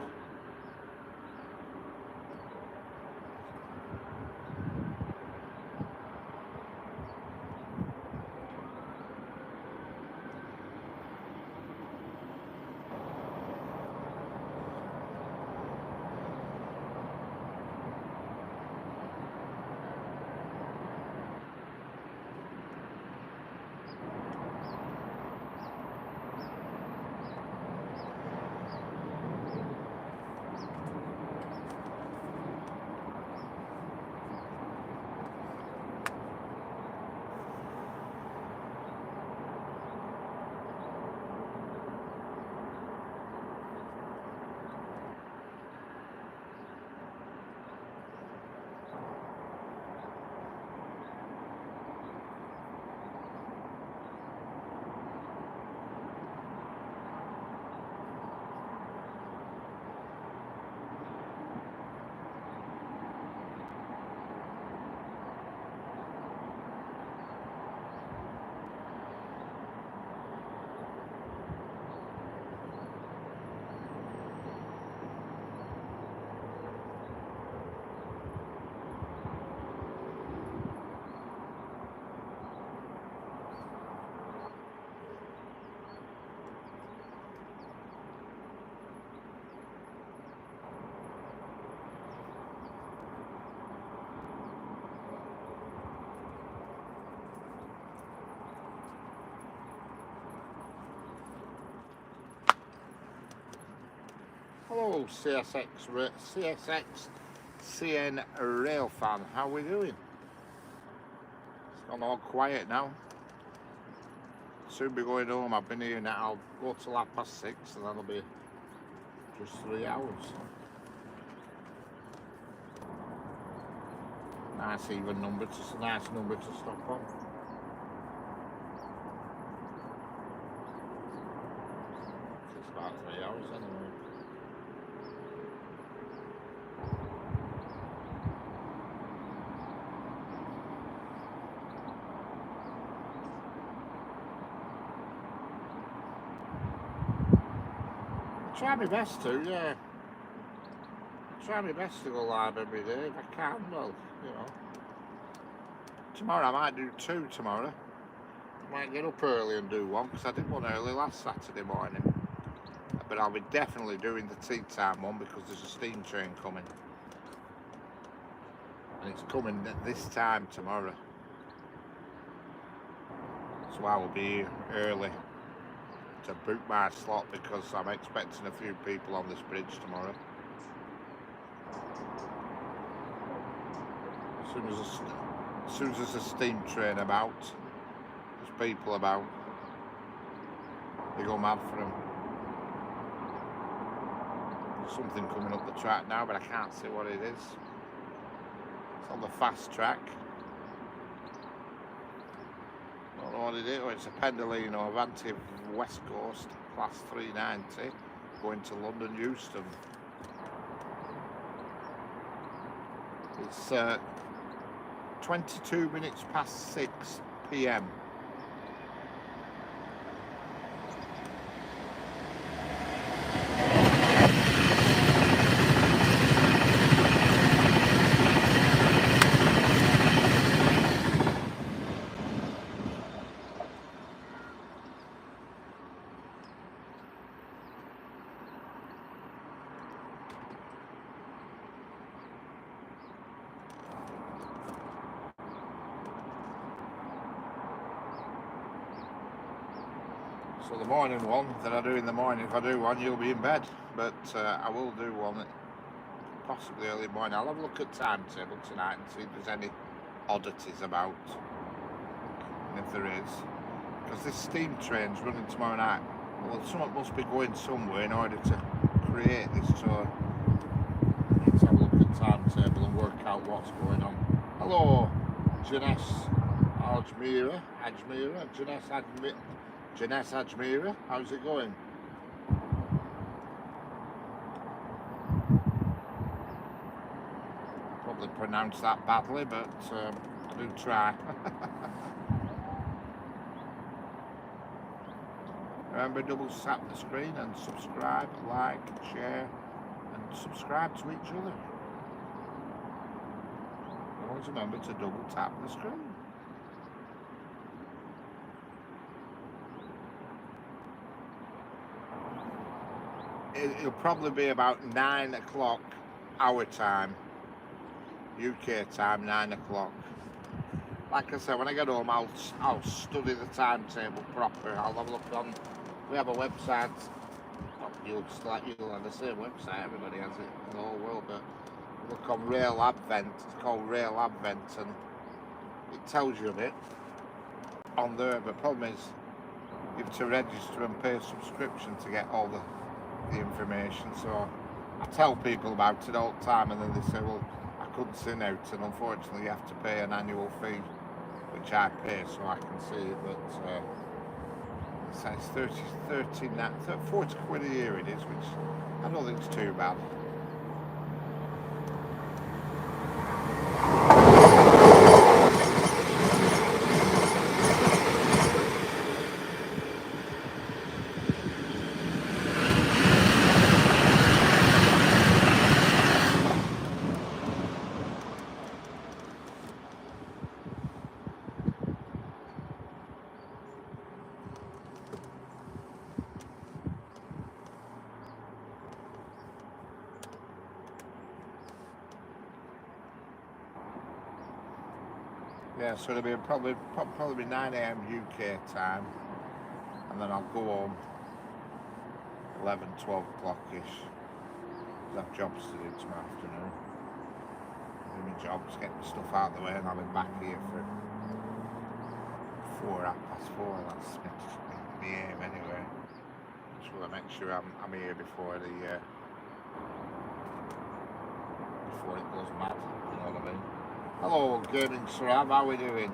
Hello CSX CN rail fan, how are we doing? It's gone all quiet now. Soon be going home. I've been here now. I'll go till 6:30 and that'll be just 3 hours. Nice even number, just a nice number to stop on. It's about 3 hours anyway. Try my best to, yeah. Try my best to go live every day if I can, well, you know. Tomorrow I might do 2 tomorrow. I might get up early and do one, because I did one early last Saturday morning. But I'll be definitely doing the tea time one because there's a steam train coming. And it's coming at this time tomorrow. So I will be here early to book my slot because I'm expecting a few people on this bridge tomorrow. As soon as there's a steam train about, there's people about, they go mad for them. There's something coming up the track now, but I can't see what it is. It's on the fast track. Don't know what it is. Oh, it's a Pendolino Avanti West Coast Class 390 going to London Euston. It's 22 minutes past 6 PM. So the morning one that I do in the morning, if I do one, you'll be in bed. But I will do one possibly early morning. I'll have a look at timetable tonight and see if there's any oddities about. And if there is, because this steam train's running tomorrow night, well, someone must be going somewhere in order to create this tour. I need to have a look at timetable and work out what's going on. Hello, Janess. Jeunesse Ajmira, how's it going? Probably pronounced that badly, but I do try. Remember, double tap the screen and subscribe, like, share, and subscribe to each other. Always remember to double tap the screen. It'll probably be about 9 o'clock our time, UK time, 9 o'clock. Like I said, when I get home, I'll study the timetable proper. I'll have a look on. We have a website. You'll have the same website. Everybody has it in the whole world. But look on Rail Advent. It's called Rail Advent, and it tells you a bit on there. But the problem is, you have to register and pay a subscription to get all the information. So I tell people about it all the time, and then they say, "Well, I couldn't sing out," and unfortunately, you have to pay an annual fee, which I pay so I can see it. But it's 40 quid a year it is, which I don't think it's too bad. Yeah, so it'll be probably 9 a.m. UK time, and then I'll go home 11, 12 o'clock-ish. I have jobs to do tomorrow afternoon. Do my jobs, get my stuff out of the way, and I'll be back here for 4:30. That's my aim anyway. Just want to make sure I'm here before it goes mad. You know what I mean? Hello, Gaming Saram, how are we doing?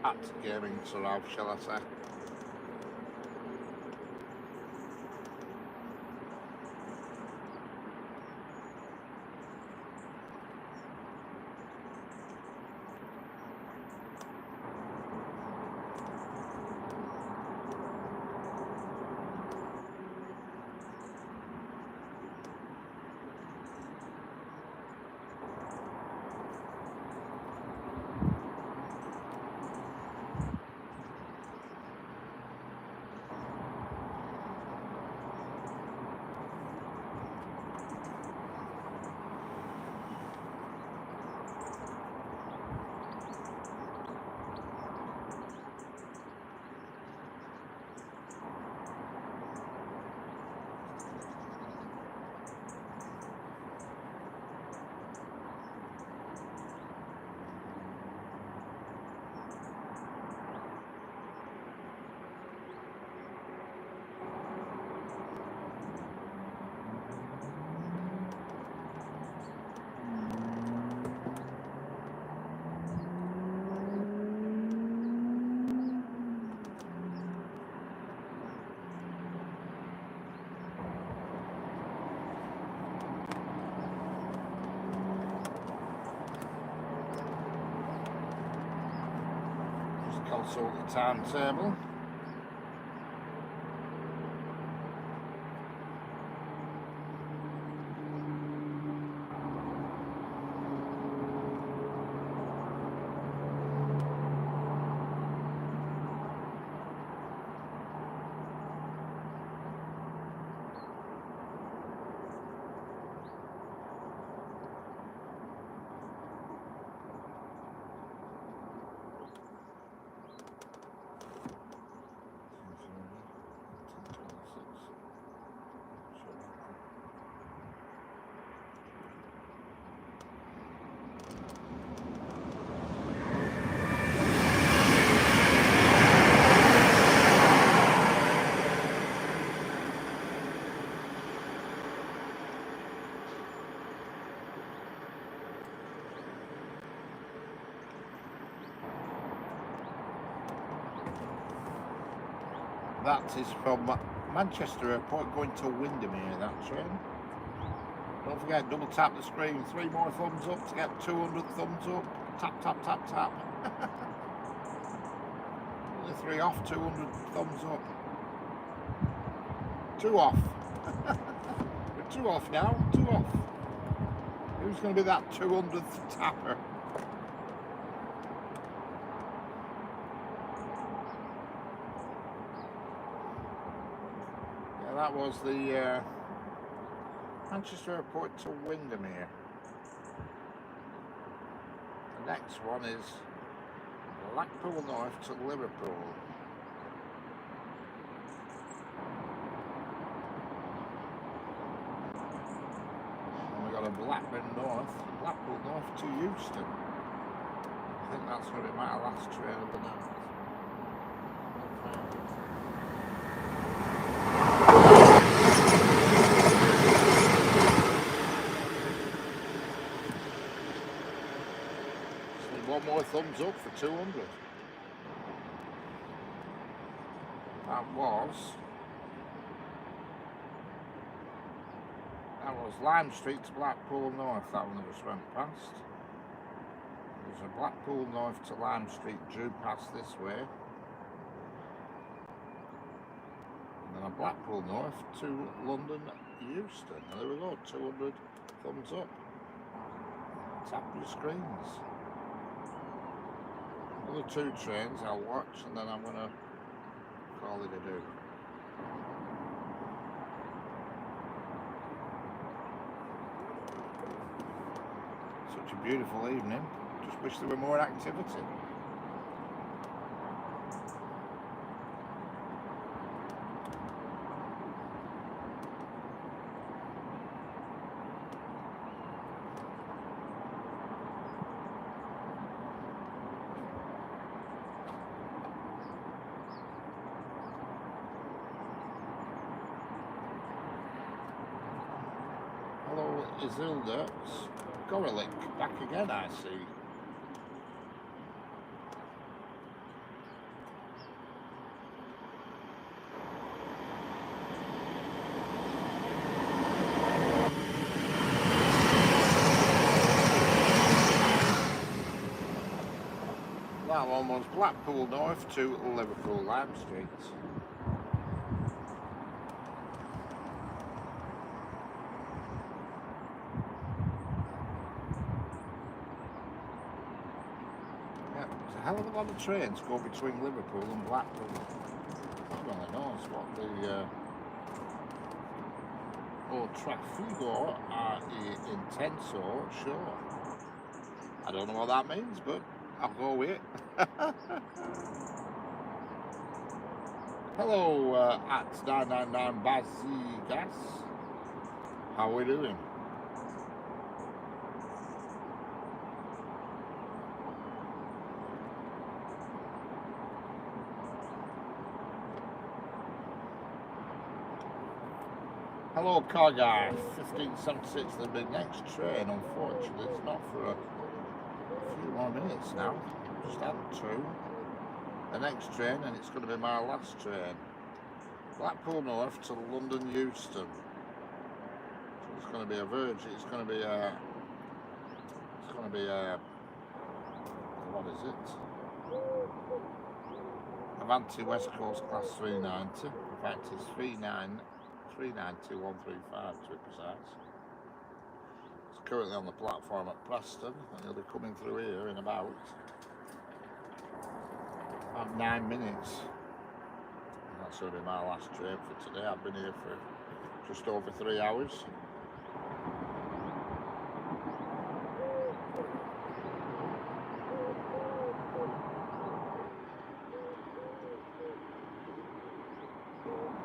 At Gaming Saram, shall I say? Consult the timetable. That is from Manchester Airport going to Windermere, that train. Don't forget, double tap the screen. 3 more thumbs up to get 200 thumbs up. Tap, tap, tap, tap. Only 3 off, 200 thumbs up. 2 off. We're 2 off now, 2 off. Who's going to be that 200th tapper? Yeah, that was the Manchester Airport to Windermere. The next one is Blackpool North to Liverpool. And we got a Blackpool North to Euston. I think that's going to be my last train of the night. One more thumbs up for 200. That was Lime Street to Blackpool North. That one just went past. There's a Blackpool North to Lime Street due past this way. And then a Blackpool North to London Euston. And there we go, 200 thumbs up. Tap your screens. Other 2 trains I'll watch, and then I'm going to call it a do. Such a beautiful evening. Just wish there were more activity. Hello, Isilda. Gorelick, back again, I see. That one was Blackpool North to Liverpool Lime Street. Hell of a lot of trains go between Liverpool and Blackpool. Who really knows what the Trafigo are intenso, sure. I don't know what that means, but I'll go with it. Hello, at 999 Bazigas. How are we doing? Hello, car guy. 1576. There'll be next train. Unfortunately, it's not for a few more minutes now. Just had 2. The next train, and it's going to be my last train. Blackpool North to London Euston. So it's going to be a Virgin. It's going to be a. What is it? Avanti West Coast Class 390. In fact, it's 392135 to be precise. It's currently on the platform at Preston, and he'll be coming through here in about 9 minutes. And that's going to be my last train for today. I've been here for just over 3 hours.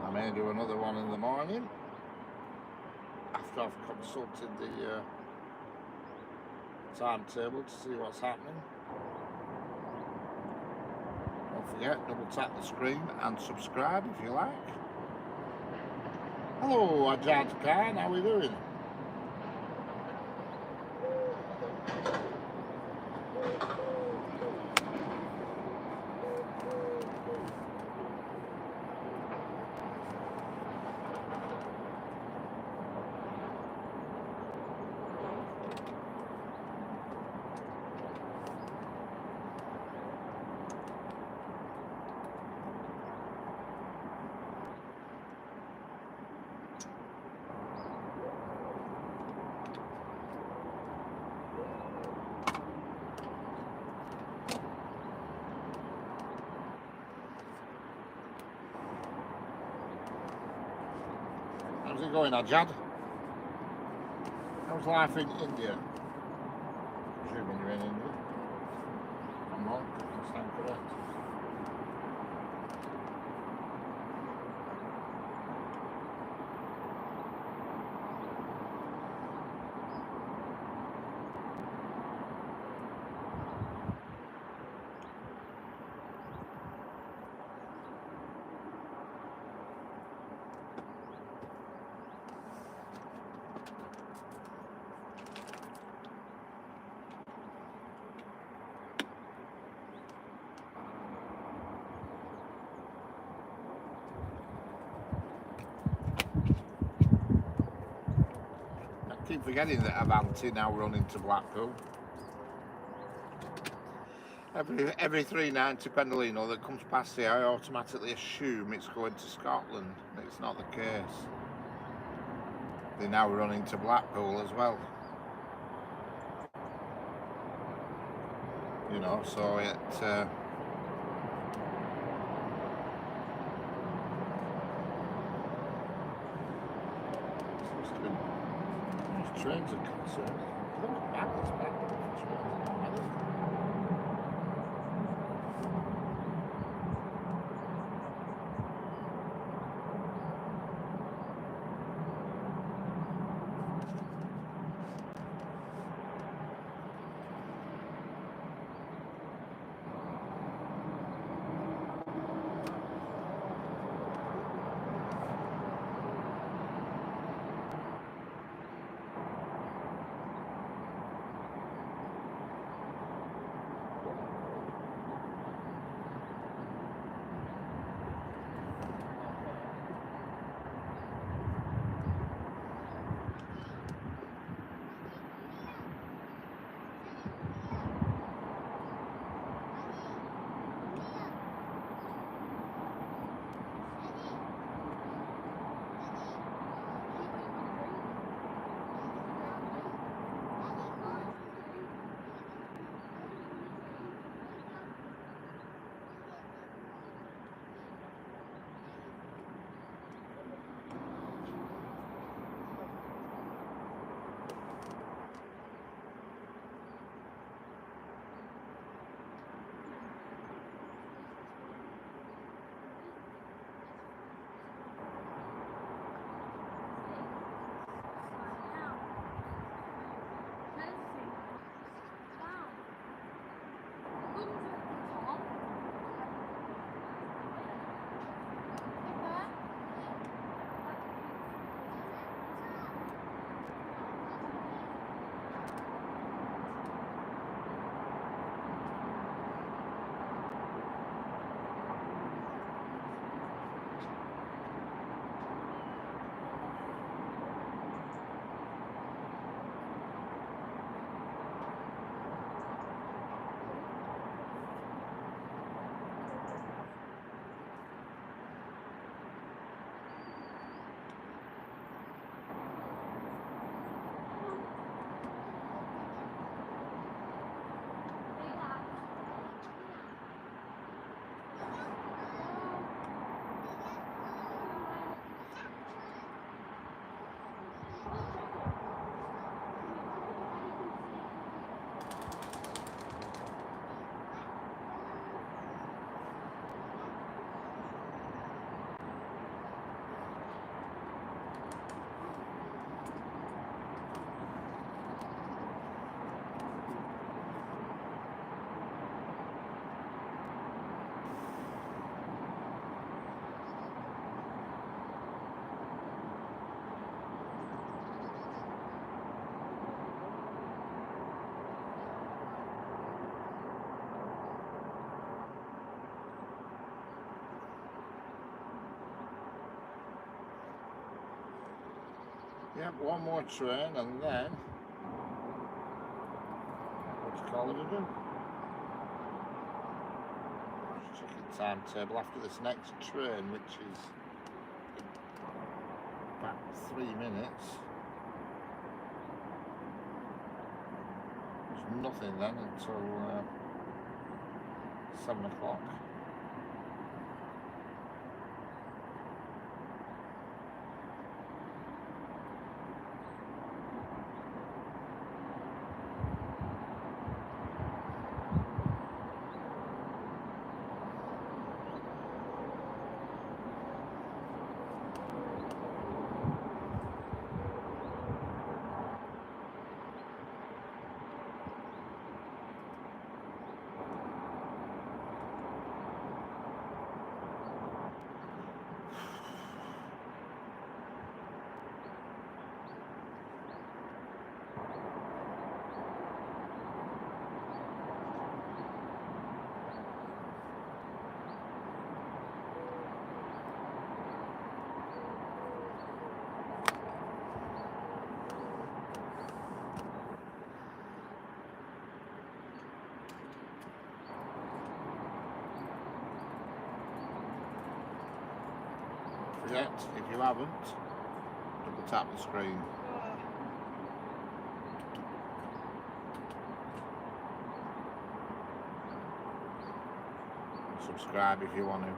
I may do another one in the morning after I've consulted the timetable to see what's happening. Don't forget, double tap the screen and subscribe if you like. Hello, Ajad Khan, how are we doing? you going, Ajad? How's life in India? Presuming you're in India. Come on, that's not correct. I keep forgetting that Avanti now running to Blackpool. Every 390 Pendolino that comes past here, I automatically assume it's going to Scotland. It's not the case. They're now running to Blackpool as well. You know, so it. Trains are concerned. Look back, it's back to the trains. Yep, one more train and then what's it called again? Just checking timetable after this next train, which is about 3 minutes. There's nothing then until 7 o'clock. forget, if you haven't, double tap the screen. Subscribe if you want to.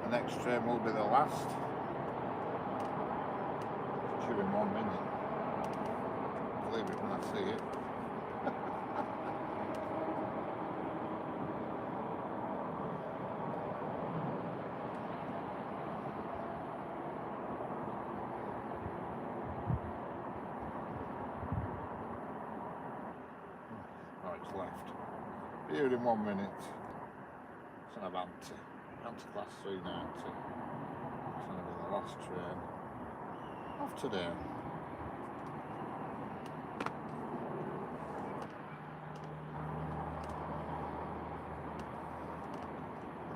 The next train will be the last. It's due in 1 minute. Believe it when I see it. Oh, it's left. Here in 1 minute. It's an Avanti. Class 390. It's going to be the last train of today.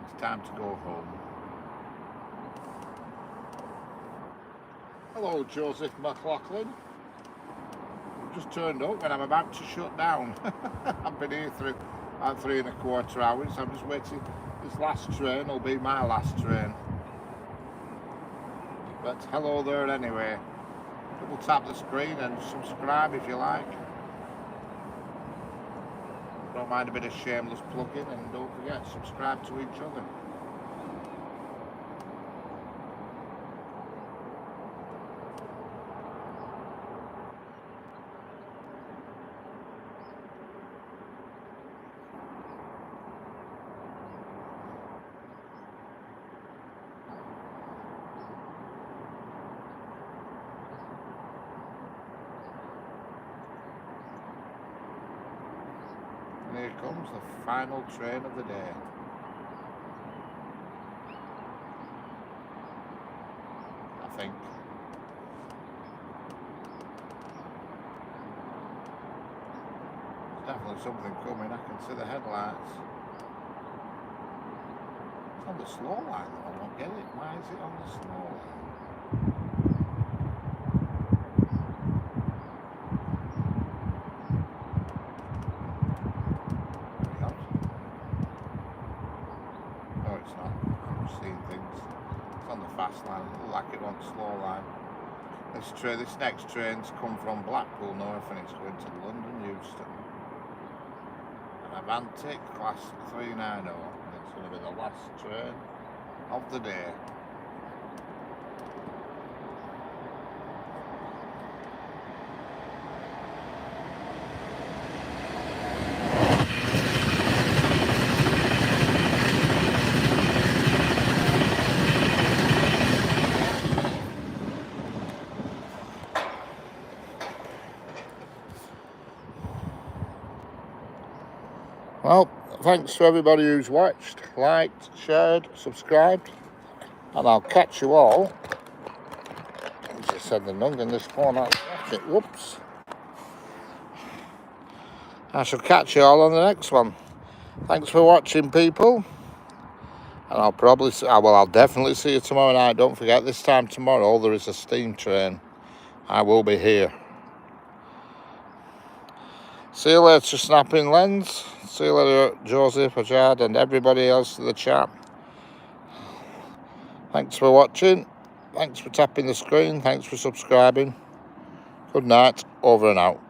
It's time to go home. Hello, Joseph McLaughlin. I've just turned up when I'm about to shut down. I've been here for about 3¼ hours. I'm just waiting. This last train will be my last train. But hello there anyway. Double tap the screen and subscribe if you like. Don't mind a bit of shameless plugging, and don't forget, subscribe to each other. And here comes the final train of the day. I think. There's definitely something coming. I can see the headlights. It's on the slow line though, I don't get it. Why is it on the slow line? Fast line, it looked like it on the slow line. This next train's come from Blackpool North and it's going to London Euston. An Avanti class 390, and it's going to be the last train of the day. Well, thanks to everybody who's watched, liked, shared, subscribed, and I'll catch you all. I just said the nug in this phone. Whoops. I shall catch you all on the next one. Thanks for watching, people. And I'll definitely see you tomorrow night. Don't forget, this time tomorrow there is a steam train. I will be here. See you later, Snapping Lens. See you later, Joseph, Ajad, and everybody else in the chat. Thanks for watching. Thanks for tapping the screen. Thanks for subscribing. Good night. Over and out.